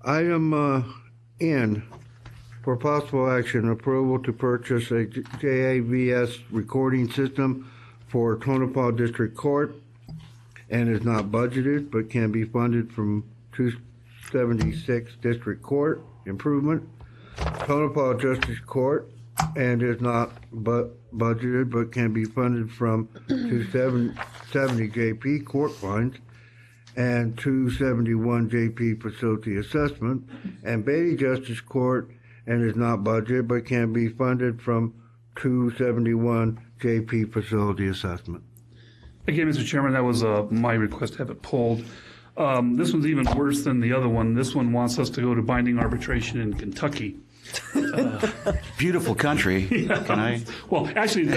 Item N, for possible action, approval to purchase a JAVS recording system for Tonopah District Court, and is not budgeted but can be funded from 276 District Court improvement. Tonopah Justice Court, and is not budgeted but can be funded from 270 JP court fines and 271 JP facility assessment, and Beatty Justice Court, and is not budgeted but can be funded from 271 JP facility assessment. Again, Mr. Chairman, that was my request to have it pulled. This one's even worse than the other one. This one wants us to go to binding arbitration in Kentucky. Beautiful country. Yeah. Can I? Well, actually,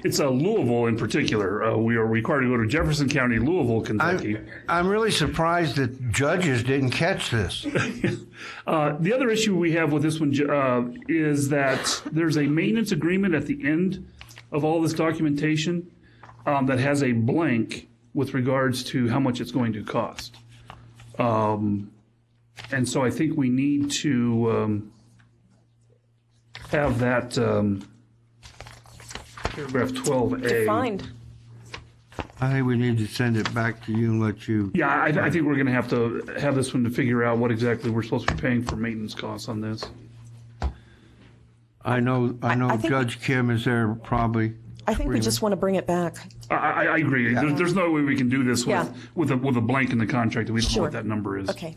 it's Louisville in particular. We are required to go to Jefferson County, Louisville, Kentucky. I'm really surprised that judges didn't catch this. The other issue we have with this one is that there's a maintenance agreement at the end of all this documentation that has a blank with regards to how much it's going to cost. And so I think we need to have that paragraph 12A. Defined. I think we need to send it back to you and let you. Yeah, I think we're going to have this one to figure out what exactly we're supposed to be paying for maintenance costs on this. I know Judge Kim is there probably. I think we just want to bring it back. I agree. Yeah. There's no way we can do this Yeah. with a blank in the contract that we don't know Sure. what that number is. Okay.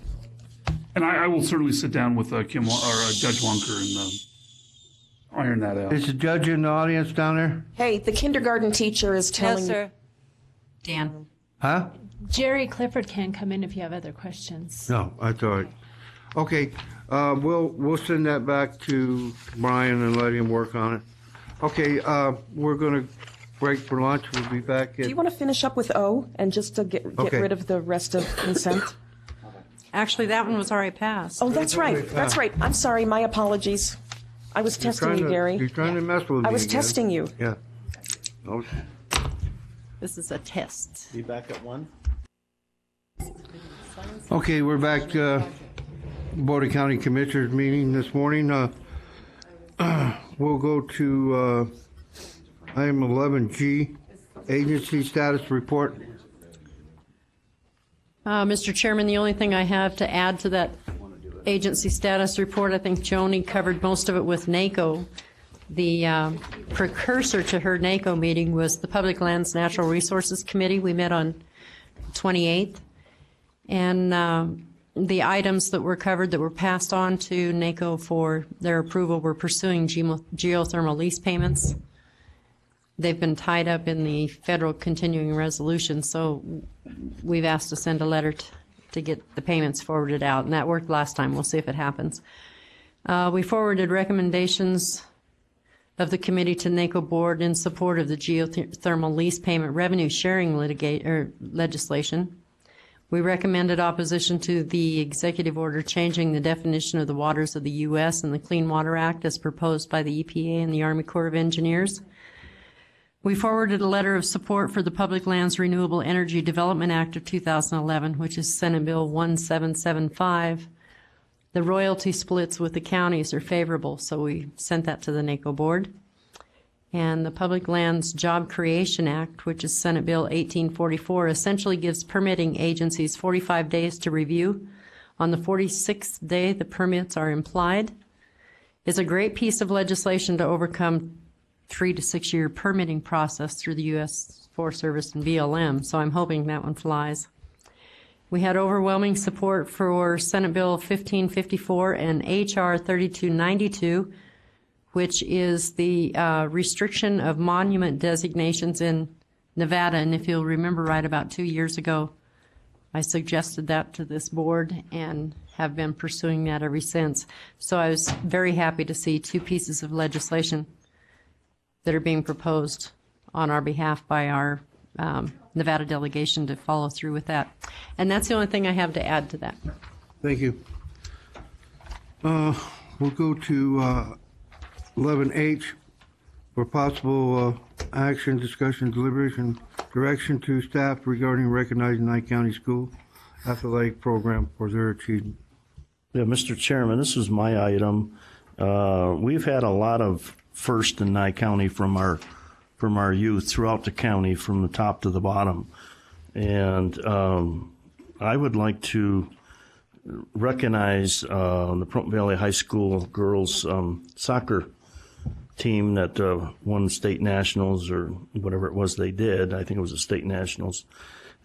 And I will certainly sit down with Kim or Judge Wonker and iron that out. Is the judge in the audience down there? Hey, the kindergarten teacher is telling sir. Dan. Huh? Jerry Clifford can come in if you have other questions. No, I thought. Okay, we'll send that back to Brian and let him work on it. Okay, we're going to break for lunch. We'll be back Do at. you want to finish up with O and just to get Okay. rid of the rest of consent? Actually, that one was already passed. Oh, that's right. That's right. I'm sorry. My apologies. I was testing you, Gary. You're trying to mess with me. I was again. testing you. Yeah. Okay. This is a test. Be back at 1? Okay, we're back Board of County Commissioners meeting this morning. We'll go to item 11G, agency status report. Mr. Chairman, the only thing I have to add to that agency status report, I think Joni covered most of it with NACO. The precursor to her NACO meeting was the Public Lands Natural Resources Committee. We met on 28th. And the items that were covered that were passed on to NACO for their approval were pursuing geothermal lease payments. They've been tied up in the federal continuing resolution, so we've asked to send a letter to get the payments forwarded out, and that worked last time. We'll see if it happens. We forwarded recommendations of the committee to NACO board in support of the geothermal lease payment revenue sharing legislation. We recommended opposition to the executive order changing the definition of the waters of the U.S. in the Clean Water Act as proposed by the EPA and the Army Corps of Engineers. We forwarded a letter of support for the Public Lands Renewable Energy Development Act of 2011, which is Senate Bill 1775. The royalty splits with the counties are favorable, so we sent that to the NACO board. And the Public Lands Job Creation Act, which is Senate Bill 1844, essentially gives permitting agencies 45 days to review. On the 46th day, the permits are implied. It's a great piece of legislation to overcome 3 to 6 year permitting process through the U.S. Forest Service and BLM, so I'm hoping that one flies. We had overwhelming support for Senate Bill 1554 and H.R. 3292, which is the restriction of monument designations in Nevada. And if you'll remember right, about 2 years ago, I suggested that to this board and have been pursuing that ever since. So I was very happy to see 2 pieces of legislation that are being proposed on our behalf by our Nevada delegation to follow through with that. And that's the only thing I have to add to that. Thank you. We'll go to 11H for possible action, discussion, deliberation, direction to staff regarding recognizing Nye County School Athletic Program for their achievement. Yeah, Mr. Chairman, this is my item. We've had a lot of first in Nye County from our youth throughout the county, from the top to the bottom, and I would like to recognize the Pahrump Valley High School girls soccer team that won state nationals or whatever it was they did. I think it was the state nationals,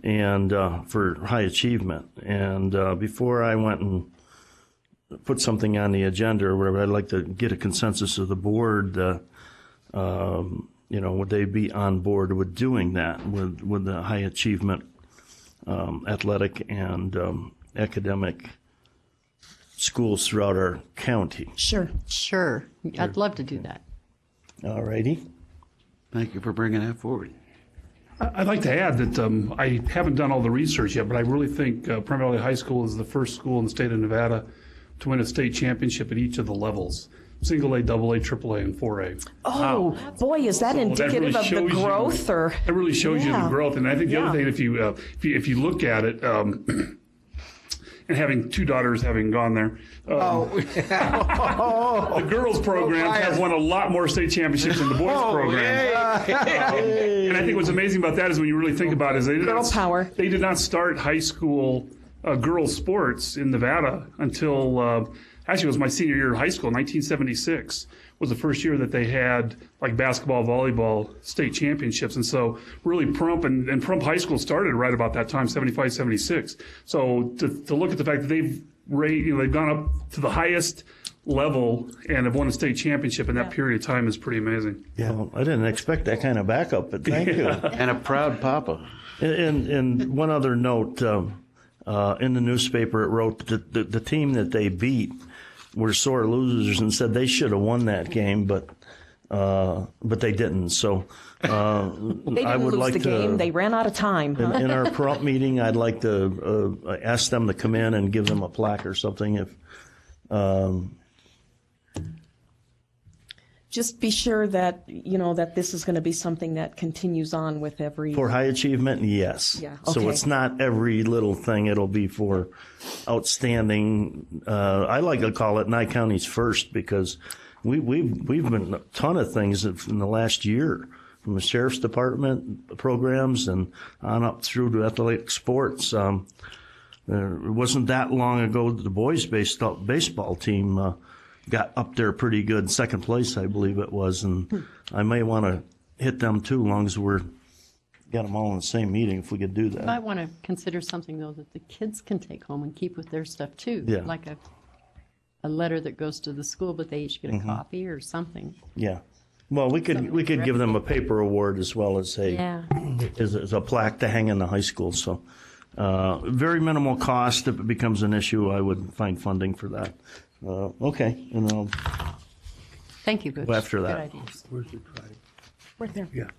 and for high achievement. And before I went and put something on the agenda or whatever, I'd like to get a consensus of the board would they be on board with doing that with the high achievement athletic and academic schools throughout our county? Sure. Sure. I'd love to do that. All righty. Thank you for bringing that forward. I'd like to add that I haven't done all the research yet, but I really think Primm Valley High School is the first school in the state of Nevada to win a state championship at each of the levels. Single A, double A, triple A, and 4A. Oh, boy, is that indicative of the growth? Or it really shows you the growth. And I think the other thing, if you look at it, and having two daughters having gone there, the girls program has won a lot more state championships than the boys program. And I think what's amazing about that is when you really think about it, is they did not start high school girls sports in Nevada until actually it was my senior year of high school. 1976 was the first year that they had like basketball, volleyball state championships. And so really Prump and Prump High School started right about that time, 75, 76. So to look at the fact that they've gone up to the highest level and have won a state championship in that period of time is pretty amazing. Yeah, well, I didn't expect that kind of backup, but thank you. And a proud papa. And one other note, in the newspaper it wrote that the team that they beat were sore losers and said they should have won that game, but they didn't. So they didn't I would lose like the game. They ran out of time. Huh? In our prompt meeting, I'd like to ask them to come in and give them a plaque or something. If just be sure that that this is going to be something that continues on with every. For high achievement, yes. Yeah. So okay. it's not every little thing. It'll be for outstanding. I like to call it Nye County's first because we've been a ton of things in the last year, from the sheriff's department programs and on up through to athletic sports. It wasn't that long ago that the boys' baseball team got up there pretty good, second place, I believe it was, and I may want to hit them too, as long as we're got them all in the same meeting. If we could do that, You might want to consider something though that the kids can take home and keep with their stuff too, Yeah. like a letter that goes to the school, but they each get a copy or something. Yeah. Well, we could give them a paper award as well as as a plaque to hang in the high school. So very minimal cost. If it becomes an issue, I would find funding for that. Okay, and I'll Thank you, Butch. go after that. Good idea. Where's the tribe? Right there. Yeah.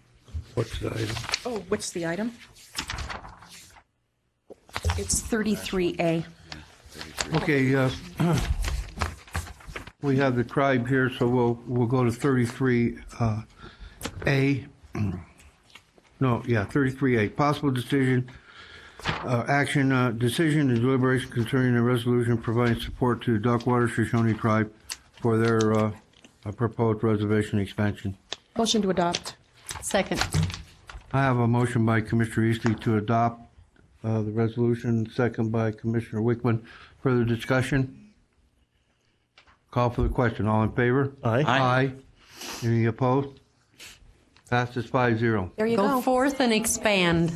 What's the item? Oh, what's the item? It's 33A. Okay, we have the tribe here, so we'll go to 33A. No, yeah, 33A. Possible decision, decision and deliberation concerning a resolution providing support to Duckwater Shoshone tribe for their proposed reservation expansion. Motion to adopt. Second. I have a motion by Commissioner Eastley to adopt the resolution, second by Commissioner Wickman. Further discussion? Call for the question. All in favor? Aye. Aye. Any opposed? Passes 5-0. There you go. Go forth and expand.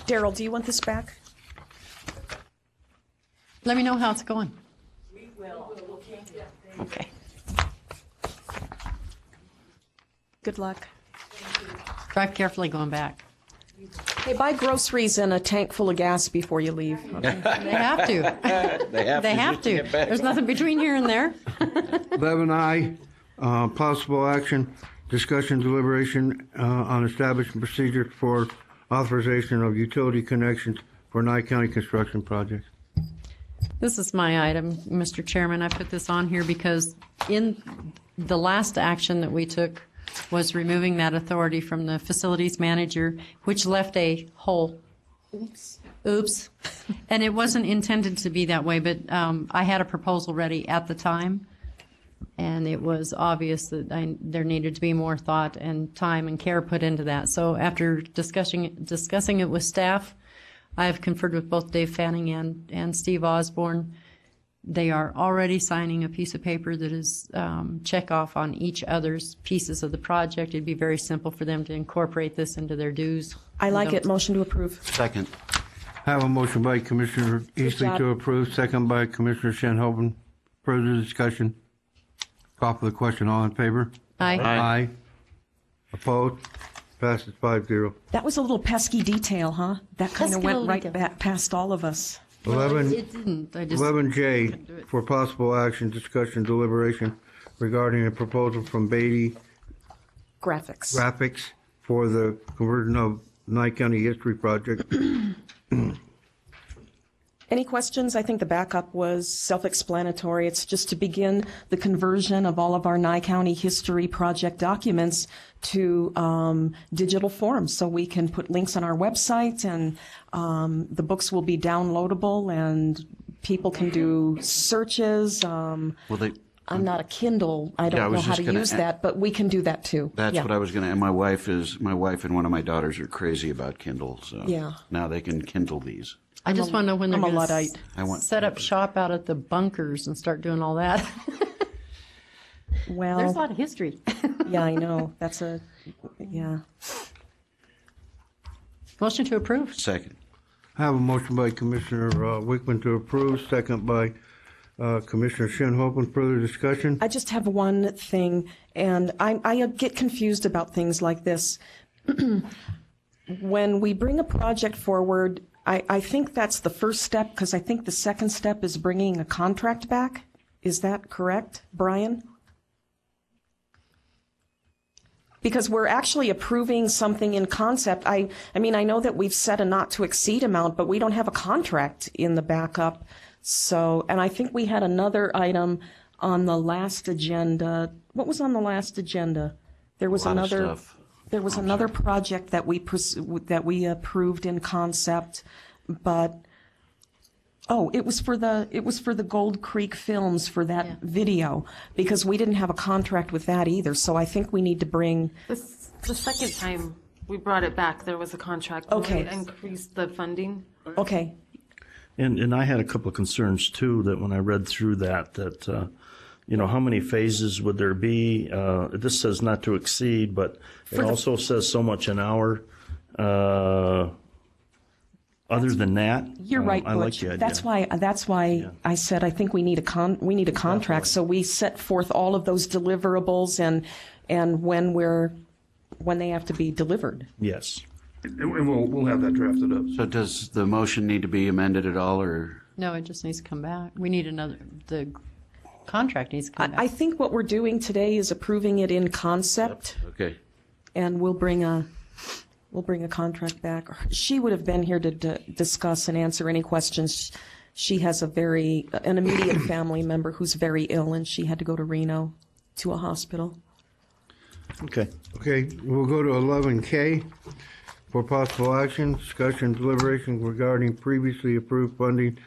Daryl, do you want this back? Let me know how it's going. We will. Okay. Good luck. Drive carefully going back. Hey, buy groceries and a tank full of gas before you leave. Okay? They have to. They have to. There's nothing between here and there. 11I, possible action, discussion, deliberation on establishing procedures for authorization of utility connections for Nye County construction projects. This is my item, Mr. Chairman. I put this on here because in the last action that we took was removing that authority from the facilities manager, which left a hole. Oops. And it wasn't intended to be that way, but I had a proposal ready at the time, and it was obvious that there needed to be more thought and time and care put into that. So after discussing it with staff, I have conferred with both Dave Fanning and Steve Osborne. They are already signing a piece of paper that is check off on each other's pieces of the project. It'd be very simple for them to incorporate this into their dues. I like it. Motion to approve. Second. I have a motion by Commissioner Eastley to approve, second by Commissioner Shanhoven. Further discussion? Call for the question. All in favor? Aye. Aye. Opposed? Passes 5-0. That was a little pesky detail, huh? That kind of Pesky went little right detail. back past all of us. 11, It didn't. I just 11J for possible action, discussion, deliberation regarding a proposal from Beatty Graphics. for the conversion of Nye County History Project. Any questions? I think the backup was self-explanatory. It's just to begin the conversion of all of our Nye County History Project documents to digital form, so we can put links on our website, and the books will be downloadable, and people can do searches. Well, they, I'm not a Kindle. I Yeah, I don't know was how just to gonna use a- that, but we can do that too. That's Yeah. what I was going to. And my wife and one of my daughters are crazy about Kindle, so Yeah. now they can Kindle these. I just want to know when they're I'm a going to Luddite. I want set up shop out at the bunkers and start doing all that. Well, There's a lot of history. yeah, I know. Yeah. Motion to approve. Second. I have a motion by Commissioner Wickman to approve, second by Commissioner Shinhopin. Further discussion? I just have one thing, and I get confused about things like this. When we bring a project forward, I think that's the first step, because I think the second step is bringing a contract back. Is that correct, Brian? Because we're actually approving something in concept. I mean, I know that we've set a not to exceed amount, but we don't have a contract in the backup. So, and I think we had another item on the last agenda. What was on the last agenda? There was A lot of another. stuff. There was another project that we approved in concept, but it was for the Gold Creek Films for that video, because we didn't have a contract with that either. So I think we need to bring. This the second time we brought it back, there was a contract. Okay. We increased the funding. Okay. And I had a couple of concerns too, that when I read through that how many phases would there be? This says not to exceed, but it also says so much an hour. Other than that, You're right, I like Butch. the idea. That's why I said I think we need a contract. So we set forth all of those deliverables and when they have to be delivered. Yes. And we'll have that drafted up. So does the motion need to be amended at all, or? No, it just needs to come back. We need the contract needs to come back. I think what we're doing today is approving it in concept, Okay. and we'll bring a contract back. She would have been here to discuss and answer any questions. She has an immediate family member who's very ill, and she had to go to Reno to a hospital. Okay. Okay, we'll go to 11K for possible action, discussion, deliberation regarding previously approved funding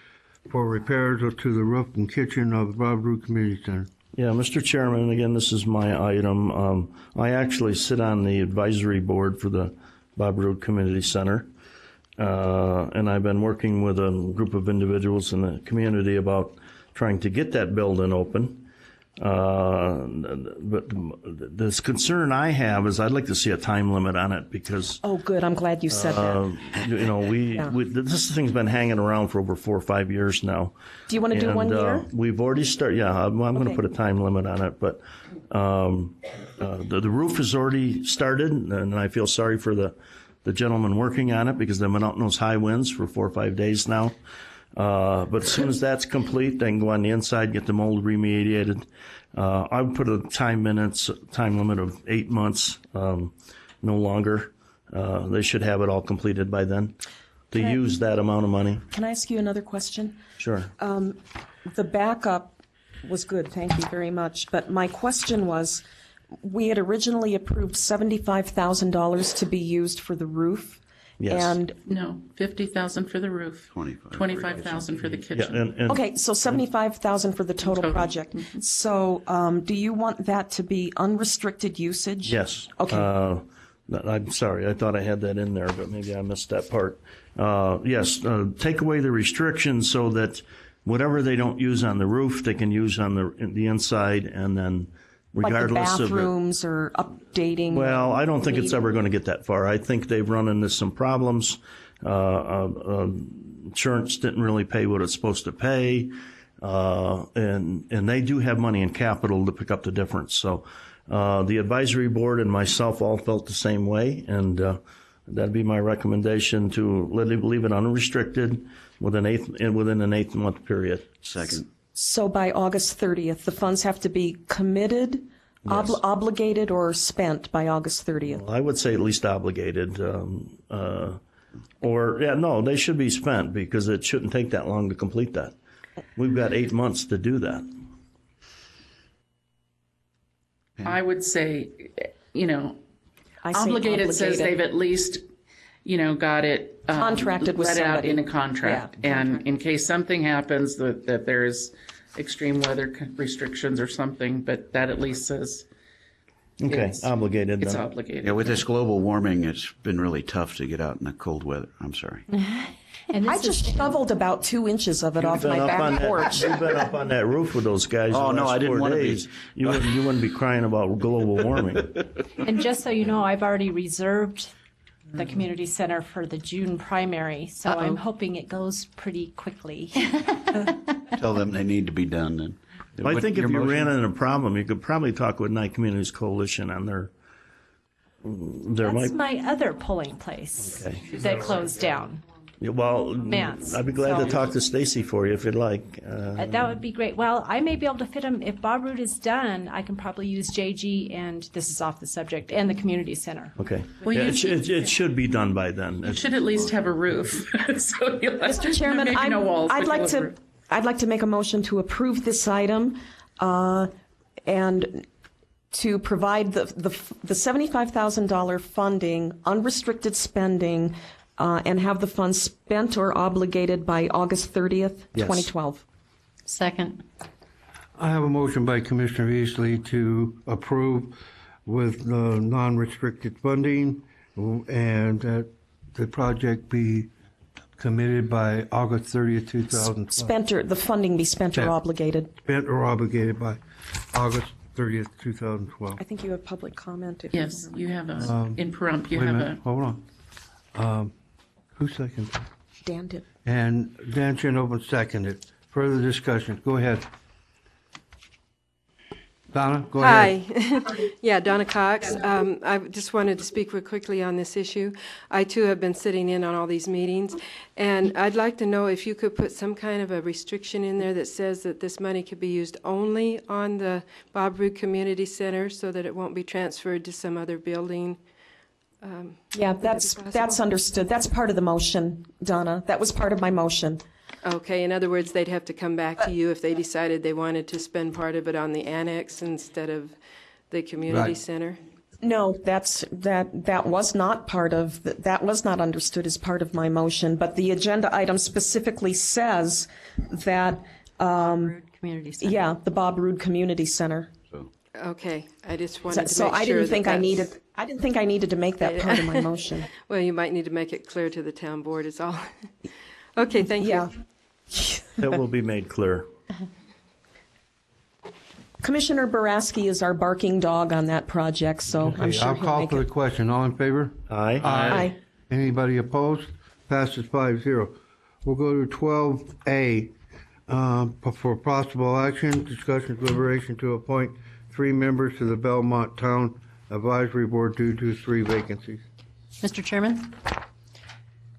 for repairs to the roof and kitchen of the Bob Root Community Center. Yeah, Mr. Chairman, again, this is my item. I actually sit on the advisory board for the Bob Root Community Center, and I've been working with a group of individuals in the community about trying to get that building open. But this concern I have is I'd like to see a time limit on it, because Oh, good. I'm glad you said that. This thing's been hanging around for over 4 or 5 years now. Do you want to do 1 year? We've already started. Yeah, I'm going to put a time limit on it, but the roof has already started, and I feel sorry for the gentleman working on it, because they've been out in those high winds for 4 or 5 days now. But as soon as that's complete, they can go on the inside, get the mold remediated. I would put a time limit of 8 months, no longer. They should have it all completed by then to use that amount of money. Can I ask you another question? Sure. The backup was good. Thank you very much. But my question was, we had originally approved $75,000 to be used for the roof. Yes. And No, 50,000 for the roof. 25,000 for the kitchen. okay, so 75,000 for the total project. So, do you want that to be unrestricted usage? Yes. Okay. I'm sorry. I thought I had that in there, but maybe I missed that part. Yes. Take away the restrictions so that whatever they don't use on the roof, they can use on the inside, and then regardless like the of bathrooms or updating. Well, I don't think it's ever going to get that far. I think they've run into some problems. Insurance didn't really pay what it's supposed to pay, and they do have money in capital to pick up the difference. So The advisory board and myself all felt the same way, and that'd be my recommendation to leave it unrestricted within an 8-month period. Second. So by August 30th, the funds have to be committed, Yes. obligated, or spent by August 30th? I would say at least obligated. They should be spent because it shouldn't take that long to complete that. We've got 8 months to do that. I would say, I say obligated says obligated. they've at least, got it Contracted with let out somebody. in a contract. Yeah, and in case something happens that there's extreme weather restrictions or something, but that at least says Okay, obligated. it's then. obligated. Yeah, with this global warming, it's been really tough to get out in the cold weather. I'm sorry. I just shoveled about 2 inches of it off my back porch. You've been up on that roof with those guys. Oh, the no, last I didn't 4 want to be. days. You wouldn't be crying about global warming. And just so you know, I've already reserved the community center for the June primary, so I'm hoping it goes pretty quickly. Tell them they need to be done then. I What- think if your you motion? ran into a problem, you could probably talk with Night Communities Coalition on their That's my other polling place that closed down. Well, Mance, I'd be glad so- to talk to Stacy for you if you'd like. That would be great. Well, I may be able to fit them. If Bob Root is done, I can probably use JG, and this is off the subject, and the community center. Okay. Well, Yeah, you- it should be done by then. You should at least have a roof. So you'll have Mr. Chairman, maybe no walls, I'd but like you'll have a to roof. I'd like to make a motion to approve this item and to provide the $75,000 funding, unrestricted spending, and have the funds spent or obligated by August 30th, Yes. 2012. Second. I have a motion by Commissioner Easley to approve with the non-restricted funding and that the project be committed by August 30th, 2012. The funding be spent or Spent. obligated. Spent or obligated by August 30th, 2012. I think you have public comment. If Yes, you have a, Um, in Pahrump, you Wait a have minute, hold on. Who seconded? Dan did. And Dan Chernobyl seconded. Further discussion, go ahead. Donna, go ahead. Hi. Yeah, Donna Cox. I just wanted to speak real quickly on this issue. I, too, have been sitting in on all these meetings, and I'd like to know if you could put some kind of a restriction in there that says that this money could be used only on the Bob Root Community Center so that it won't be transferred to some other building. Yeah, Would that be that's possible? understood. That's part of the motion, Donna. That was part of my motion. Okay, in other words, they'd have to come back to you if they decided they wanted to spend part of it on the annex instead of the community Right. center? No, that was not part of, that was not understood as part of my motion, but the agenda item specifically says that, Community Center. yeah, the Bob Rood Community Center. Okay, I just wanted to make So sure I didn't think I that's- needed to make that part of my motion. Well, you might need to make it clear to the town board is all. Okay, thank you. That will be made clear. Commissioner Boraski is our barking dog on that project, so I'm Okay, sure I'll he'll call make for the it. question. All in favor? Aye. Aye. Anybody opposed? Passes 5-0. We'll go to 12A for possible action, discussion, deliberation to appoint 3 members to the Belmont Town Advisory Board due to 3 vacancies. Mr. Chairman,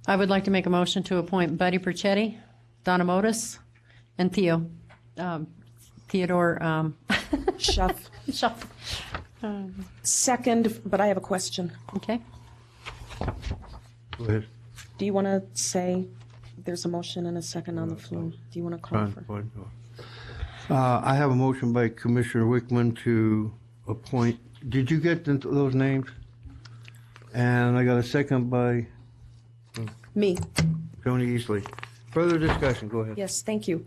I would like to make a motion to appoint Buddy Perchetti, Donna Modis, and Theodore Schuff. Schuff. Second, but I have a question. Okay. Go ahead. Do you want to say there's a motion and a second on the floor? Do you want to call for? I have a motion by Commissioner Wickman to appoint, did you get those names? And I got a second by Me. Joni Easley. Further discussion, go ahead. Yes, thank you.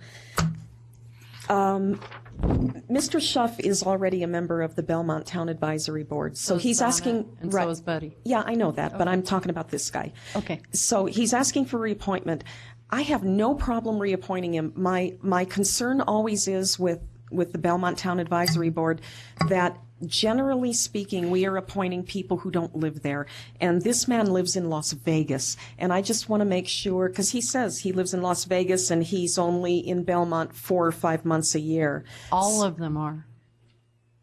Mr. Schuff is already a member of the Belmont Town Advisory Board, so So is he's Donna, asking. and so is Buddy. Yeah, I know that, but I'm talking about this guy. Okay. So he's asking for reappointment. I have no problem reappointing him. My concern always is with the Belmont Town Advisory Board that generally speaking, we are appointing people who don't live there. And this man lives in Las Vegas. And I just want to make sure, because he says he lives in Las Vegas and he's only in Belmont 4 or 5 months a year. All of them are.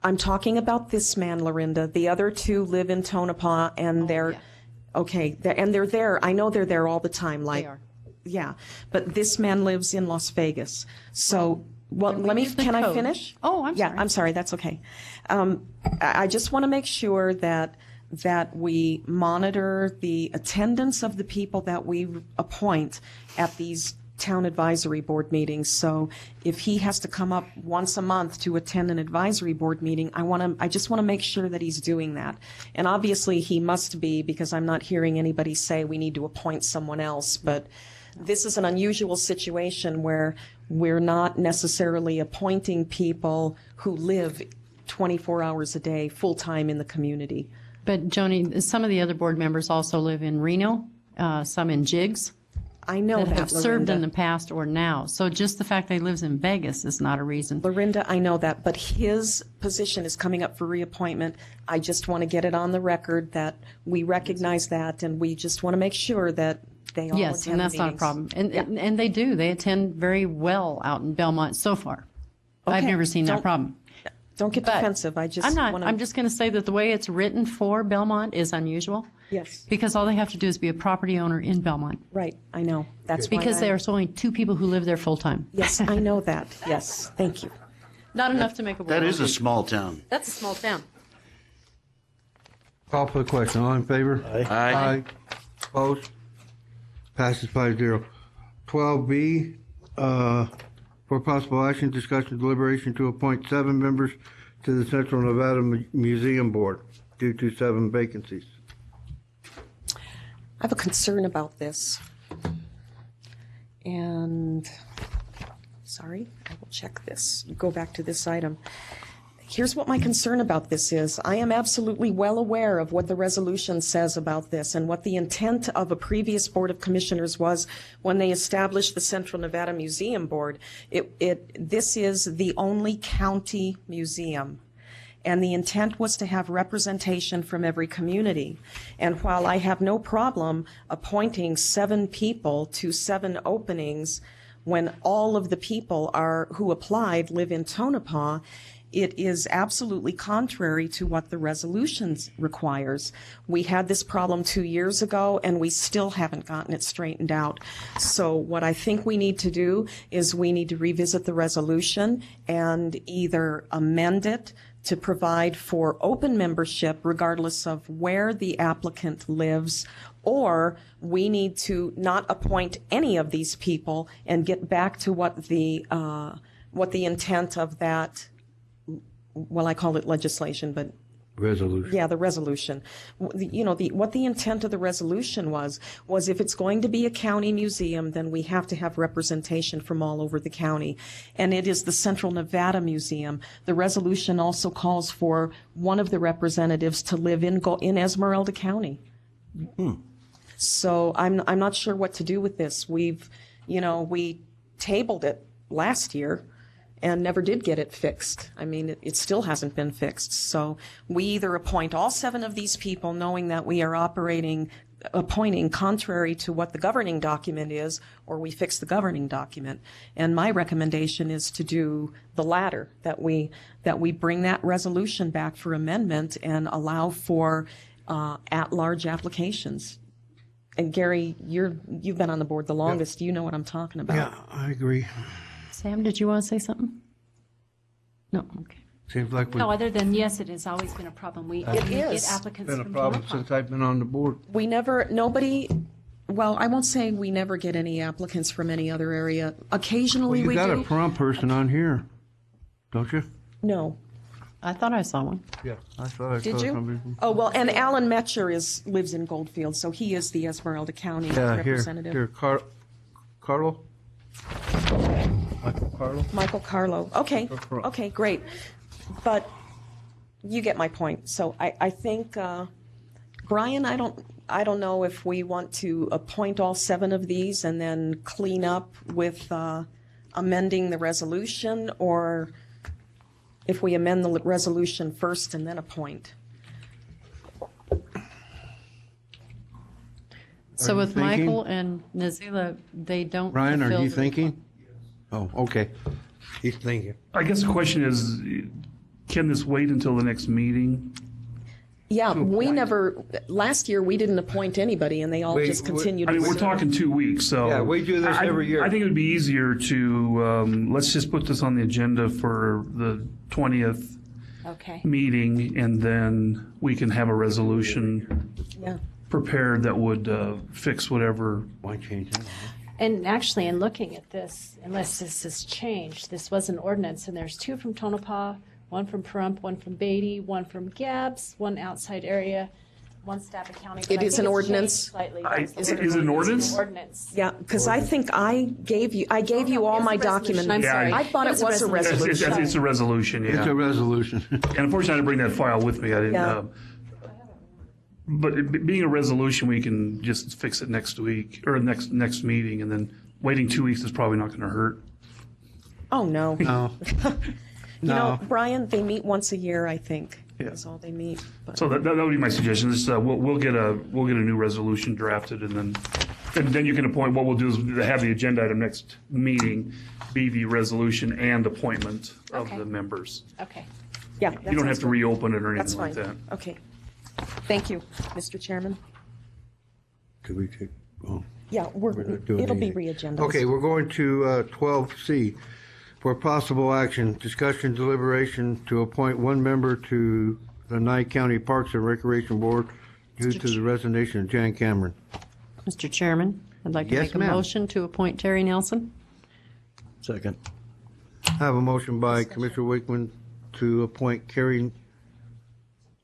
I'm talking about this man, Lorinda. The other two live in Tonopah, and they're there. I know they're there all the time. Like, They are. Yeah, but this man lives in Las Vegas. So, can I finish? Oh, I'm sorry. Yeah, I'm sorry. That's okay. I just want to make sure that we monitor the attendance of the people that we appoint at these town advisory board meetings. So if he has to come up once a month to attend an advisory board meeting, I just want to make sure that he's doing that. And obviously he must be, because I'm not hearing anybody say we need to appoint someone else. But this is an unusual situation where we're not necessarily appointing people who live 24 hours a day, full-time in the community. But Joni, some of the other board members also live in Reno, some in Jigs. I know that, have served in the past or now. So just the fact that he lives in Vegas is not a reason. Lorinda, I know that, but his position is coming up for reappointment. I just want to get it on the record that we recognize that, and we just want to make sure that they all Yes, attend and that's not a meetings. problem. And they do. They attend very well out in Belmont so far. I've Okay, never seen that problem. Don't get defensive. I just I'm not. wanna- I'm just going to say that the way it's written for Belmont is unusual. Yes. Because all they have to do is be a property owner in Belmont. Right, I know. That's why because there's only 2 people who live there full time. Yes, I know that. Yes, thank you. Not enough to make a That world. is a small town. That's a small town. Call for the question. All in favor? Aye. Opposed? Passes 5-0. 12B, for possible action, discussion, deliberation to appoint 7 members to the Central Nevada Museum Board due to 7 vacancies. I have a concern about this. And, sorry, I will check this. Go back to this item. Here's what my concern about this is. I am absolutely well aware of what the resolution says about this and what the intent of a previous Board of Commissioners was when they established the Central Nevada Museum Board. This is the only county museum. And the intent was to have representation from every community. And while I have no problem appointing 7 people to 7 openings when all of the people who applied live in Tonopah, it is absolutely contrary to what the resolution requires. We had this problem 2 years ago, and we still haven't gotten it straightened out. So what I think we need to do is we need to revisit the resolution and either amend it to provide for open membership regardless of where the applicant lives, or we need to not appoint any of these people and get back to what the intent of that, well, I call it legislation, but Resolution. yeah, the resolution. What the intent of the resolution was if it's going to be a county museum, then we have to have representation from all over the county. And it is the Central Nevada Museum. The resolution also calls for one of the representatives to live in Esmeralda County. So I'm not sure what to do with this. We tabled it last year and never did get it fixed. I mean, it still hasn't been fixed. So we either appoint all 7 of these people knowing that we are appointing contrary to what the governing document is, or we fix the governing document. And my recommendation is to do the latter, that we bring that resolution back for amendment and allow for at-large applications. And Gary, you've been on the board the longest. You know what I'm talking about. Yeah, I agree. Sam, did you want to say something? No, okay. Seems like No, other than, yes, it has always been a problem. We It get is. applicants been a from problem Tonopah. since I've been on the board. Well, I won't say we never get any applicants from any other area. Occasionally You we got do. a prom person on here, don't you? No. I thought I saw one. Yeah, I thought I Did saw you? somebody. Oh, well, and Alan Metcher lives in Goldfield, so he is the Esmeralda County Yeah, representative. here, Carlo? Michael Carlo? Michael Carlo. Okay, Carlo. okay, great. But you get my point. So I think, Brian, I don't know if we want to appoint all 7 of these and then clean up with amending the resolution, or if we amend the resolution first and then appoint. So Are you with thinking? Michael and Nazila, they don't. Ryan, are fulfill you the- thinking? Oh, okay. He's thinking. I guess the question is, can this wait until the next meeting? Yeah, we never, last year, we didn't appoint anybody, and they all just continued. I mean, we're talking 2 weeks, so. Yeah, we do this every year. I think it would be easier to, let's just put this on the agenda for the 20th meeting, and then we can have a resolution prepared that would fix whatever. Why change that? And actually, in looking at this, unless this has changed, this was an ordinance, and there's 2 from Tonopah, 1 from Pahrump, 1 from Beatty, 1 from Gabbs, 1 outside area, 1 Stafford County. It is an ordinance. Slightly. Is it an ordinance? Yeah, because I think I gave you all my documents. I'm sorry. I thought it was a resolution. It's a resolution, yeah. It's a resolution. And unfortunately, I didn't bring that file with me. I didn't. But being a resolution, we can just fix it next week or next meeting, and then waiting 2 weeks is probably not going to hurt. Oh, no. No. You know, Brian, they meet once a year, I think. Yeah. That's all they meet. But. So that would be my suggestion. Is, we'll get a new resolution drafted, and then you can appoint. What we'll do is have the agenda item next meeting be the resolution and appointment of the members. Okay. Yeah. You don't have to reopen it or That's anything fine. like that. Okay. Thank you, Mr. Chairman. Could we take? Oh. Yeah, it'll be re-agendized. Okay, we're going to 12C. For possible action, discussion, deliberation to appoint 1 member to the Nye County Parks and Recreation Board due to the resignation of Jan Cameron. Mr. Chairman, I'd like to Yes, make a ma'am. motion to appoint Terry Nelson. Second. I have a motion by Commissioner Wakeman to appoint Carrie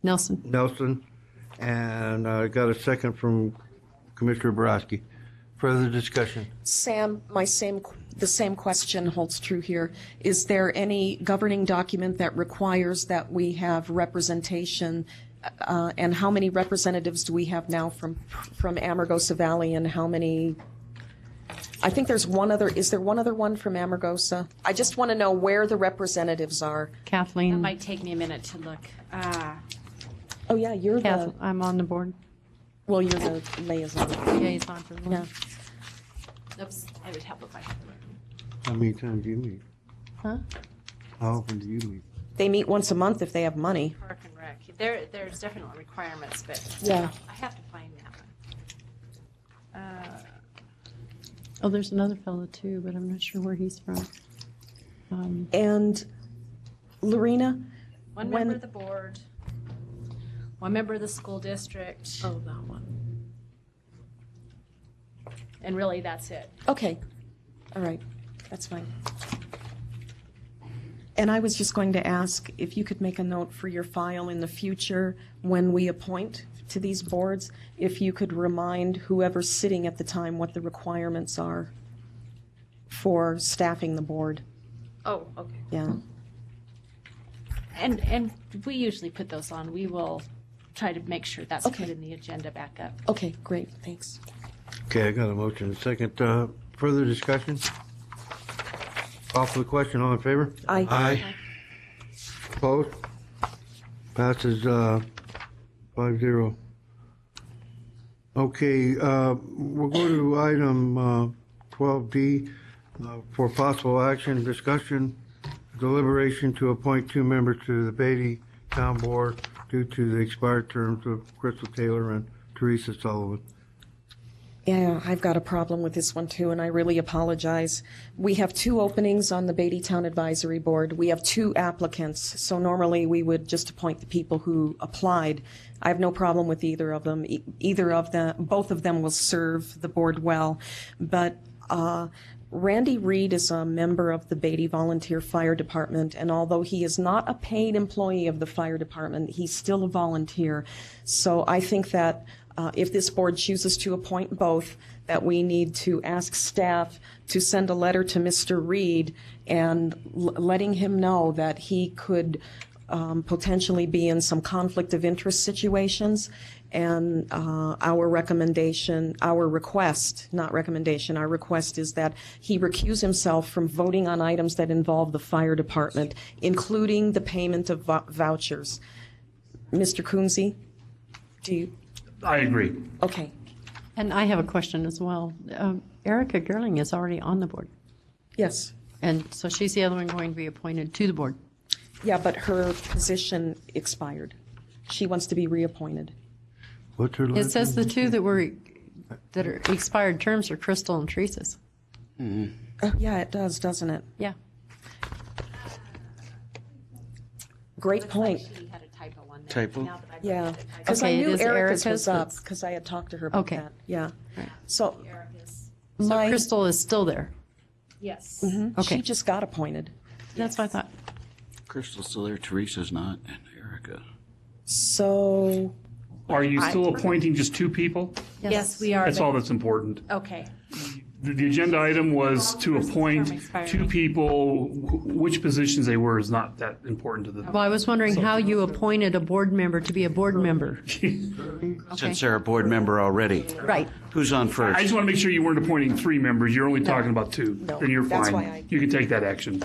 Nelson. And I got a second from Commissioner Boraski. Further discussion? Sam, the same question holds true here. Is there any governing document that requires that we have representation? And how many representatives do we have now from Amargosa Valley, and how many? I think there's one other. Is there one other one from Amargosa? I just want to know where the representatives are. Kathleen. It might take me a minute to look. Oh yeah, you're the. I'm on the board. Well, you're the liaison. Liaison for the board. Yeah. Oops, I would help if I had How many times do you meet? Huh? How often do you meet? They meet once a month if they have money. Park and Rec. There's definitely requirements, but Yeah. I have to find that one. Oh, there's another fellow too, but I'm not sure where he's from. And Lorena, One member of the board, 1 member of the school district. Oh, that one. And really, that's it. Okay. All right. That's fine. And I was just going to ask if you could make a note for your file in the future when we appoint to these boards, if you could remind whoever's sitting at the time what the requirements are for staffing the board. Oh, okay. Yeah. And we usually put those on. We will try to make sure that's put in the agenda back up. Okay, great. Thanks. Okay, I got a motion. A second. Further discussion? Call for the question. All in favor? Aye. Aye. Opposed? Passes 5-0. Okay, we'll go to item 12D for possible action, discussion, deliberation to appoint 2 members to the Beatty Town Board due to the expired terms of Crystal Taylor and Teresa Sullivan. Yeah, I've got a problem with this one too, and I really apologize. We have 2 openings on the Beatty Town Advisory Board. We have 2 applicants, so normally we would just appoint the people who applied. I have no problem with either of them. Both of them will serve the board well. But Randy Reed is a member of the Beatty Volunteer Fire Department, and although he is not a paid employee of the fire department, he's still a volunteer. So I think that if this board chooses to appoint both, that we need to ask staff to send a letter to Mr. Reed and letting him know that he could potentially be in some conflict of interest situations. And our request is that he recuse himself from voting on items that involve the fire department, including the payment of vouchers. Mr. Kunze, do you? I agree. Okay. And I have a question as well. Erica Gerling is already on the board. Yes. And so she's the other one going to be appointed to the board. Yeah, but her position expired. She wants to be reappointed. What's her It last says the name? two that are expired terms are Crystal and Teresa's. Oh, yeah, it does, doesn't it? Yeah. Great point. Typo? Yeah, because I Okay, it knew is Erica's Erica's, was up, but- because I had talked to her about Okay. that. Yeah. So, So Crystal is still there. Yes. Okay. she just got appointed. That's what I thought. Crystal's still there, Teresa's not, and Erica. So, Are you still appointing just 2 people? Yes, we are. That's all that's important. Okay. The agenda item was to appoint 2 people. Which positions they were is not that important to the. Well, I was wondering how you appointed a board member to be a board member. Since they're a board member already. Right. Who's on first? I just want to make sure you weren't appointing 3 members. You're only talking about 2. No, Then you're that's fine. why You can take that action.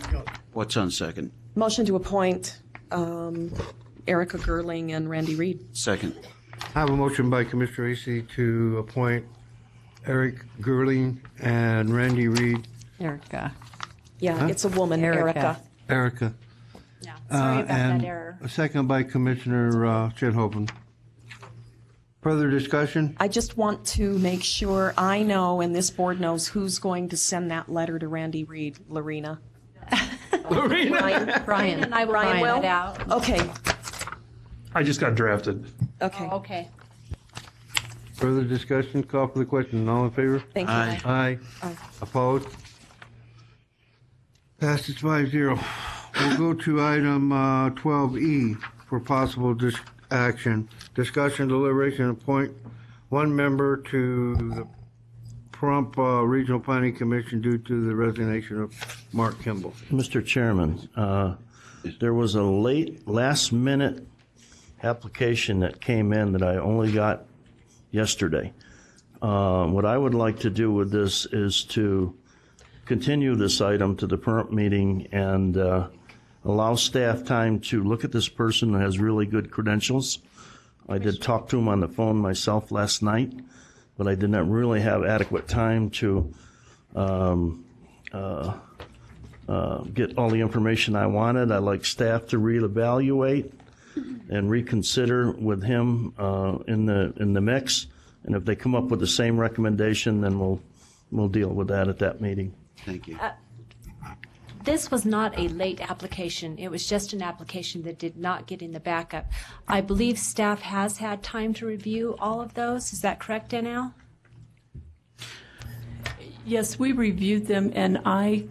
What's on second? motion to appoint Erica Gerling and Randy Reed. Second. I have a motion by Commissioner Racy to appoint Eric Gerling and Randy Reed. Erica. Yeah, Huh? it's a woman, Erica. Erica. Yeah, sorry about and that error. a second by Commissioner Shinhopin. Further discussion? I just want to make sure I know and this board knows who's going to send that letter to Randy Reed, Lorena. Brian. And I will Brian find will? it out. Okay, I just got drafted. okay. Oh, okay. Further discussion? Call for the question. All in favor? Thank you. Aye. Aye. Opposed? Passes 5-0. We'll go to item 12E for possible action. Discussion, deliberation, appoint one member to the Pahrump Regional Planning Commission due to the resignation of Mark Kimball. Mr. Chairman, there was a last-minute application that came in that I only got yesterday. What I would like to do with this is to continue this item to the Pahrump meeting and allow staff time to look at this person who has really good credentials. I did talk to him on the phone myself last night, but I did not really have adequate time to get all the information I wanted. I'd like staff to reevaluate and reconsider with him in the mix. And if they come up with the same recommendation, then we'll deal with that at that meeting. Thank you. This was not a late application. It was just an application that did not get in the backup. I believe staff has had time to review all of those. Is that correct, Danielle? Yes, we reviewed them, and I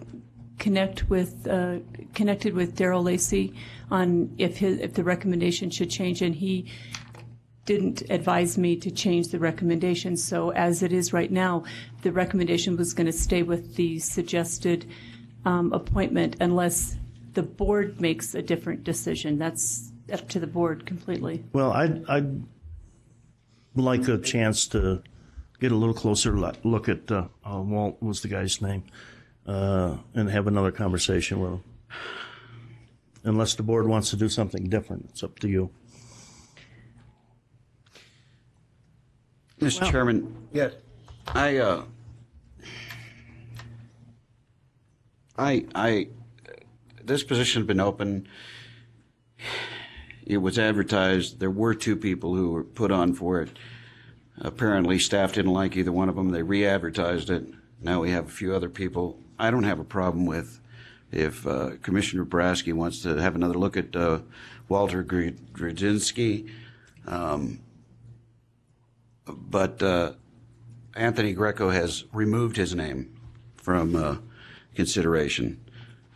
connected with Darrell Lacey on if the recommendation should change, and he didn't advise me to change the recommendation. So as it is right now, the recommendation was going to stay with the suggested appointment unless the board makes a different decision. That's up to the board completely. Well, I'd like a chance to get a little closer look at Walt was the guy's name, and have another conversation with him. Unless the board wants to do something different, it's up to you. Mr. Chairman. Yes. This position's been open. It was advertised. There were 2 people who were put on for it. Apparently, staff didn't like either one of them. They re-advertised it. Now we have a few other people. I don't have a problem with if Commissioner Brasky wants to have another look at Walter Grodzinski. But Anthony Greco has removed his name from consideration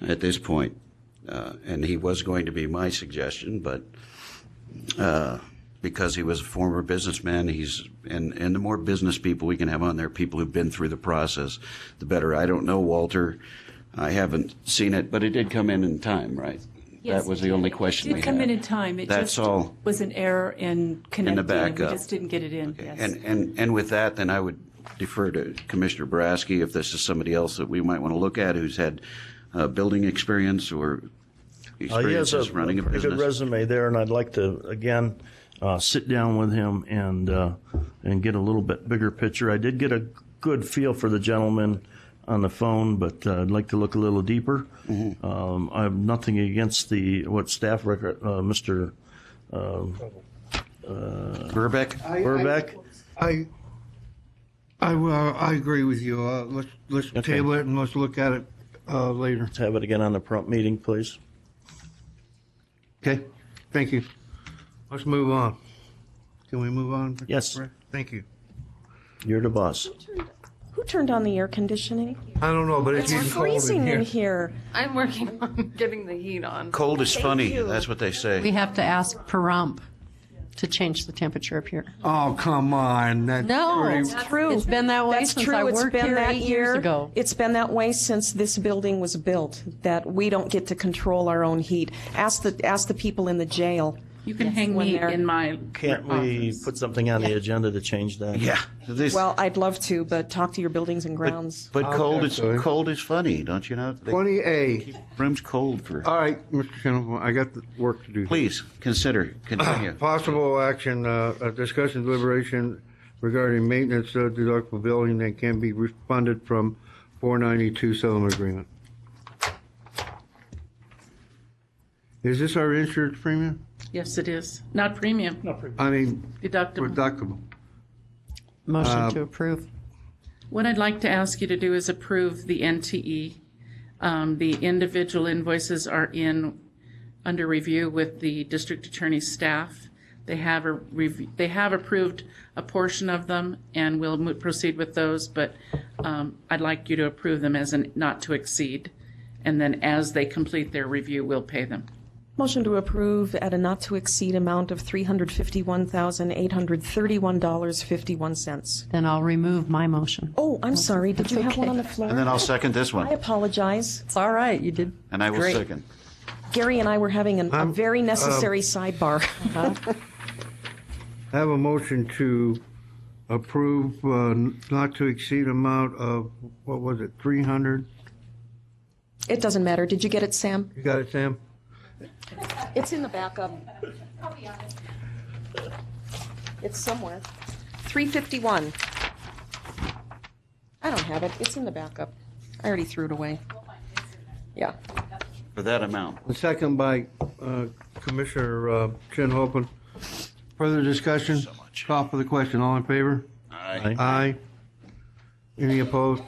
at this point. And he was going to be my suggestion, but because he was a former businessman, and the more business people we can have on there, people who've been through the process, the better. I don't know Walter. I haven't seen it, but it did come in time, right? Yes, that was the only question it we did come had. in time. It That's just all. was an error in connecting. the backup. We just didn't get it in. Yes. And with that, then I would defer to Commissioner Brasky if this is somebody else that we might want to look at who's had building experience or He experience has as running a pretty business. good resume there, and I'd like to, again, sit down with him and get a little bit bigger picture. I did get a good feel for the gentleman on the phone, but I'd like to look a little deeper. I have nothing against what staff record, Mr. Burbeck? Burbeck? I agree with you. Let's table it and let's look at it later. Let's have it again on the prompt meeting, please. Okay, thank you. Let's move on. Can we move on? Yes. Thank you. You're the boss. Who turned on the air conditioning? I don't know, but it's getting It's cold freezing in in here. here. I'm working on getting the heat on. Cold is Thank funny. you. That's what they say. We have to ask Pahrump to change the temperature up here. Oh, come on. That's pretty- It's true. It's been that way That's since true. I It's worked been here that 8 year. years ago. It's been that way since this building was built, that we don't get to control our own heat. Ask the people in the jail. You can hang when me they're- in my Can't we office. put something on the agenda to change that? Yeah. Well, I'd love to, but talk to your buildings and grounds. But cold Okay. is funny, don't you know? 20A. Room's cold for. All right, Mr. Kenneth, I got the work to do. Please continue. Possible action, a discussion deliberation regarding maintenance deductible billing that can be refunded from 492 settlement agreement. Is this our insurance premium? Yes, it is. Not premium. I mean, Deductible. deductible. Motion to approve. What I'd like to ask you to do is approve the NTE. The individual invoices are under review with the district attorney's staff. They have approved a portion of them, and we'll proceed with those. But I'd like you to approve them as a not to exceed, and then as they complete their review, we'll pay them. Motion to approve at a not-to-exceed amount of $351,831.51. Then I'll remove my motion. Oh, I'm sorry. Did you have one on the floor? And then I'll second this I one. apologize. It's all right, you did. And I will great. second. Gary and I were having a very necessary sidebar. I have a motion to approve not to exceed amount of, what was it, 300? It doesn't matter. Did you get it, Sam? You got it, Sam? It's in the backup. It's somewhere. 351. I don't have it. It's in the backup. I already threw it away. Yeah. For that amount. A second by Commissioner Chin-Hopin. Further discussion? Call for the question. All in favor? Aye. Aye. Any opposed?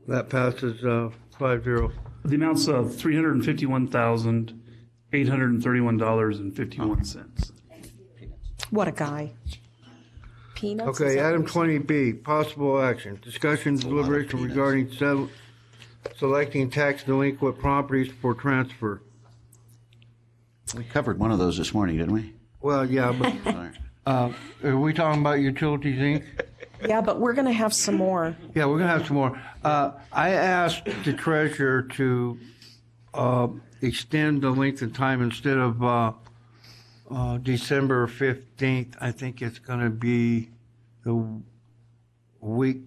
That passes 5-0. The amount's of $351,831.51. What a guy. Peanuts? Okay, Is that item what you're saying? 20B, possible action. Discussion deliberation regarding selecting tax delinquent properties for transfer. We covered one of those this morning, didn't we? Well, yeah, but are we talking about Utilities, Inc.? Yeah, but we're going to have some more. Yeah, we're going to have some more. I asked the treasurer to extend the length of time instead of December 15th. I think it's going to be the week,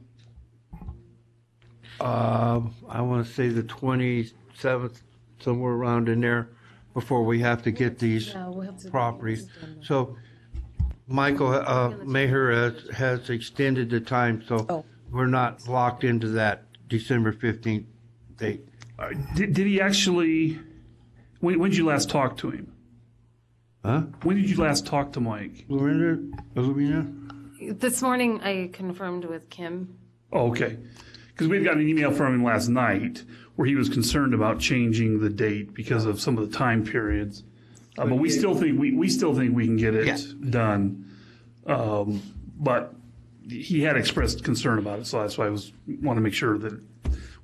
I want to say the 27th, somewhere around in there, before we have to get these properties. So Michael Maher has extended the time, so we're not locked into that December 15th date. Did he actually? When did you last talk to him? Huh? When did you last talk to Mike? Lorena? This morning I confirmed with Kim. Oh, okay. Because we had gotten an email from him last night where he was concerned about changing the date because of some of the time periods. But we still think we still think we can get it done. But he had expressed concern about it, so that's why I want to make sure that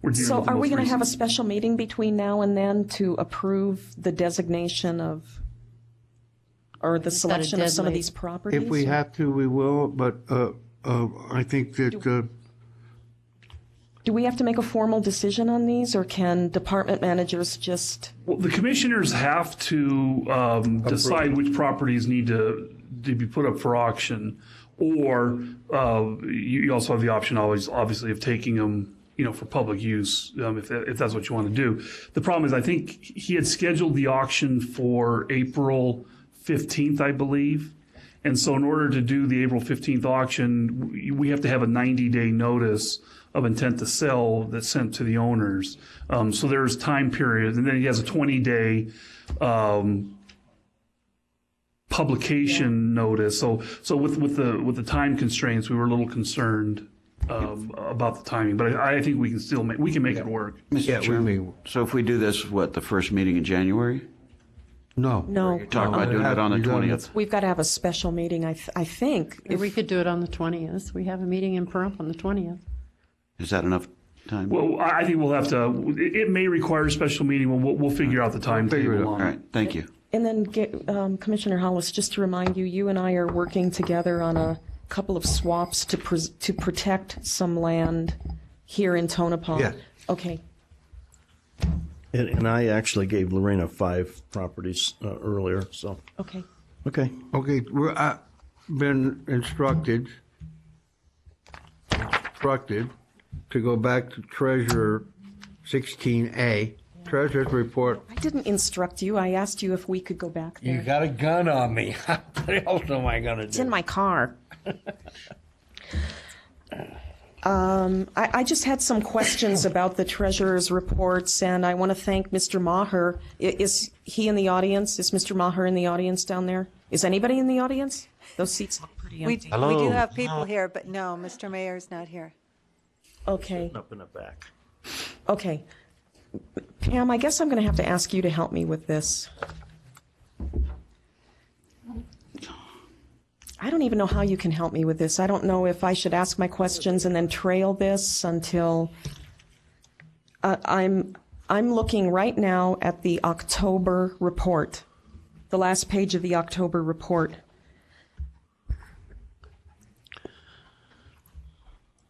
we're dealing So with the are we most going to have a recent. special meeting between now and then to approve the designation of, or the selection of some of these properties? If we have to, we will, but I think that Do we have to make a formal decision on these, or can department managers just? Well, the commissioners have to decide which properties need to be put up for auction, or you also have the option always, obviously, of taking them, for public use, if that's what you want to do. The problem is, I think he had scheduled the auction for April 15th, I believe, And so in order to do the April 15th auction, we have to have a 90-day notice of intent to sell that's sent to the owners. So there's time period, and then he has a 20-day publication notice. So with the time constraints, we were a little concerned about the timing, but I think we can make it work. Mr. Chairman, so if we do this, the first meeting in January? No. No. You're talking about doing it on the 20th? We've got to have a special meeting, I think. We could do it on the 20th. We have a meeting in Pahrump on the 20th. Is that enough time? Well, I think we'll have to, it may require a special meeting, we'll figure out the timetable. All right, thank you. And then, Commissioner Hollis, just to remind you, you and I are working together on a couple of swaps to protect some land here in Tonopah. Yeah. Okay. And I actually gave Lorena 5 properties earlier, so. Okay. Okay. Okay, we're been instructed to go back to Treasurer 16A, Treasurer's Report. I didn't instruct you. I asked you if we could go back there. You got a gun on me. What else am I going to do? It's in my car. I just had some questions about the treasurer's reports, and I want to thank Mr. Maher. Is he in the audience? Is Mr. Maher in the audience down there? Is anybody in the audience? Those seats look pretty empty. We do have people here, but no, Mr. Mayor's not here. Okay. Up in the back. Okay. Pam, I guess I'm going to have to ask you to help me with this. I don't even know how you can help me with this. I don't know if I should ask my questions and then trail this until I'm looking right now at the October report, the last page of the October report.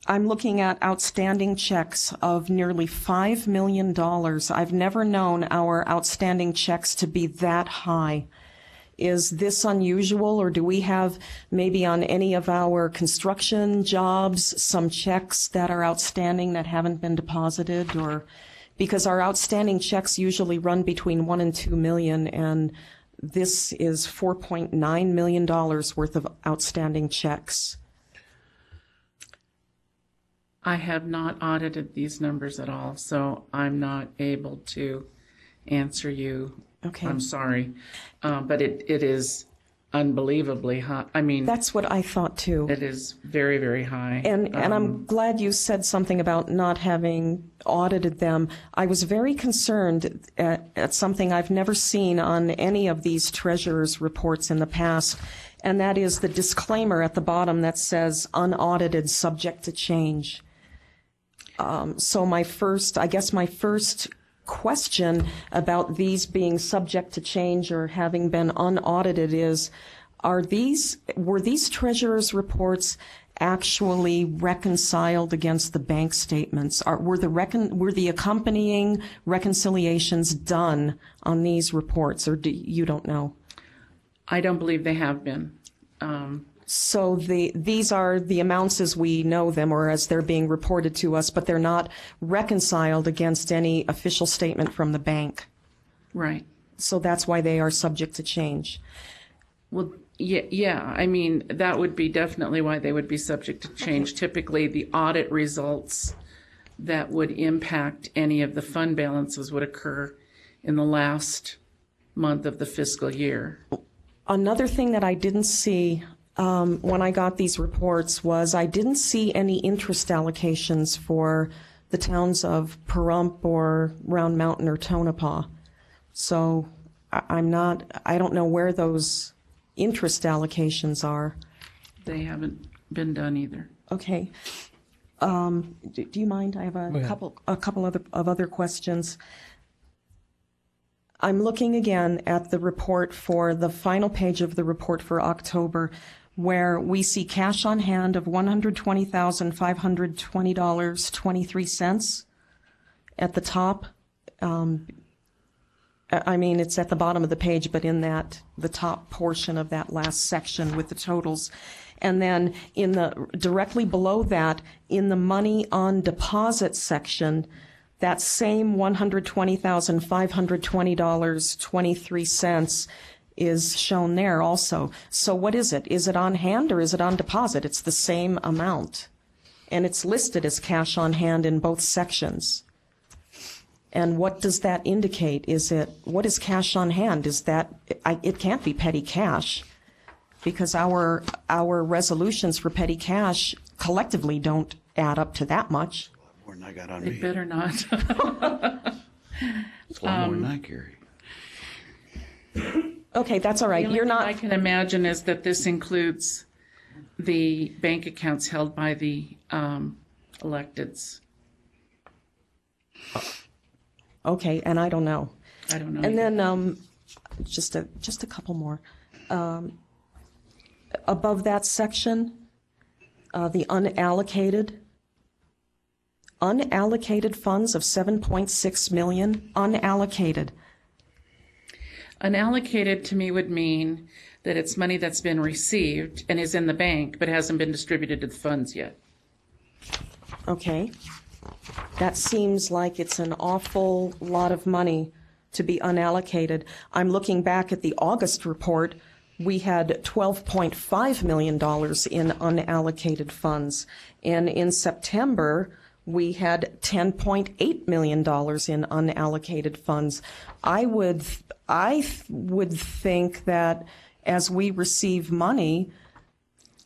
I'm looking at outstanding checks of nearly $5 million. I've never known our outstanding checks to be that high. Is this unusual, or do we have maybe on any of our construction jobs some checks that are outstanding that haven't been deposited? Or because our outstanding checks usually run between 1 and 2 million, and this is $4.9 million worth of outstanding checks. I have not audited these numbers at all, so I'm not able to answer you. Okay. I'm sorry. But it is unbelievably high. I mean, that's what I thought too. It is very, very high. And I'm glad you said something about not having audited them. I was very concerned at something I've never seen on any of these treasurer's reports in the past, and that is the disclaimer at the bottom that says unaudited, subject to change. So my first question about these being subject to change or having been unaudited is, were these treasurer's reports actually reconciled against the bank statements? Were the accompanying reconciliations done on these reports, or you don't know? I don't believe they have been. So these are the amounts as we know them or as they're being reported to us, but they're not reconciled against any official statement from the bank. Right. So that's why they are subject to change. Well, yeah. I mean, that would be definitely why they would be subject to change. Okay. Typically, the audit results that would impact any of the fund balances would occur in the last month of the fiscal year. Another thing that I didn't see when I got these reports was I didn't see any interest allocations for the towns of Pahrump or Round Mountain or Tonopah. So I don't know where those interest allocations are. They haven't been done either. Okay. Do you mind? I have a couple of other questions. I'm looking again at the report for the final page of the report for October, where we see cash on hand of $120,520.23 at the top. I mean, it's at the bottom of the page, but in the top portion of that last section with the totals. And then directly below that, in the money on deposit section, that same $120,520.23, is shown there also. So what is it? Is it on hand or is it on deposit? It's the same amount. And it's listed as cash on hand in both sections. And what does that indicate? What is cash on hand? It can't be petty cash, because our resolutions for petty cash collectively don't add up to that much. More than I got on It me. better not. It's a lot more than I carry. Okay, that's all right. The only thing I can imagine is that this includes the bank accounts held by the electeds. Okay, and I don't know. I don't know. And then just a couple more. Above that section, the unallocated funds of $7.6 million, unallocated. Unallocated to me would mean that it's money that's been received and is in the bank but hasn't been distributed to the funds yet. Okay. That seems like it's an awful lot of money to be unallocated. I'm looking back at the August report. We had $12.5 million in unallocated funds. And in September, we had $10.8 million in unallocated funds. I would think that as we receive money,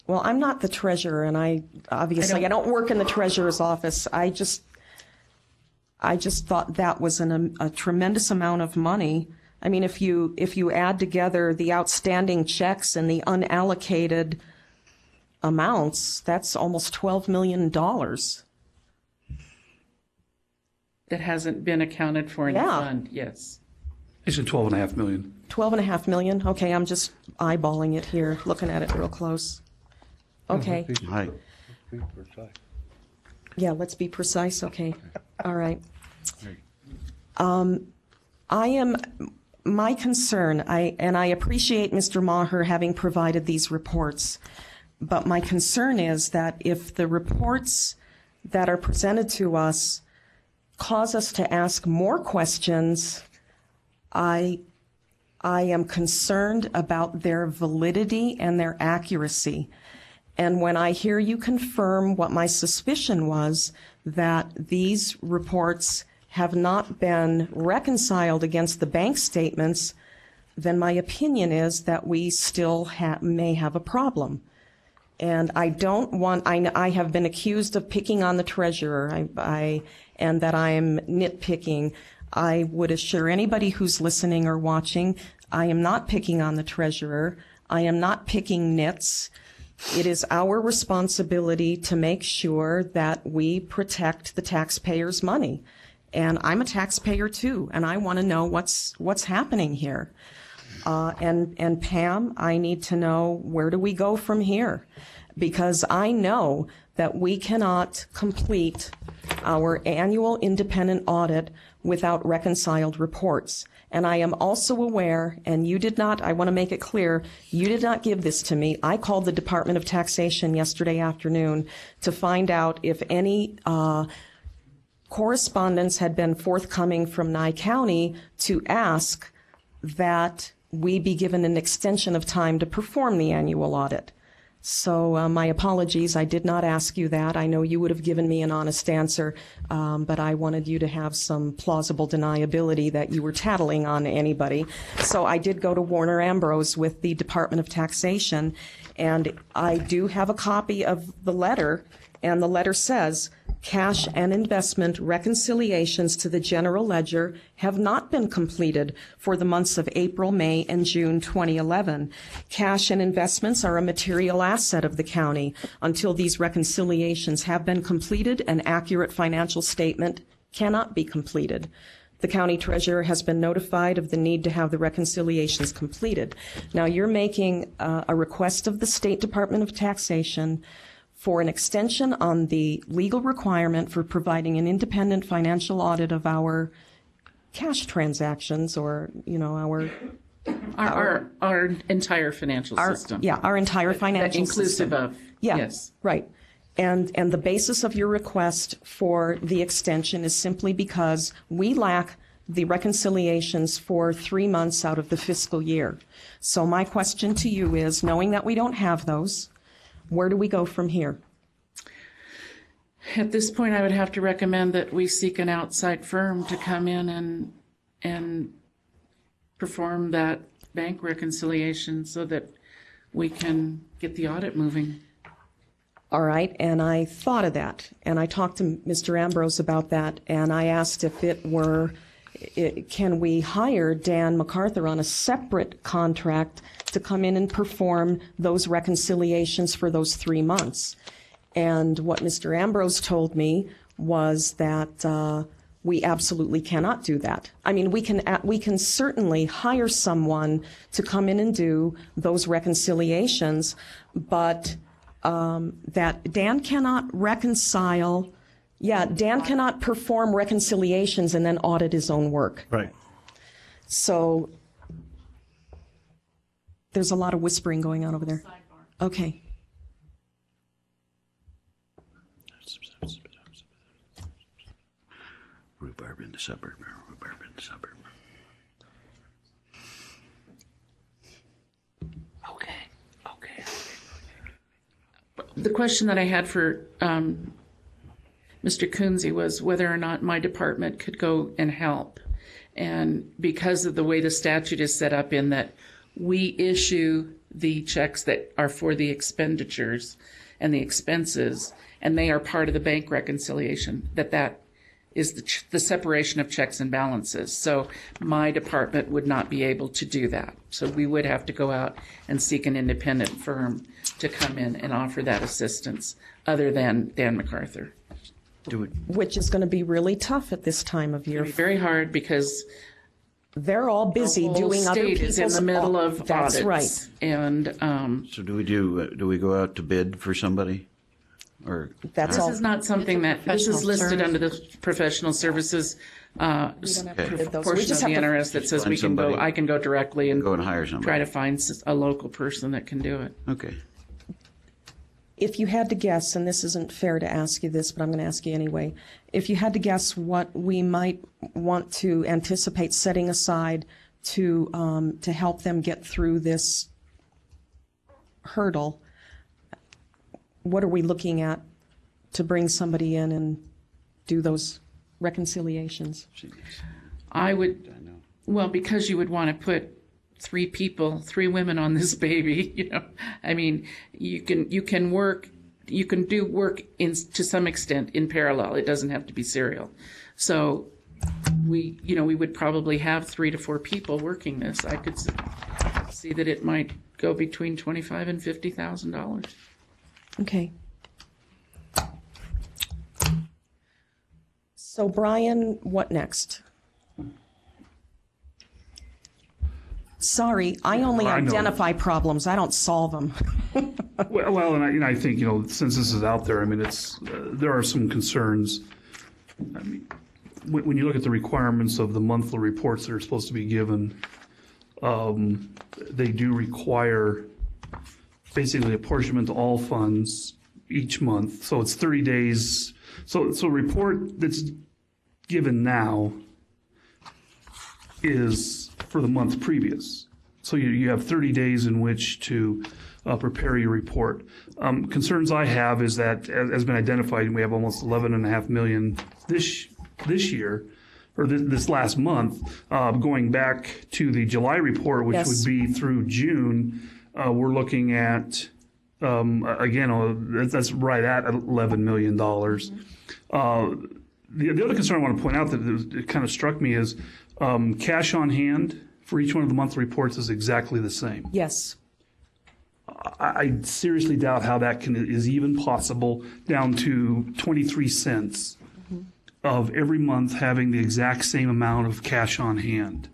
well, I'm not the treasurer, and I don't work in the treasurer's office. I just thought that was a tremendous amount of money. I mean, if you add together the outstanding checks and the unallocated amounts, that's almost $12 million. That hasn't been accounted for in the fund, yes. It's at $12.5 million. $12.5 million? Okay, I'm just eyeballing it here, looking at it real close. Okay. Hi. Yeah, let's be precise. Okay. All right. My concern, I appreciate Mr. Maher having provided these reports, but my concern is that if the reports that are presented to us cause us to ask more questions, I am concerned about their validity and their accuracy. And when I hear you confirm what my suspicion was, that these reports have not been reconciled against the bank statements, then my opinion is that we still may have a problem. And I have been accused of picking on the treasurer, and that I am nitpicking. I would assure anybody who's listening or watching, I am not picking on the treasurer. I am not picking nits. It is our responsibility to make sure that we protect the taxpayers' money. And I'm a taxpayer too, and I want to know what's happening here. And Pam, I need to know, where do we go from here? Because I know that we cannot complete our annual independent audit without reconciled reports. And I am also aware, and you did not, I want to make it clear, you did not give this to me. I called the Department of Taxation yesterday afternoon to find out if any correspondence had been forthcoming from Nye County to ask that we be given an extension of time to perform the annual audit. So my apologies, I did not ask you that. I know you would have given me an honest answer, but I wanted you to have some plausible deniability that you were tattling on anybody. So I did go to Warner Ambrose with the Department of Taxation, and I do have a copy of the letter, and the letter says, cash and investment reconciliations to the general ledger have not been completed for the months of April, May, and June 2011. Cash and investments are a material asset of the county. Until these reconciliations have been completed, an accurate financial statement cannot be completed. The county treasurer has been notified of the need to have the reconciliations completed. Now, you're making a request of the State Department of Taxation for an extension on the legal requirement for providing an independent financial audit of our cash transactions, or, you know, our entire financial system. Yeah, our entire financial inclusive system. of, yeah, yes. Right. And the basis of your request for the extension is simply because we lack the reconciliations for 3 months out of the fiscal year. So my question to you is, knowing that we don't have those, where do we go from here? At this point, I would have to recommend that we seek an outside firm to come in and perform that bank reconciliation so that we can get the audit moving. All right, and I thought of that, and I talked to Mr. Ambrose about that, and I asked if can we hire Dan MacArthur on a separate contract to come in and perform those reconciliations for those 3 months? And what Mr. Ambrose told me was that we absolutely cannot do that. I mean, we can certainly hire someone to come in and do those reconciliations, but that Dan cannot reconcile. Yeah, Dan cannot perform reconciliations and then audit his own work. Right. So there's a lot of whispering going on over there. Okay. Rhubarb in the suburb. Rhubarb in the suburb. Okay. The question that I had for Mr. Kunze was whether or not my department could go and help. And because of the way the statute is set up in that we issue the checks that are for the expenditures and the expenses, and they are part of the bank reconciliation, that is the separation of checks and balances. So my department would not be able to do that. So we would have to go out and seek an independent firm to come in and offer that assistance other than Dan MacArthur. Which is going to be really tough at this time of year. It's very hard because they're all busy doing other people's people's. is in the middle of That's audits. right. And So do we go out to bid for somebody? Or That's this is not something that this is listed under the professional services have to bid those. We portion of just the have to NRS that says find we can go. somebody. I can go directly and Go and hire somebody. try to find a local person that can do it. Okay. If you had to guess, and this isn't fair to ask you this, but I'm going to ask you anyway, if you had to guess what we might want to anticipate setting aside to help them get through this hurdle, what are we looking at to bring somebody in and do those reconciliations? I would, well, because you would want to put 3 women on this baby, you know. I mean, you can do work to some extent in parallel. It doesn't have to be serial. So we would probably have 3 to 4 people working this. I could see that it might go between $25,000 and $50,000. Okay. So Brian, what next? Sorry, I only I know. identify problems. I don't solve them. Well, and I think, since this is out there, I mean, there are some concerns. I mean, when you look at the requirements of the monthly reports that are supposed to be given, they do require basically apportionment to all funds each month. So it's 30 days. So a report that's given now is for the month previous. So you have 30 days in which to prepare your report. Concerns I have is that, as has been identified, we have almost 11.5 million this year, or this last month. Going back to the July report, which Yes. would be through June, we're looking at, again, that's right at $11 million. The other concern I want to point out that it kind of struck me is cash on hand for each one of the monthly reports is exactly the same. Yes. I seriously doubt how that is even possible, down to 23 cents of every month having the exact same amount of cash on hand.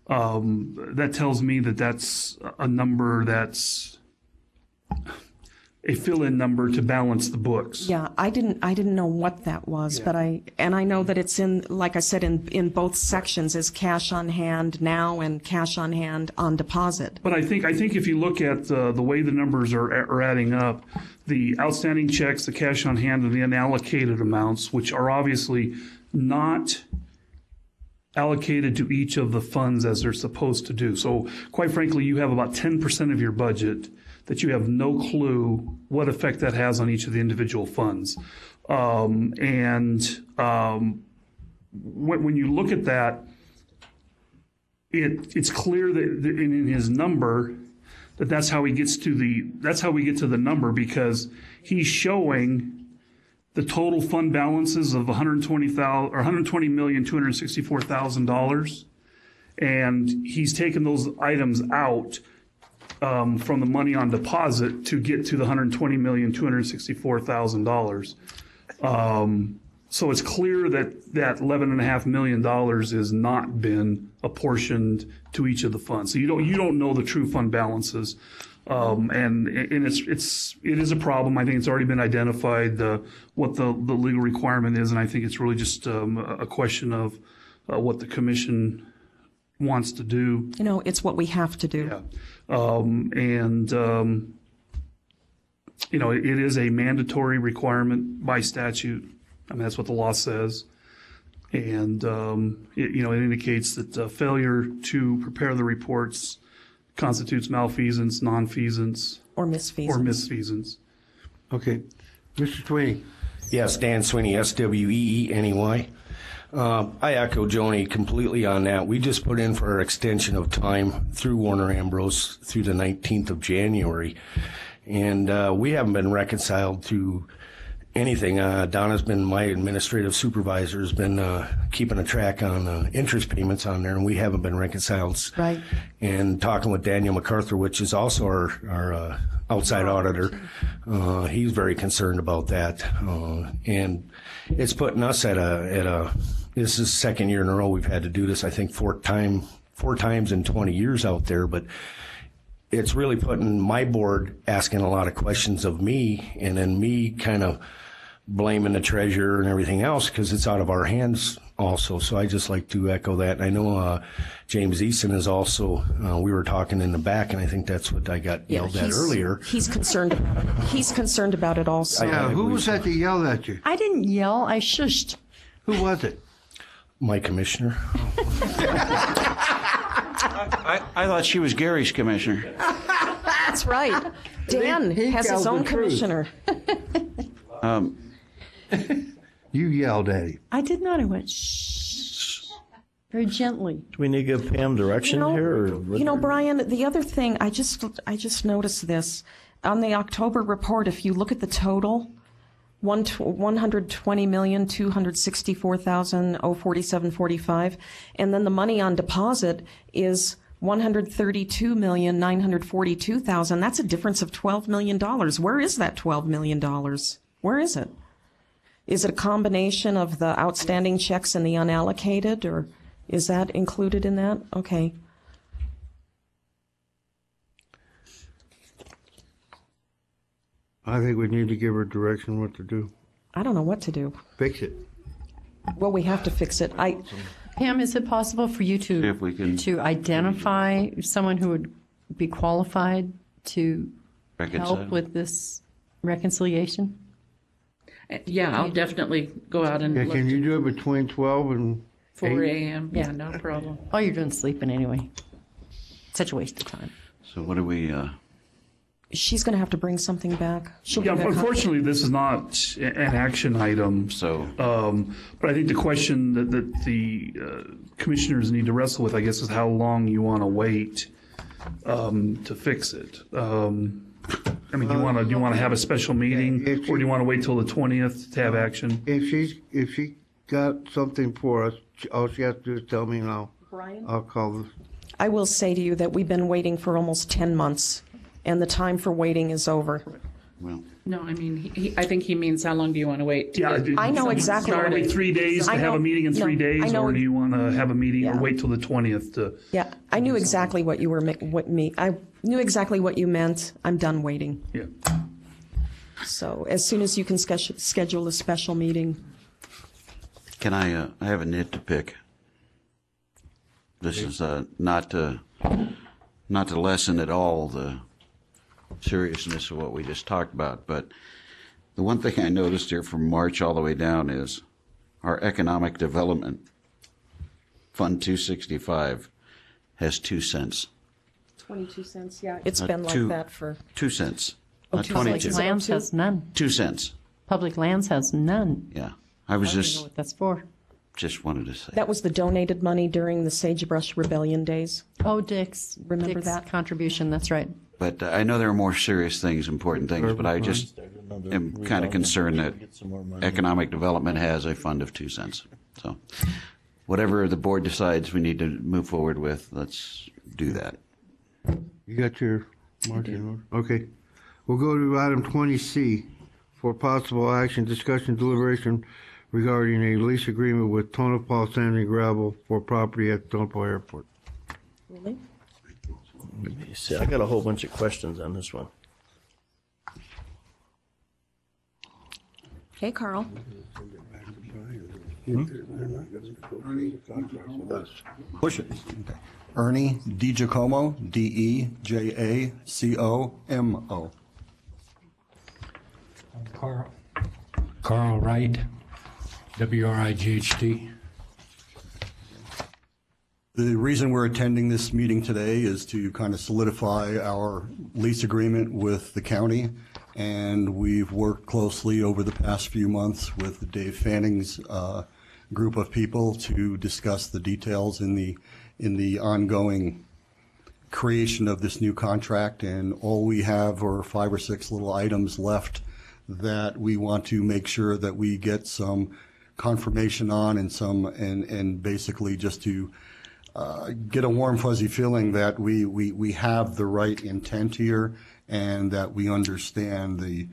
That tells me that that's a number that's a fill-in number to balance the books. Yeah, I didn't know what that was, but I know that it's in, like I said, in both sections is cash on hand now and cash on hand on deposit. But I think if you look at the way the numbers are adding up, the outstanding checks, the cash on hand, and the unallocated amounts, which are obviously not allocated to each of the funds as they're supposed to do. So quite frankly, you have about 10% of your budget that you have no clue what effect that has on each of the individual funds. When you look at that, it's clear that in his number that's how we get to the number, because he's showing the total fund balances of $120,264,000, and he's taken those items out from the money on deposit to get to the $120,264,000. So it's clear that $11.5 million has not been apportioned to each of the funds. So you don't know the true fund balances, and it is a problem. I think it's already been identified what the legal requirement is, and I think it's really just a question of what the commission wants to do. It's what we have to do. Yeah. It is a mandatory requirement by statute. I mean, that's what the law says. And, it indicates that failure to prepare the reports constitutes malfeasance, nonfeasance. Or misfeasance. Okay. Mr. Sweeney. Yes, Dan Sweeney, SWEENEY. I echo Joni completely on that. We just put in for our extension of time through Warner Ambrose through the 19th of January. And we haven't been reconciled to anything. Donna's been, my administrative supervisor, has been keeping a track on interest payments on there, and we haven't been reconciled. Right. And talking with Daniel MacArthur, which is also our outside auditor, he's very concerned about that. And it's putting us at a this is the second year in a row we've had to do this, I think four times in 20 years out there, but it's really putting my board asking a lot of questions of me, and then me kind of blaming the treasurer and everything else because it's out of our hands also. So I just like to echo that. And I know James Eason is also, we were talking in the back, and I think that's what I got yelled at earlier. He's concerned about it. He's concerned about it also. Yeah, who was that yelled at you? I didn't yell. I shushed. Who was it? My commissioner. I thought she was Gary's commissioner. That's right. Dan has his own commissioner. You yelled at him. I did not. I went shh, very gently. Do we need to give Pam direction here? Or Brian, the other thing, I just noticed this. On the October report, if you look at the total, $120,264,047.45, and then the money on deposit is $132,942,000. That's a difference of $12 million. Where is that $12 million? Where is it? Is it a combination of the outstanding checks and the unallocated, or is that included in that? Okay. I think we need to give her direction what to do. I don't know what to do. Fix it. Well, we have to fix it. Pam, is it possible for you to identify someone who would be qualified to help with this reconciliation? Yeah, I'll definitely go out and Yeah, look. can you do it between 12 and 4 8? a.m.? Yeah, no problem. All you're doing is sleeping anyway. Such a waste of time. So what do we... She's going to have to bring something back. Unfortunately, this is not an action item. So, but I think the question that the commissioners need to wrestle with, I guess, is how long you want to wait to fix it. I mean, do you want to have a special meeting, or do you want to wait till the 20th to have action? If she got something for us, all she has to do is tell me now. Brian? I'll call this. I will say to you that we've been waiting for almost 10 months, and the time for waiting is over. Well, no, I mean, I think he means how long do you want to wait? I know exactly what Wait 3 days to have a meeting in 3 days, or do you want to have a meeting or wait till the 20th to? Yeah, I knew exactly what you were, I knew exactly what you meant. I'm done waiting. Yeah. So as soon as you can schedule a special meeting. can I have a nit to pick. This is not to lessen at all the seriousness of what we just talked about, but the one thing I noticed here from March all the way down is our economic development Fund 265 has 2 cents. 22 cents, yeah. It's been like two- that for. 2 cents. Oh, Not 2 cents. 22. Public lands has none. 2 cents. Public lands has none. Yeah. I was I don't know just what that's for. wanted to say. That was the donated money during the Sagebrush Rebellion days. Oh, Dick's. Remember Dick's that? contribution, that's right. But I know there are more serious things, important things, but I just am kind of concerned that economic development has a fund of 2 cents. So whatever the board decides we need to move forward with, let's do that. You got your marching order? Okay. We'll go to item 20C for possible action, discussion, deliberation regarding a lease agreement with Tonopah Sand and Gravel for property at Tonopah Airport. Really? See, I got a whole bunch of questions on this one. Hey, Carl. Push it. Okay. Ernie DiGiacomo, DEJACOMO. Carl Wright, WRIGHT. The reason we're attending this meeting today is to kind of solidify our lease agreement with the county, and we've worked closely over the past few months with Dave Fanning's group of people to discuss the details in the ongoing creation of this new contract, and all we have are 5 or 6 little items left that we want to make sure that we get some confirmation on and basically just to get a warm fuzzy feeling that we have the right intent here and that we understand the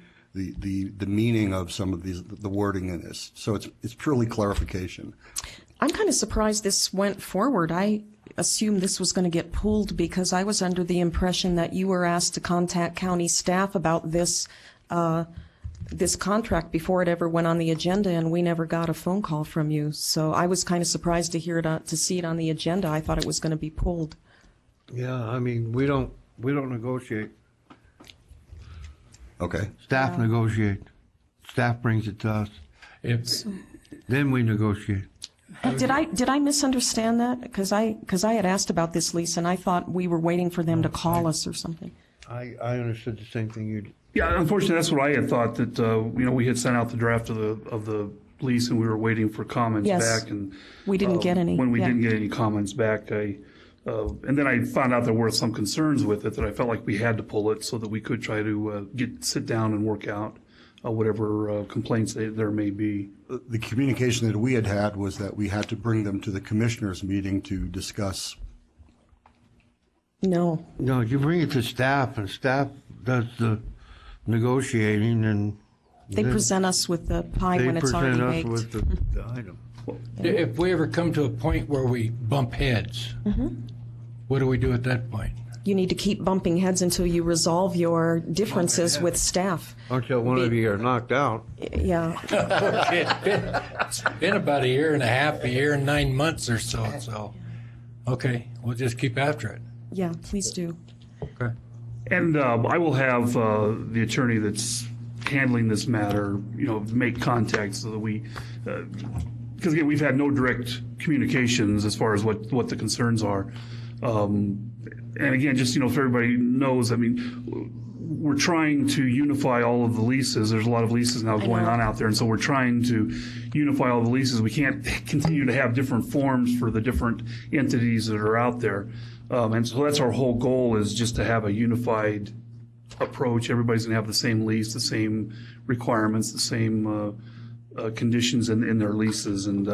meaning of some of the wording in this. So it's purely clarification. I'm kind of surprised this went forward. I assumed this was going to get pulled because I was under the impression that you were asked to contact county staff about this this contract before it ever went on the agenda, and we never got a phone call from you. So I was kind of surprised to hear it to see it on the agenda. I thought it was going to be pulled. Yeah, I mean, we don't negotiate. Okay. Staff negotiate. Staff brings it to us. Then we negotiate. Did I misunderstand that? Because I had asked about this lease, and I thought we were waiting for them to call us or something. I understood the same thing you did. Yeah, unfortunately, that's what I had thought, that we had sent out the draft of the lease and we were waiting for comments Yes. back, and We didn't get any. When we Yeah. didn't get any comments back, and then I found out there were some concerns with it that I felt like we had to pull it so that we could try to sit down and work out whatever complaints there may be. The communication that we had was that we had to bring them to the commissioners' meeting to discuss. No, you bring it to staff, and staff does the negotiating, and They present us with the pie when it's already baked. They present us with the item. If we ever come to a point where we bump heads, what do we do at that point? You need to keep bumping heads until you resolve your differences with staff. Until one of you are knocked out. Yeah. It's been about a year and a half, a year and 9 months or so. So, okay, we'll just keep after it. Yeah, please do. Okay. And I will have the attorney that's handling this matter, make contact so that we, because again, we've had no direct communications as far as what the concerns are. And again, just, if everybody knows, I mean, we're trying to unify all of the leases. There's a lot of leases now going on out there, and so we're trying to unify all the leases. We can't continue to have different forms for the different entities that are out there. And so that's our whole goal, is just to have a unified approach. Everybody's going to have the same lease, the same requirements, the same conditions in their leases. And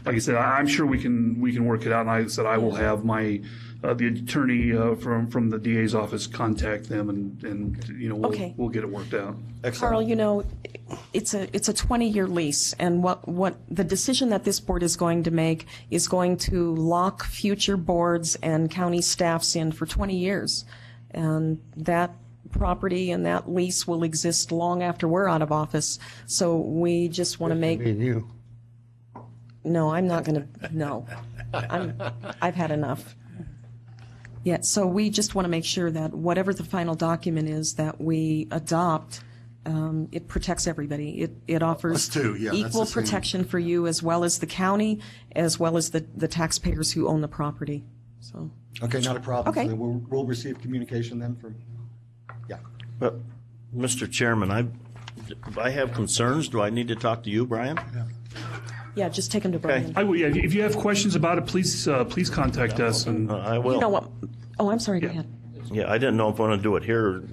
like I said, I'm sure we can work it out. And I said I will have my the attorney from the DA's office contact them, and we'll get it worked out. Carl, it's a 20-year lease, and what the decision that this board is going to make is going to lock future boards and county staffs in for 20 years. And that property and that lease will exist long after we're out of office. So we just want to make... Me and you. No, I'm not going to... No. I've had enough. Yeah, so we just want to make sure that whatever the final document is that we adopt It protects everybody. It offers Us too, yeah, that's equal the same. protection for you as well as the county, as well as the taxpayers who own the property. So. Okay, not a problem. Okay. So we'll receive communication then from, yeah. But, Mr. Chairman, I have concerns. Do I need to talk to you, Brian? Yeah, just take them to Brian. I will, yeah, if you have questions about it, please contact us. And I will. You know what? Oh, I'm sorry. Go ahead. Yeah, I didn't know if I want to do it here or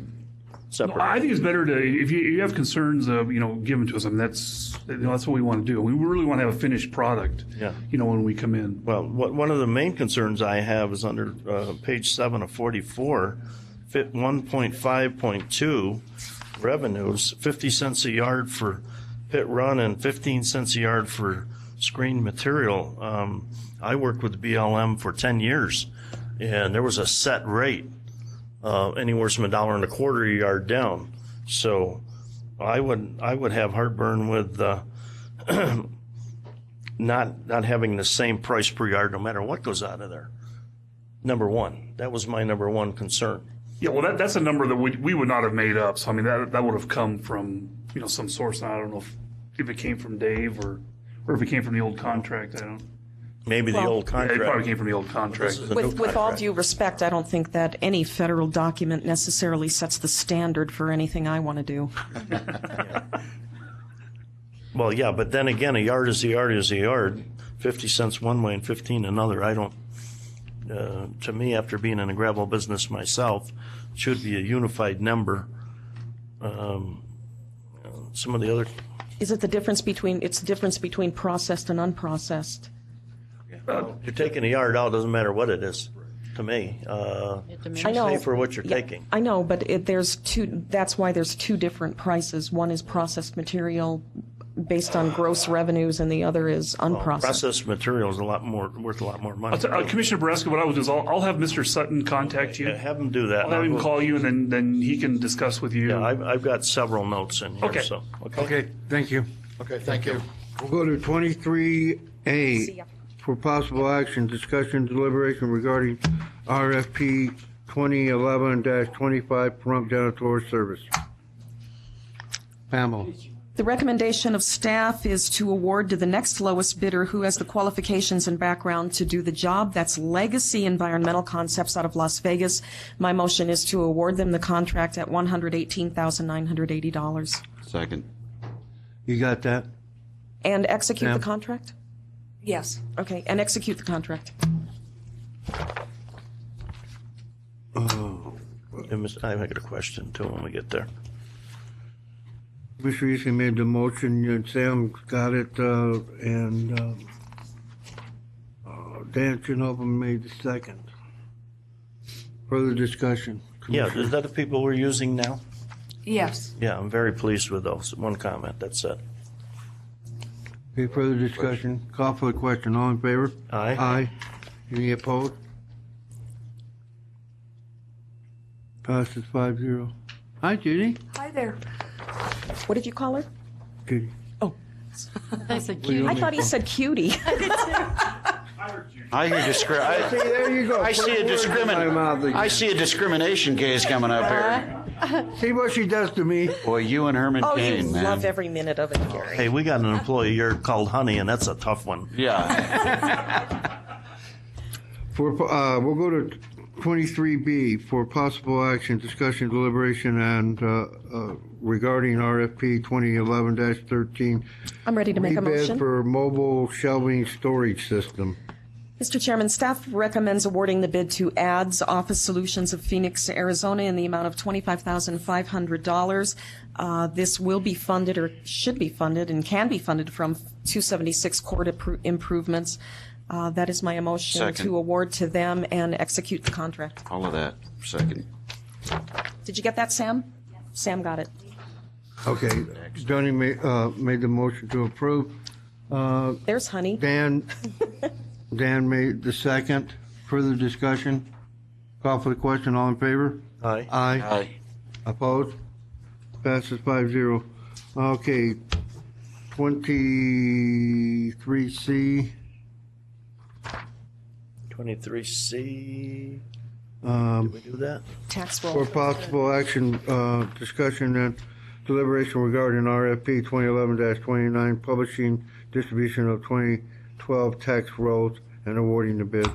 separate. I think it's better to, if you have concerns, give them to us. I mean, that's what we want to do. We really want to have a finished product. Yeah. When we come in. Well, one of the main concerns I have is under page 7 of 44, 1.5.2 revenues, 50 cents a yard for pit run and 15 cents a yard for screen material. I worked with BLM for 10 years, and there was a set rate, anywhere from $1.25 a yard down. So I would have heartburn with not having the same price per yard no matter what goes out of there. Number one, that was my number one concern. Yeah, well, that's a number that we would not have made up. So I mean, that would have come from some source. I don't know if it came from Dave or if it came from the old contract. I don't. Maybe the old contract. Yeah, it probably came from the old contract. With all due respect, I don't think that any federal document necessarily sets the standard for anything I want to do. Well, yeah, but then again, a yard is a yard is a yard. 50 cents one way and 15 another. I don't. To me, after being in the gravel business myself, it should be a unified number. Some of the other. Is it the difference between? It's the difference between processed and unprocessed. You're taking a yard out, doesn't matter what it is, to me. I Should know. pay for what you're taking. I know, but there's two. That's why there's two different prices. One is processed material based on gross revenues, and the other is unprocessed. Processed material is worth a lot more money. Commissioner Boreska, what I will do is I'll have Mr. Sutton contact you. Yeah, have him do that. I'll have him call you, and then he can discuss with you. Yeah, I've got several notes in here. Okay. So, Okay, thank you. Okay, thank you. We'll go to 23A for possible action, discussion, deliberation regarding RFP 2011-25 Pahrump Janitorial Service. Pamela. The recommendation of staff is to award to the next lowest bidder who has the qualifications and background to do the job. That's Legacy Environmental Concepts out of Las Vegas. My motion is to award them the contract at $118,980. Second. You got that? And execute Ma'am? the contract? Yes. Okay, and execute the contract. I got a question too when we get there. Mr. Easton made the motion, and Sam got it, and Dan Chinhoven made the second. Further discussion? Yeah, is that the people we're using now? Yes. Yeah, I'm very pleased with those. One comment, that's it. Okay, further discussion? Call for the question. All in favor? Aye. Aye. Any opposed? Passes 5-0. Hi, Judy. Hi there. What did you call her? Judy. Oh. I said What do you cutie. I thought he said cutie. I hear See, there you go. I see a I see a discrimination case coming up here. See what she does to me. Boy, you and Herman Oh, Cain, you man. love every minute of it, Gary. Hey, we got an employee here called Honey, and that's a tough one. Yeah. We'll go to 23B for possible action, discussion, deliberation, and regarding RFP 2011-13. I'm ready to make a Rebid motion. for mobile shelving storage system. Mr. Chairman, staff recommends awarding the bid to ADS Office Solutions of Phoenix, Arizona in the amount of $25,500. This will be funded, or should be funded, and can be funded from 276 court improvements. That is my motion Second. to award to them and execute the contract. All of that. Second. Did you get that, Sam? Sam got it. Okay, Donnie made the motion to approve. There's Honey. Dan made the second. Further discussion? Call for the question. All in favor? Aye. Aye. Aye. Opposed? Passes 5-0. Okay, 23C. 23C. Did we do that? Tax roll. For possible action, discussion and deliberation regarding RFP 2011-29, publishing distribution of 2012 tax rolls and awarding the bid.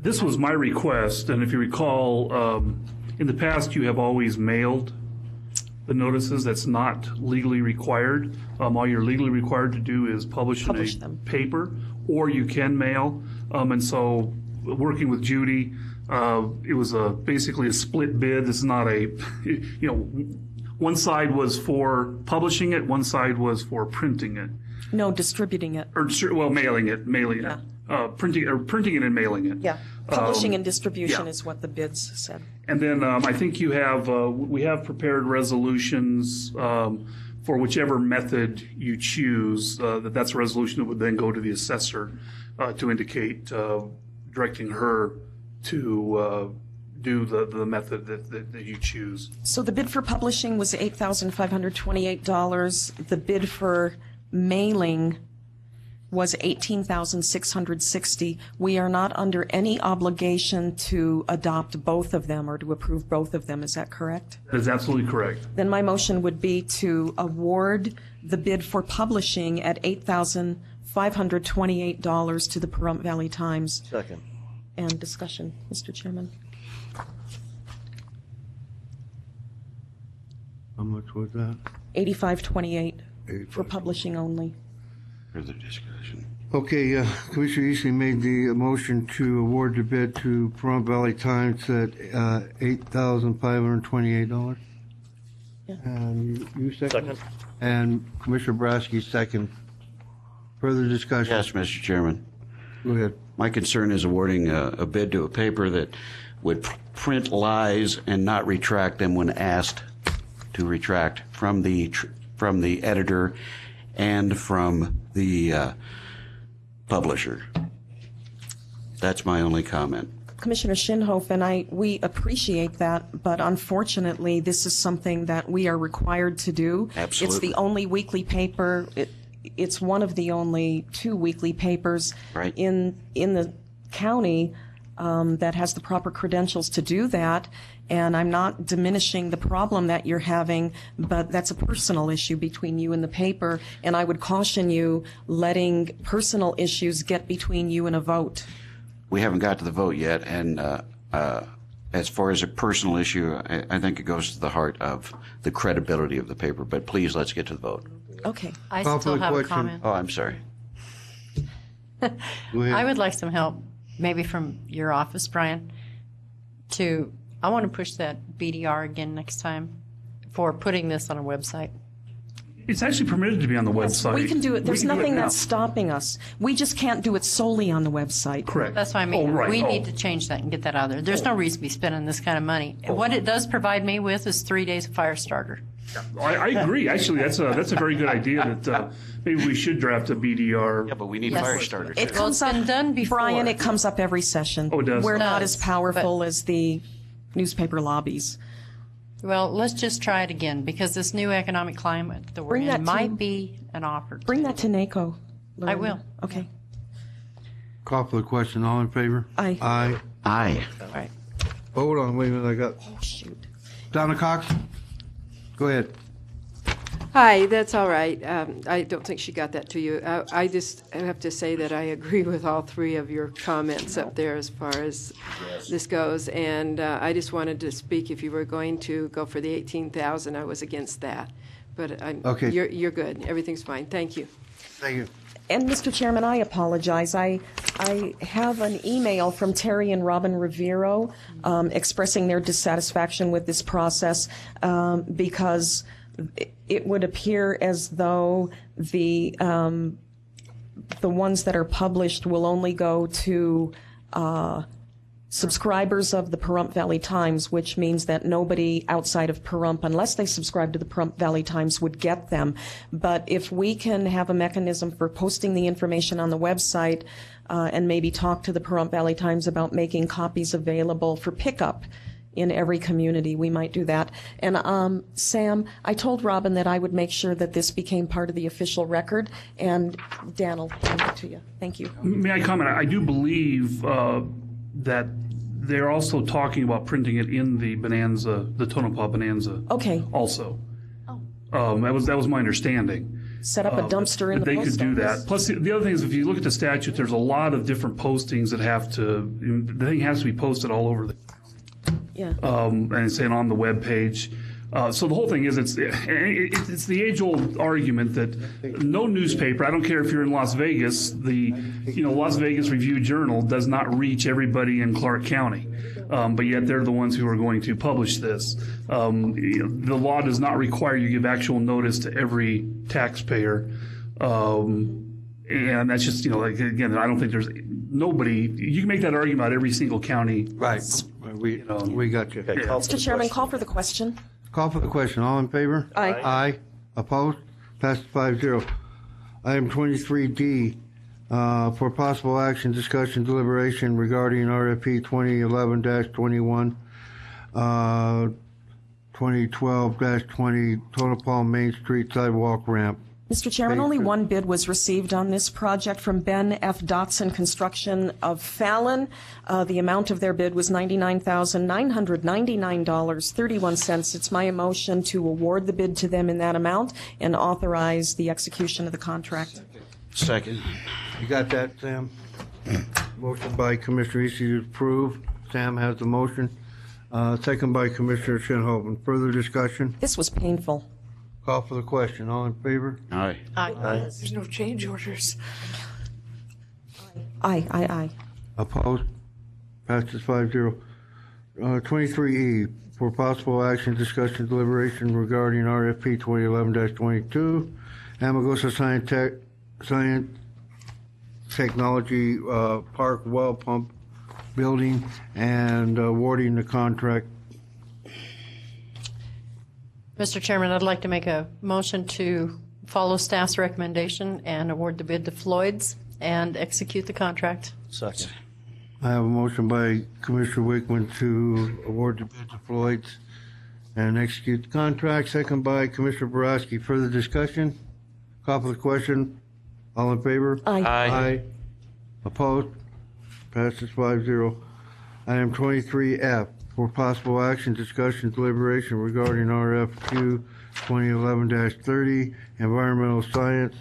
This was my request, and if you recall, in the past, you have always mailed the notices. That's not legally required. All you're legally required to do is publish in a paper, or you can mail. And so, working with Judy, it was basically a split bid. This is not a, one side was for publishing it, one side was for printing it. No, distributing it. Mailing it. Printing it and mailing it. Yeah, publishing and distribution is what the bids said. And then I think we have prepared resolutions for whichever method you choose. That's a resolution that would then go to the assessor to indicate, directing her to do the method that you choose. So the bid for publishing was $8,528. The bid for mailing was $18,660. We are not under any obligation to adopt both of them or to approve both of them. Is that correct? That is absolutely correct. Then my motion would be to award the bid for publishing at $8,528 to the Pahrump Valley Times. Second. And discussion, Mr. Chairman. How much was that? $85.28 for publishing only. Further discussion. Okay, Commissioner Eastley made the motion to award the bid to Pahrump Valley Times at $8,528. Yeah. And you second? And Commissioner Brasky second. Further discussion? Yes, Mr. Chairman. Go ahead. My concern is awarding a bid to a paper that would print lies and not retract them when asked to retract from the editor and from the publisher. That's my only comment. Commissioner Shinhoff and we appreciate that, but unfortunately, this is something that we are required to do. Absolutely. It's the only weekly paper. It's one of the only 2 weekly papers in the county that has the proper credentials to do that. And I'm not diminishing the problem that you're having, but that's a personal issue between you and the paper. And I would caution you letting personal issues get between you and a vote. We haven't got to the vote yet, and as far as a personal issue, I think it goes to the heart of the credibility of the paper. But please, let's get to the vote. Okay. I still have a comment. Oh, I'm sorry. I would like some help, maybe from your office, Brian, I want to push that BDR again next time for putting this on a website. It's actually permitted to be on the website. We can do it. There's nothing now. that's stopping us. We just can't do it solely on the website. Correct. That's what I mean. Oh, right. We need to change that and get that out there. There's no reason to be spending this kind of money. What it does provide me with is 3 days of fire starter. I agree. Actually, that's a very good idea that maybe we should draft a BDR. Yeah, but we need fire starter. It comes up, done before. Brian, it comes up every session. Oh, it does? We're not as powerful as the newspaper lobbies. Well, let's just try it again, because this new economic climate that we're in might be an offer. Bring that to NACO. I will. Okay. Call for the question. All in favor? Aye. Aye. Aye. All right. Hold on. Wait a minute. I got. Oh, shoot. Donna Cox? Go ahead. Hi, that's all right. I don't think she got that to you. I just have to say that I agree with all 3 of your comments up there as far as this goes. And I just wanted to speak, if you were going to go for the 18,000, I was against that. But Okay. you're good. Everything's fine. Thank you. Thank you. And Mr. Chairman, I apologize. I have an email from Terry and Robin Rivero expressing their dissatisfaction with this process because it would appear as though the ones that are published will only go to subscribers of the Pahrump Valley Times, which means that nobody outside of Pahrump, unless they subscribe to the Pahrump Valley Times, would get them. But if we can have a mechanism for posting the information on the website and maybe talk to the Pahrump Valley Times about making copies available for pickup in every community, we might do that. And Sam, I told Robin that I would make sure that this became part of the official record, and Dan will hand it to you. Thank you. May I comment? I do believe that they're also talking about printing it in the Bonanza, the Tonopah Bonanza. Okay. Also. That was my understanding. Set up a dumpster in the They post could do office. that. Plus, the other thing is, if you look at the statute, there's a lot of different postings that have to, the thing has to be posted all over the, Yeah. and it's saying on the web page. So the whole thing is, it's the age-old argument that no newspaper, I don't care if you're in Las Vegas, the Las Vegas Review-Journal does not reach everybody in Clark County, but yet they're the ones who are going to publish this. The law does not require you to give actual notice to every taxpayer, and that's just again, I don't think there's nobody. You can make that argument about every single county. Right. We got you. Mr. Chairman, call for the question. Call for the question. All in favor? Aye. Aye. Opposed? Passes 5-0. Item 23D, for possible action, discussion, deliberation regarding RFP 2011-21, 2012-20 Tonopah Main Street Sidewalk Ramp. Mr. Chairman, only one bid was received on this project from Ben F. Dotson Construction of Fallon. The amount of their bid was $99,999.31. It's my motion to award the bid to them in that amount and authorize the execution of the contract. Second. You got that, Sam? Motion by Commissioner Eastley to approve. Sam has the motion. Second by Commissioner Shinhopin. Further discussion? This was painful. Call for the question. All in favor? Aye. Aye. There's no change orders. Aye. Opposed? Passes 5-0. 23E, for possible action, discussion, deliberation regarding RFP 2011-22, Amargosa Science Technology Park Well Pump Building, and awarding the contract. Mr. Chairman, I'd like to make a motion to follow staff's recommendation and award the bid to Floyd's and execute the contract. Second. I have a motion by Commissioner Wickman to award the bid to Floyd's and execute the contract. Second by Commissioner Boraski. Further discussion? Call for the question. All in favor? Aye. Aye. Opposed? Passes 5-0. Item 23F, for possible action, discussion, deliberation regarding RFQ 2011-30, environmental science,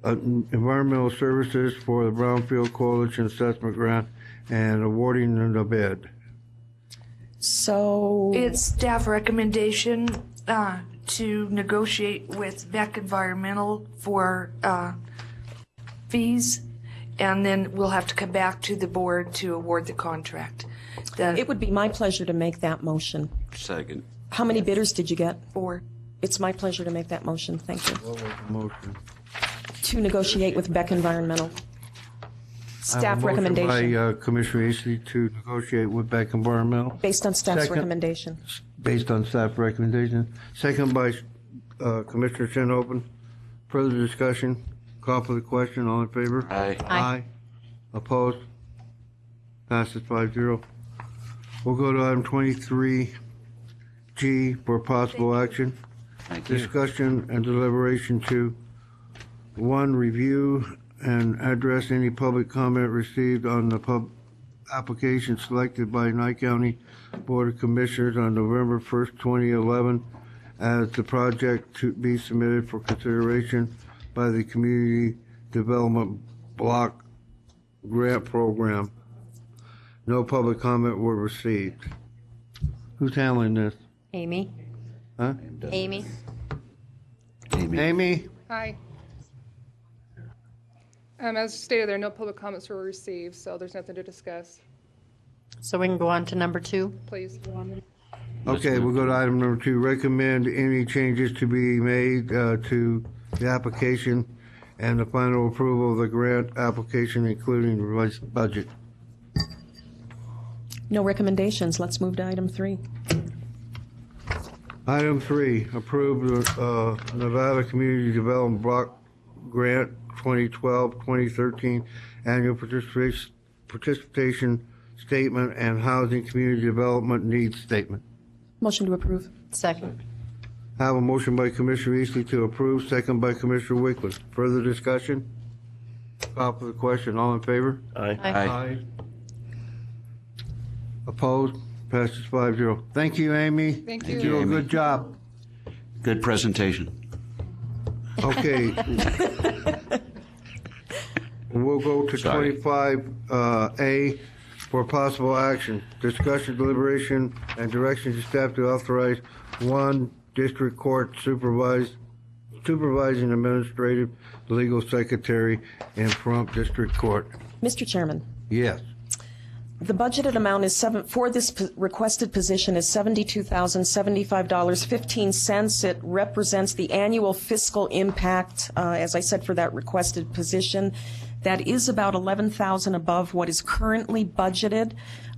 environmental services for the Brownfield Coalition Assessment Grant, and awarding the bid. So It's staff recommendation to negotiate with Beck Environmental for fees, and then we'll have to come back to the board to award the contract. it would be my pleasure to make that motion. Second. How many bidders did you get? 4. It's my pleasure to make that motion. Thank you. What was the motion? To negotiate with Beck Environmental. I have Staff a motion recommendation. by Commissioner Eastley to negotiate with Beck Environmental. Based on staff's Second. recommendation. Based on staff recommendation. Second by Commissioner Shinhopin. Further discussion? Call for the question. All in favor? Aye. Aye. Opposed? Passes 5-0. We'll go to item 23G for possible action. Thank you. Discussion and deliberation to, 1, review and address any public comment received on the application selected by Nye County Board of Commissioners on November 1st, 2011, as the project to be submitted for consideration by the Community Development Block Grant Program. No public comment were received. Who's handling this? Amy? Huh? Amy? Amy? Hi. As stated there, no public comments were received, so there's nothing to discuss. So we can go on to number 2? Please. Okay, we'll go to item number 2. Recommend any changes to be made to the application and the final approval of the grant application, including revised budget. No recommendations. Let's move to item 3. Item 3, approve the Nevada Community Development Block Grant 2012-2013 Annual Participation Statement and Housing Community Development Needs Statement. Motion to approve. Second. I have a motion by Commissioner Eastley to approve, second by Commissioner Wickman. Further discussion? Call for the question. All in favor? Aye. Aye. Opposed? Passes 5-0. Thank you, Amy. Thank You you. do a Amy. good job. Good presentation. Okay. We'll go to Sorry. 25A for possible action. Discussion, deliberation, and direction to staff to authorize one district court supervising administrative legal secretary in Pahrump District Court. Mr. Chairman, Yes. the budgeted amount is for this requested position is $72,075.15. It represents the annual fiscal impact, as I said, for that requested position. That is about $11,000 above what is currently budgeted.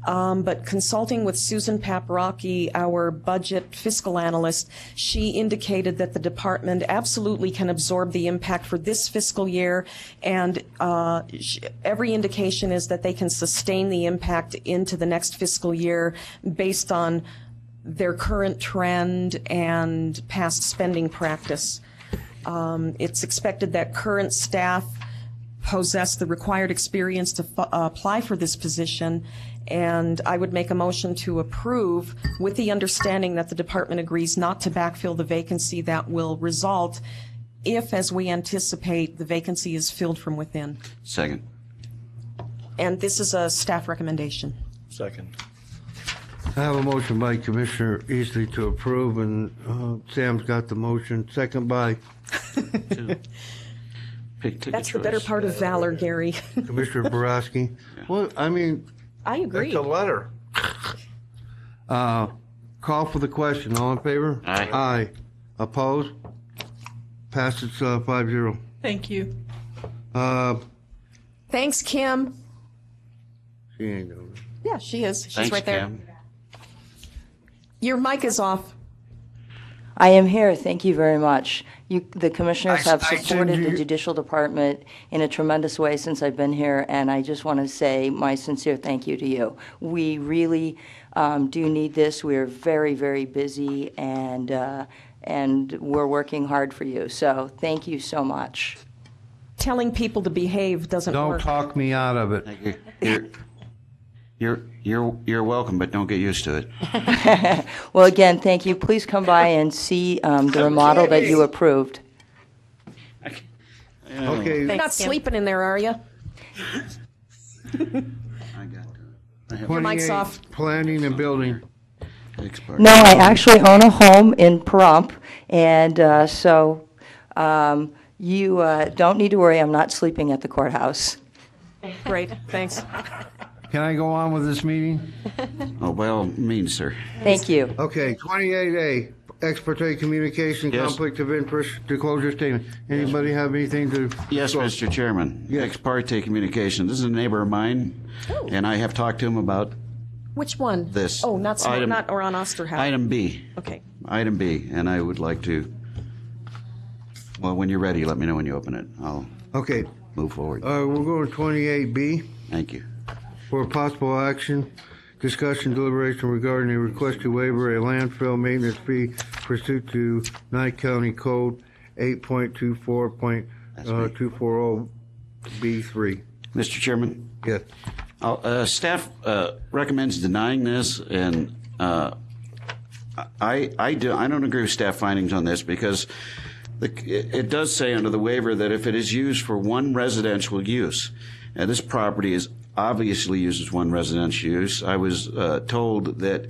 But consulting with Susan Paprocki, our budget fiscal analyst, she indicated that the department absolutely can absorb the impact for this fiscal year, and every indication is that they can sustain the impact into the next fiscal year based on their current trend and past spending practice. It's expected that current staff possess the required experience to apply for this position, and I would make a motion to approve with the understanding that the department agrees not to backfill the vacancy that will result if, as we anticipate, the vacancy is filled from within. Second. And this is a staff recommendation. Second. I have a motion by Commissioner Eastley to approve, and Sam's got the motion. Second by That's the better part of valor, Gary. Commissioner Boraski. Well, I mean, I agree. it's a letter. Call for the question. All in favor? Aye. Aye. Opposed? Passes 5-0. Thank you. Thanks, Kim. She ain't doing it. Yeah, she is. She's Thanks, right there. Cam. Your mic is off. I am here. Thank you very much. The commissioners have I supported send the you- judicial department in a tremendous way since I've been here, and I just want to say my sincere thank you to you. We really do need this. We're very, very busy, and we're working hard for you. So thank you so much. Telling people to behave doesn't Don't work. talk me out of it. You're welcome, but don't get used to it. Well, again, thank you. Please come by and see the remodel that you approved. Okay. You're not sleeping in there, are you? Your mic's 28, off. Planning and building. No, I actually own a home in Pahrump, and so you don't need to worry. I'm not sleeping at the courthouse. Great, thanks. Can I go on with this meeting? Oh, by all means, sir. Thank you. Okay, 28A, ex parte communication, Yes. conflict of interest, disclosure statement. Anybody have anything to? Yes, Mr. Chairman. Ex parte communication. This is a neighbor of mine, and I have talked to him about Which one? this. Oh, not item, not Oran Osterhout. Item B. Okay. Item B, and I would like to. Well, when you're ready, let me know when you open it. I'll Okay. move forward. We're going to 28B. Thank you. For possible action, discussion, deliberation regarding a request to waiver a landfill maintenance fee pursuant to Nye County Code 8.24.240B3. Mr. Chairman? Yes. Staff recommends denying this, and I don't agree with staff findings on this because it does say under the waiver that if it is used for one residential use, and this property is obviously used as one residential use. I was told that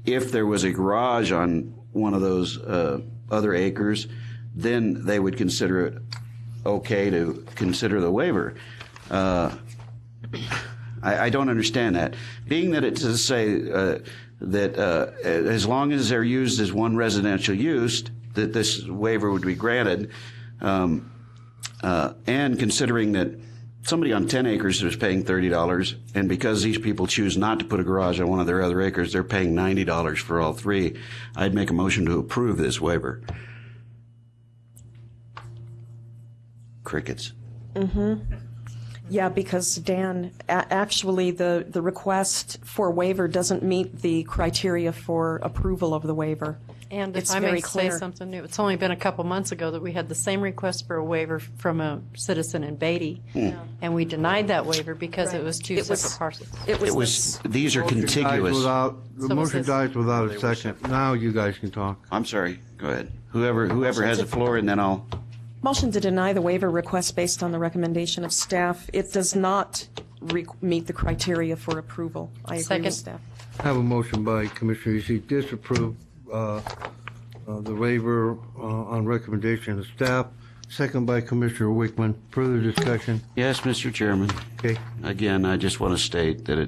if there was a garage on one of those other acres, then they would consider it okay to consider the waiver. I don't understand that. Being that it does say that as long as they're used as one residential use, that this waiver would be granted, and considering that somebody on 10 acres is paying $30, and because these people choose not to put a garage on one of their other acres, they're paying $90 for all three. I'd make a motion to approve this waiver. Crickets. Yeah, because Dan, actually, the request for waiver doesn't meet the criteria for approval of the waiver. And if It's I may very say clear. something, it's only been a couple months ago that we had the same request for a waiver from a citizen in Beatty, and we denied that waiver because it was two separate parcels. These are Motion dies contiguous. The So was motion this. dies without a second. Now you guys can talk. I'm sorry. Go ahead. Whoever has the floor, and then I'll. Motion to deny the waiver request based on the recommendation of staff. It does not meet the criteria for approval. I agree Second. with staff. I have a motion by Commissioner Eastly, disapprove the waiver on recommendation of staff. Second by Commissioner Wickman. Further discussion? Yes, Mr. Chairman. Okay. Again, I just want to state that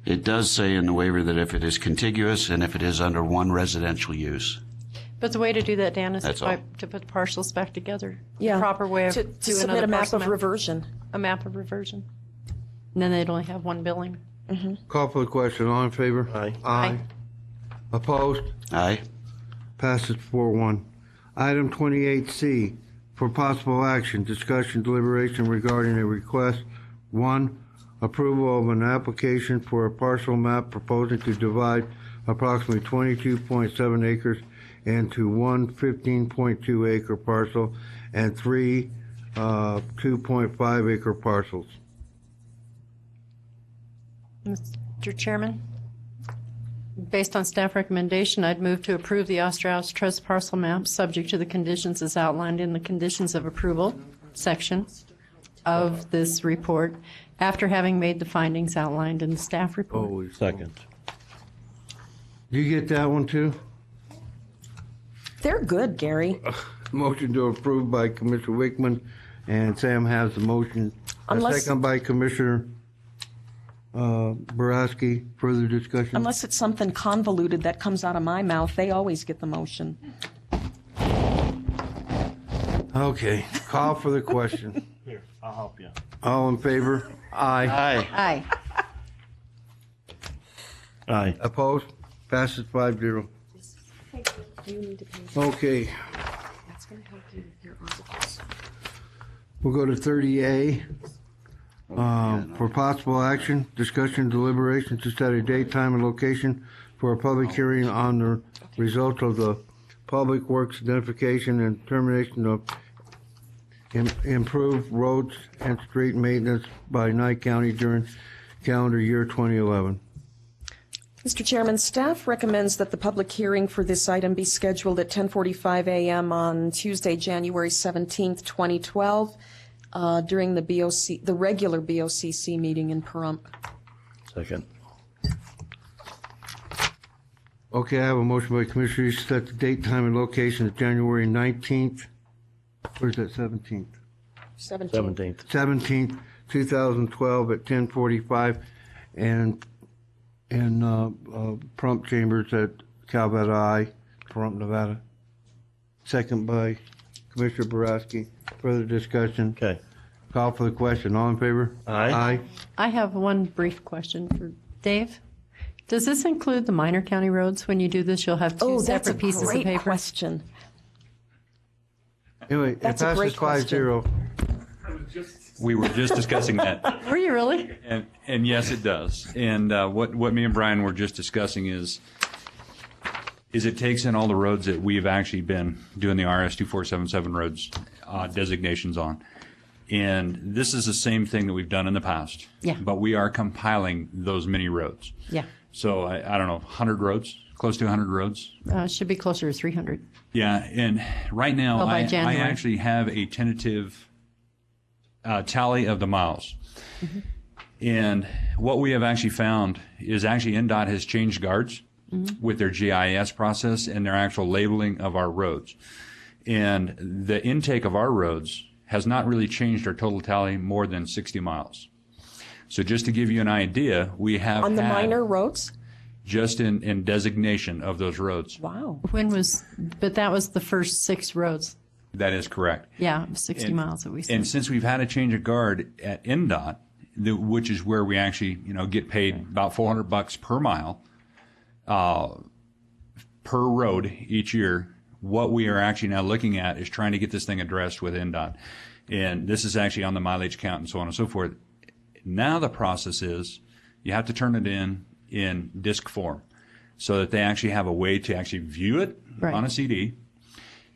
it does say in the waiver that if it is contiguous and if it is under one residential use. But the way to do that, Dan, is That's all. to put the parcels back together. Yeah. The proper way of To doing submit another a map parcel of reversion. A map of reversion. And then they'd only have one billing. Call for the question. All in favor? Aye. Aye. Opposed? Aye. Passes 4-1. Item 28C, for possible action, discussion, deliberation regarding a request. 1, approval of an application for a parcel map proposing to divide approximately 22.7 acres into one 15.2 acre parcel and 3 2.5 acre parcels. Mr. Chairman, based on staff recommendation, I'd move to approve the Osterhaus Trust parcel map, subject to the conditions as outlined in the conditions of approval section of this report, after having made the findings outlined in the staff report. Oh, Second. Do you get that one too? They're good, Gary. Motion to approve by Commissioner Wickman, and Sam has the motion. Unless- Second by Commissioner Boraski. Further discussion? Unless it's something convoluted that comes out of my mouth, they always get the motion. Okay, call for the question. Here, I'll help you. All in favor? Aye. Aye. Aye. Aye. Opposed? Passes 5-0. Okay. We'll go to 30A. For possible action, discussion, deliberation to set a date, time, and location for a public hearing on the results of the Public Works identification and termination of improved roads and street maintenance by Nye County during calendar year 2011. Mr. Chairman, staff recommends that the public hearing for this item be scheduled at 10:45 a.m. on Tuesday, January 17th, 2012, during the regular BOCC meeting in Pahrump. Second. Okay, I have a motion by Commissioner to set the date, time, and location of January 19th. Or is that 17th? 17th. 17th, 2012 at 10:45 and in Pahrump Chambers at Calvetta I, Pahrump, Nevada. Second by Commissioner Boraski. Further discussion? Okay. Call for the question. All in favor? Aye. Aye. I have one brief question for Dave. Does this include the minor county roads? When you do this, you'll have two that's a separate pieces of great paper? question. Anyway, it That's a passes great question. 5-0. We were just discussing that. Were you really? And yes, it does. And what me and Brian were just discussing is it takes in all the roads that we've actually been doing the RS 2477 roads designations on. And this is the same thing that we've done in the past. Yeah. But we are compiling those many roads. Yeah. So I don't know, 100 roads, close to 100 roads. Should be closer to 300. Yeah, and right now Well, by I January. actually have a tentative tally of the miles. Mm-hmm. And what we have actually found is actually NDOT has changed guards Mm-hmm. with their GIS process and their actual labeling of our roads. And the intake of our roads has not really changed our total tally more than 60 miles. So just to give you an idea, we have On the had minor roads? just in designation of those roads. Wow. But that was the first 6 roads. That is correct. Yeah, it was 60 miles that we said. And since we've had a change of guard at NDOT, which is where we actually, get paid about $400 per mile per road each year, what we are actually now looking at is trying to get this thing addressed with NDOT. And this is actually on the mileage count and so on and so forth. Now the process is you have to turn it in disc form so that they actually have a way to actually view it on a CD.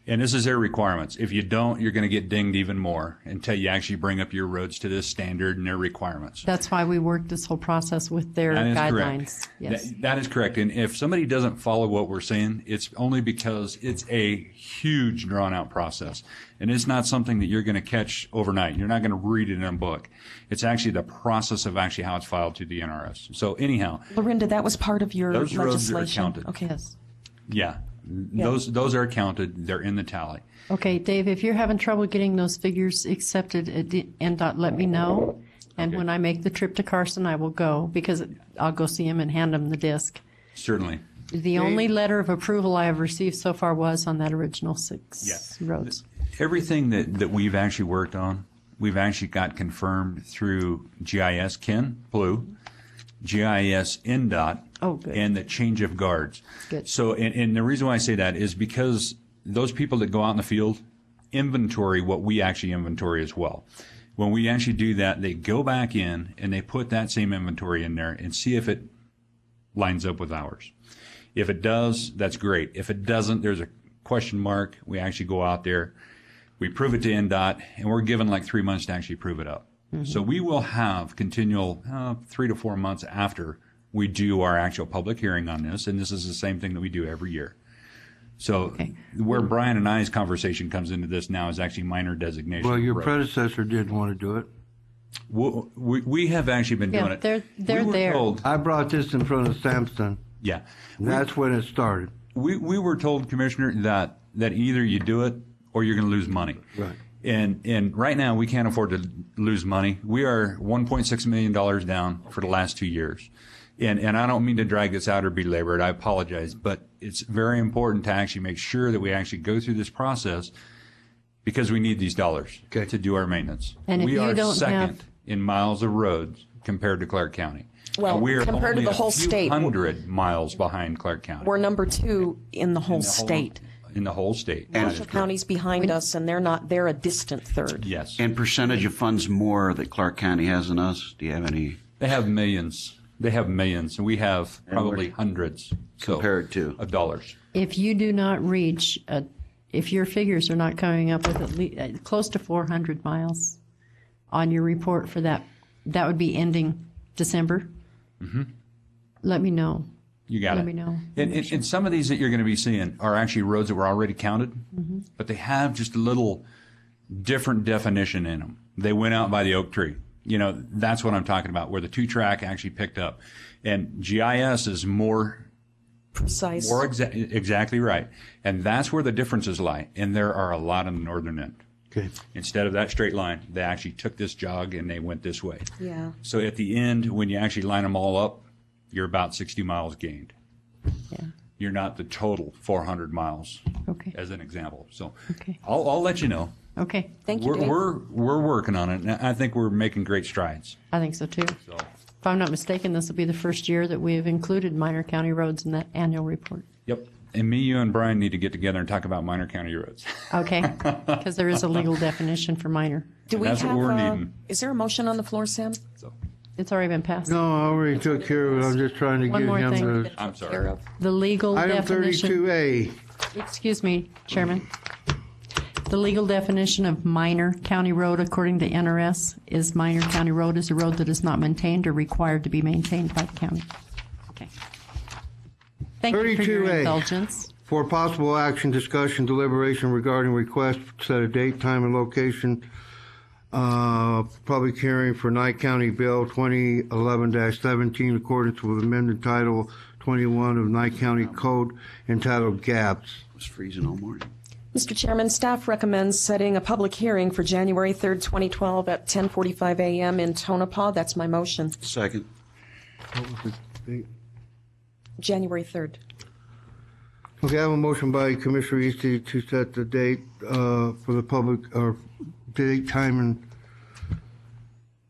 And this is their requirements. If you don't, you're going to get dinged even more until you actually bring up your roads to this standard and their requirements. That's why we worked this whole process with their That is guidelines. correct. Yes. That is correct. And if somebody doesn't follow what we're saying, it's only because it's a huge drawn-out process. And it's not something that you're going to catch overnight. You're not going to read it in a book. It's actually the process of actually how it's filed to the NRS. So anyhow. Lorinda, that was part of your those legislation. roads are counted. Okay. Yes. Yeah. Those are counted. They're in the tally. Okay, Dave, if you're having trouble getting those figures accepted at the NDOT, let me know. And when I make the trip to Carson, I will go because I'll go see him and hand him the disc. Certainly. The only letter of approval I have received so far was on that original 6 roads. Everything that we've actually worked on, we've actually got confirmed through GIS Ken Blue, GIS NDOT, and the change of guards. Good. So, and the reason why I say that is because those people that go out in the field inventory what we actually inventory as well. When we actually do that, they go back in and they put that same inventory in there and see if it lines up with ours. If it does, that's great. If it doesn't, there's a question mark. We actually go out there, we prove it to NDOT, and we're given like 3 months to actually prove it up. So we will have continual 3 to 4 months after we do our actual public hearing on this, and this is the same thing that we do every year. So where Brian and I's conversation comes into this now is actually minor designation. Well, your predecessor did want to do it. We have actually been doing it. They're We were there. told- I brought this in front of Sampson. Yeah. That's when it started. We were told, Commissioner, that either you do it or you're going to lose money. Right. And right now, we can't afford to lose money. We are $1.6 million down for the last 2 years. And I don't mean to drag this out or belabor it. I apologize. But it's very important to actually make sure that we actually go through this process because we need these dollars to do our maintenance. And if we you are don't second have- in miles of roads compared to Clark County. Well, we are compared to only the whole a few state. 100 miles behind Clark County. We're number 2 in the whole state. In the whole state. Marshall County's behind us, and they're a distant third. Yes. And percentage of funds more that Clark County has than us? Do you have any? They have millions. They have millions, and we have probably hundreds compared to of dollars. If you do not reach, if your figures are not coming up with at least close to 400 miles on your report for that would be ending December. Mm-hmm. Let me know. You got Let it. me know. And some of these that you're going to be seeing are actually roads that were already counted, but they have just a little different definition in them. They went out by the oak tree. You know, that's what I'm talking about, where the 2-track actually picked up. And GIS is more precise. More exactly right. And that's where the differences lie. And there are a lot on the northern end. Okay. Instead of that straight line, they actually took this jog and they went this way. Yeah. So at the end, when you actually line them all up, you're about 60 miles gained. Yeah. You're not the total 400 miles. Okay. As an example. So okay. I'll let you know. Okay. Thank you, Dave. We're working on it, and I think we're making great strides. I think so too. So If I'm not mistaken, this will be the first year that we have included minor county roads in that annual report. yep. And me, you, and Brian need to get together and talk about minor county roads. Okay, because there is a legal definition for minor. Do we That's what have? we're needing. Is there a motion on the floor, Sam? It's already been passed. No, I already took care of it. I'm just trying to One get more him thing. to. I'm sorry. The legal Item definition. 32A. Excuse me, Chairman. The legal definition of minor county road, according to NRS, is minor county road is a road that is not maintained or required to be maintained by the county. Okay. Thank you for your 32A. indulgence. For possible action, discussion, deliberation regarding request to set a date, time, and location, public hearing for Nye County Bill 2011-17, in accordance with amended Title 21 of Nye County Code entitled GABS. It was freezing all morning. Mr. Chairman, staff recommends setting a public hearing for January 3rd, 2012 at 10:45 a.m. in Tonopah. That's my motion. Second. What was the date? January 3rd. Okay, I have a motion by Commissioner Eastie to set the date for the public, or date, time, and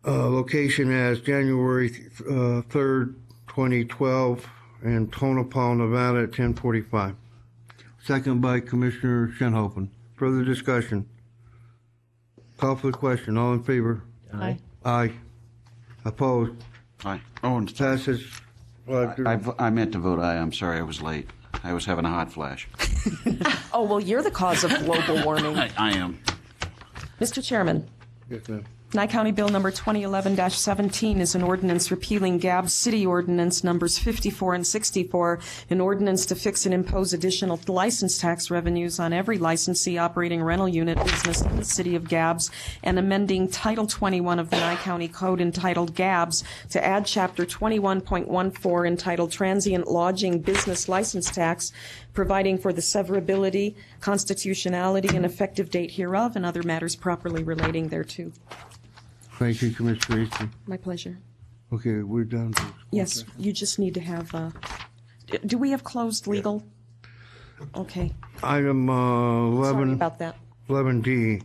location as January 3rd, 2012, in Tonopah, Nevada at 10:45. Second by Commissioner Shinhopin. Further discussion? Call for the question. All in favor? Aye. Aye. Opposed? Aye. Oh, and Passes. I meant to vote aye. I'm sorry I was late. I was having a hot flash. Oh, well, you're the cause of global warming. I am. Mr. Chairman. Yes, ma'am. Nye County Bill number 2011-17 is an ordinance repealing Gabb's City Ordinance numbers 54 and 64, an ordinance to fix and impose additional license tax revenues on every licensee operating rental unit business in the city of Gabb's, and amending Title 21 of the Nye County Code entitled Gabb's to add Chapter 21.14 entitled Transient Lodging Business License Tax, providing for the severability, constitutionality, and effective date hereof, and other matters properly relating therereto. Thank you, Commissioner Easton. My pleasure. Okay, we're done. Yes, you just need to have, do we have closed legal? Okay. Item Sorry 11. about that. 11D,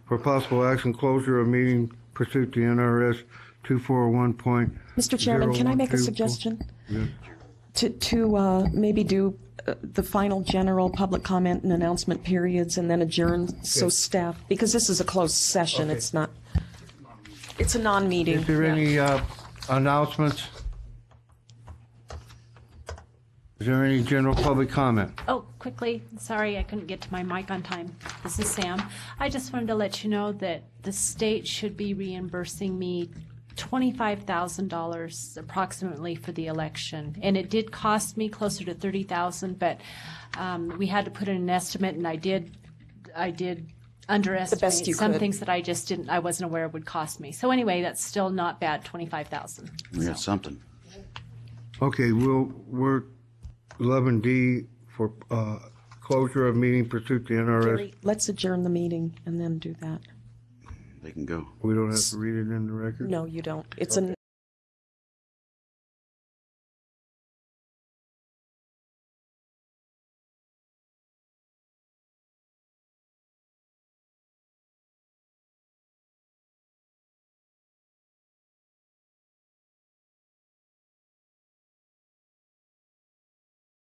for possible action, closure of meeting pursuant to NRS 241. Mr. Chairman, can I make a suggestion? Yeah. To maybe do the final general public comment and announcement periods and then adjourn, so staff, because this is a closed session, it's not, it's a non-meeting. Is there any announcements? Is there any general public comment? Oh, quickly, sorry I couldn't get to my mic on time. This is Sam. I just wanted to let you know that the state should be reimbursing me $25,000 approximately for the election. And it did cost me closer to $30,000, but we had to put in an estimate, and I did underestimate some things that I wasn't aware would cost me. So anyway, that's still not bad, $25,000. We got something. Okay, we're 11D for closure of meeting pursuant to NRS. Jerry, let's adjourn the meeting and then do that. They can go. We don't have to read it in the record? No, you don't. It's an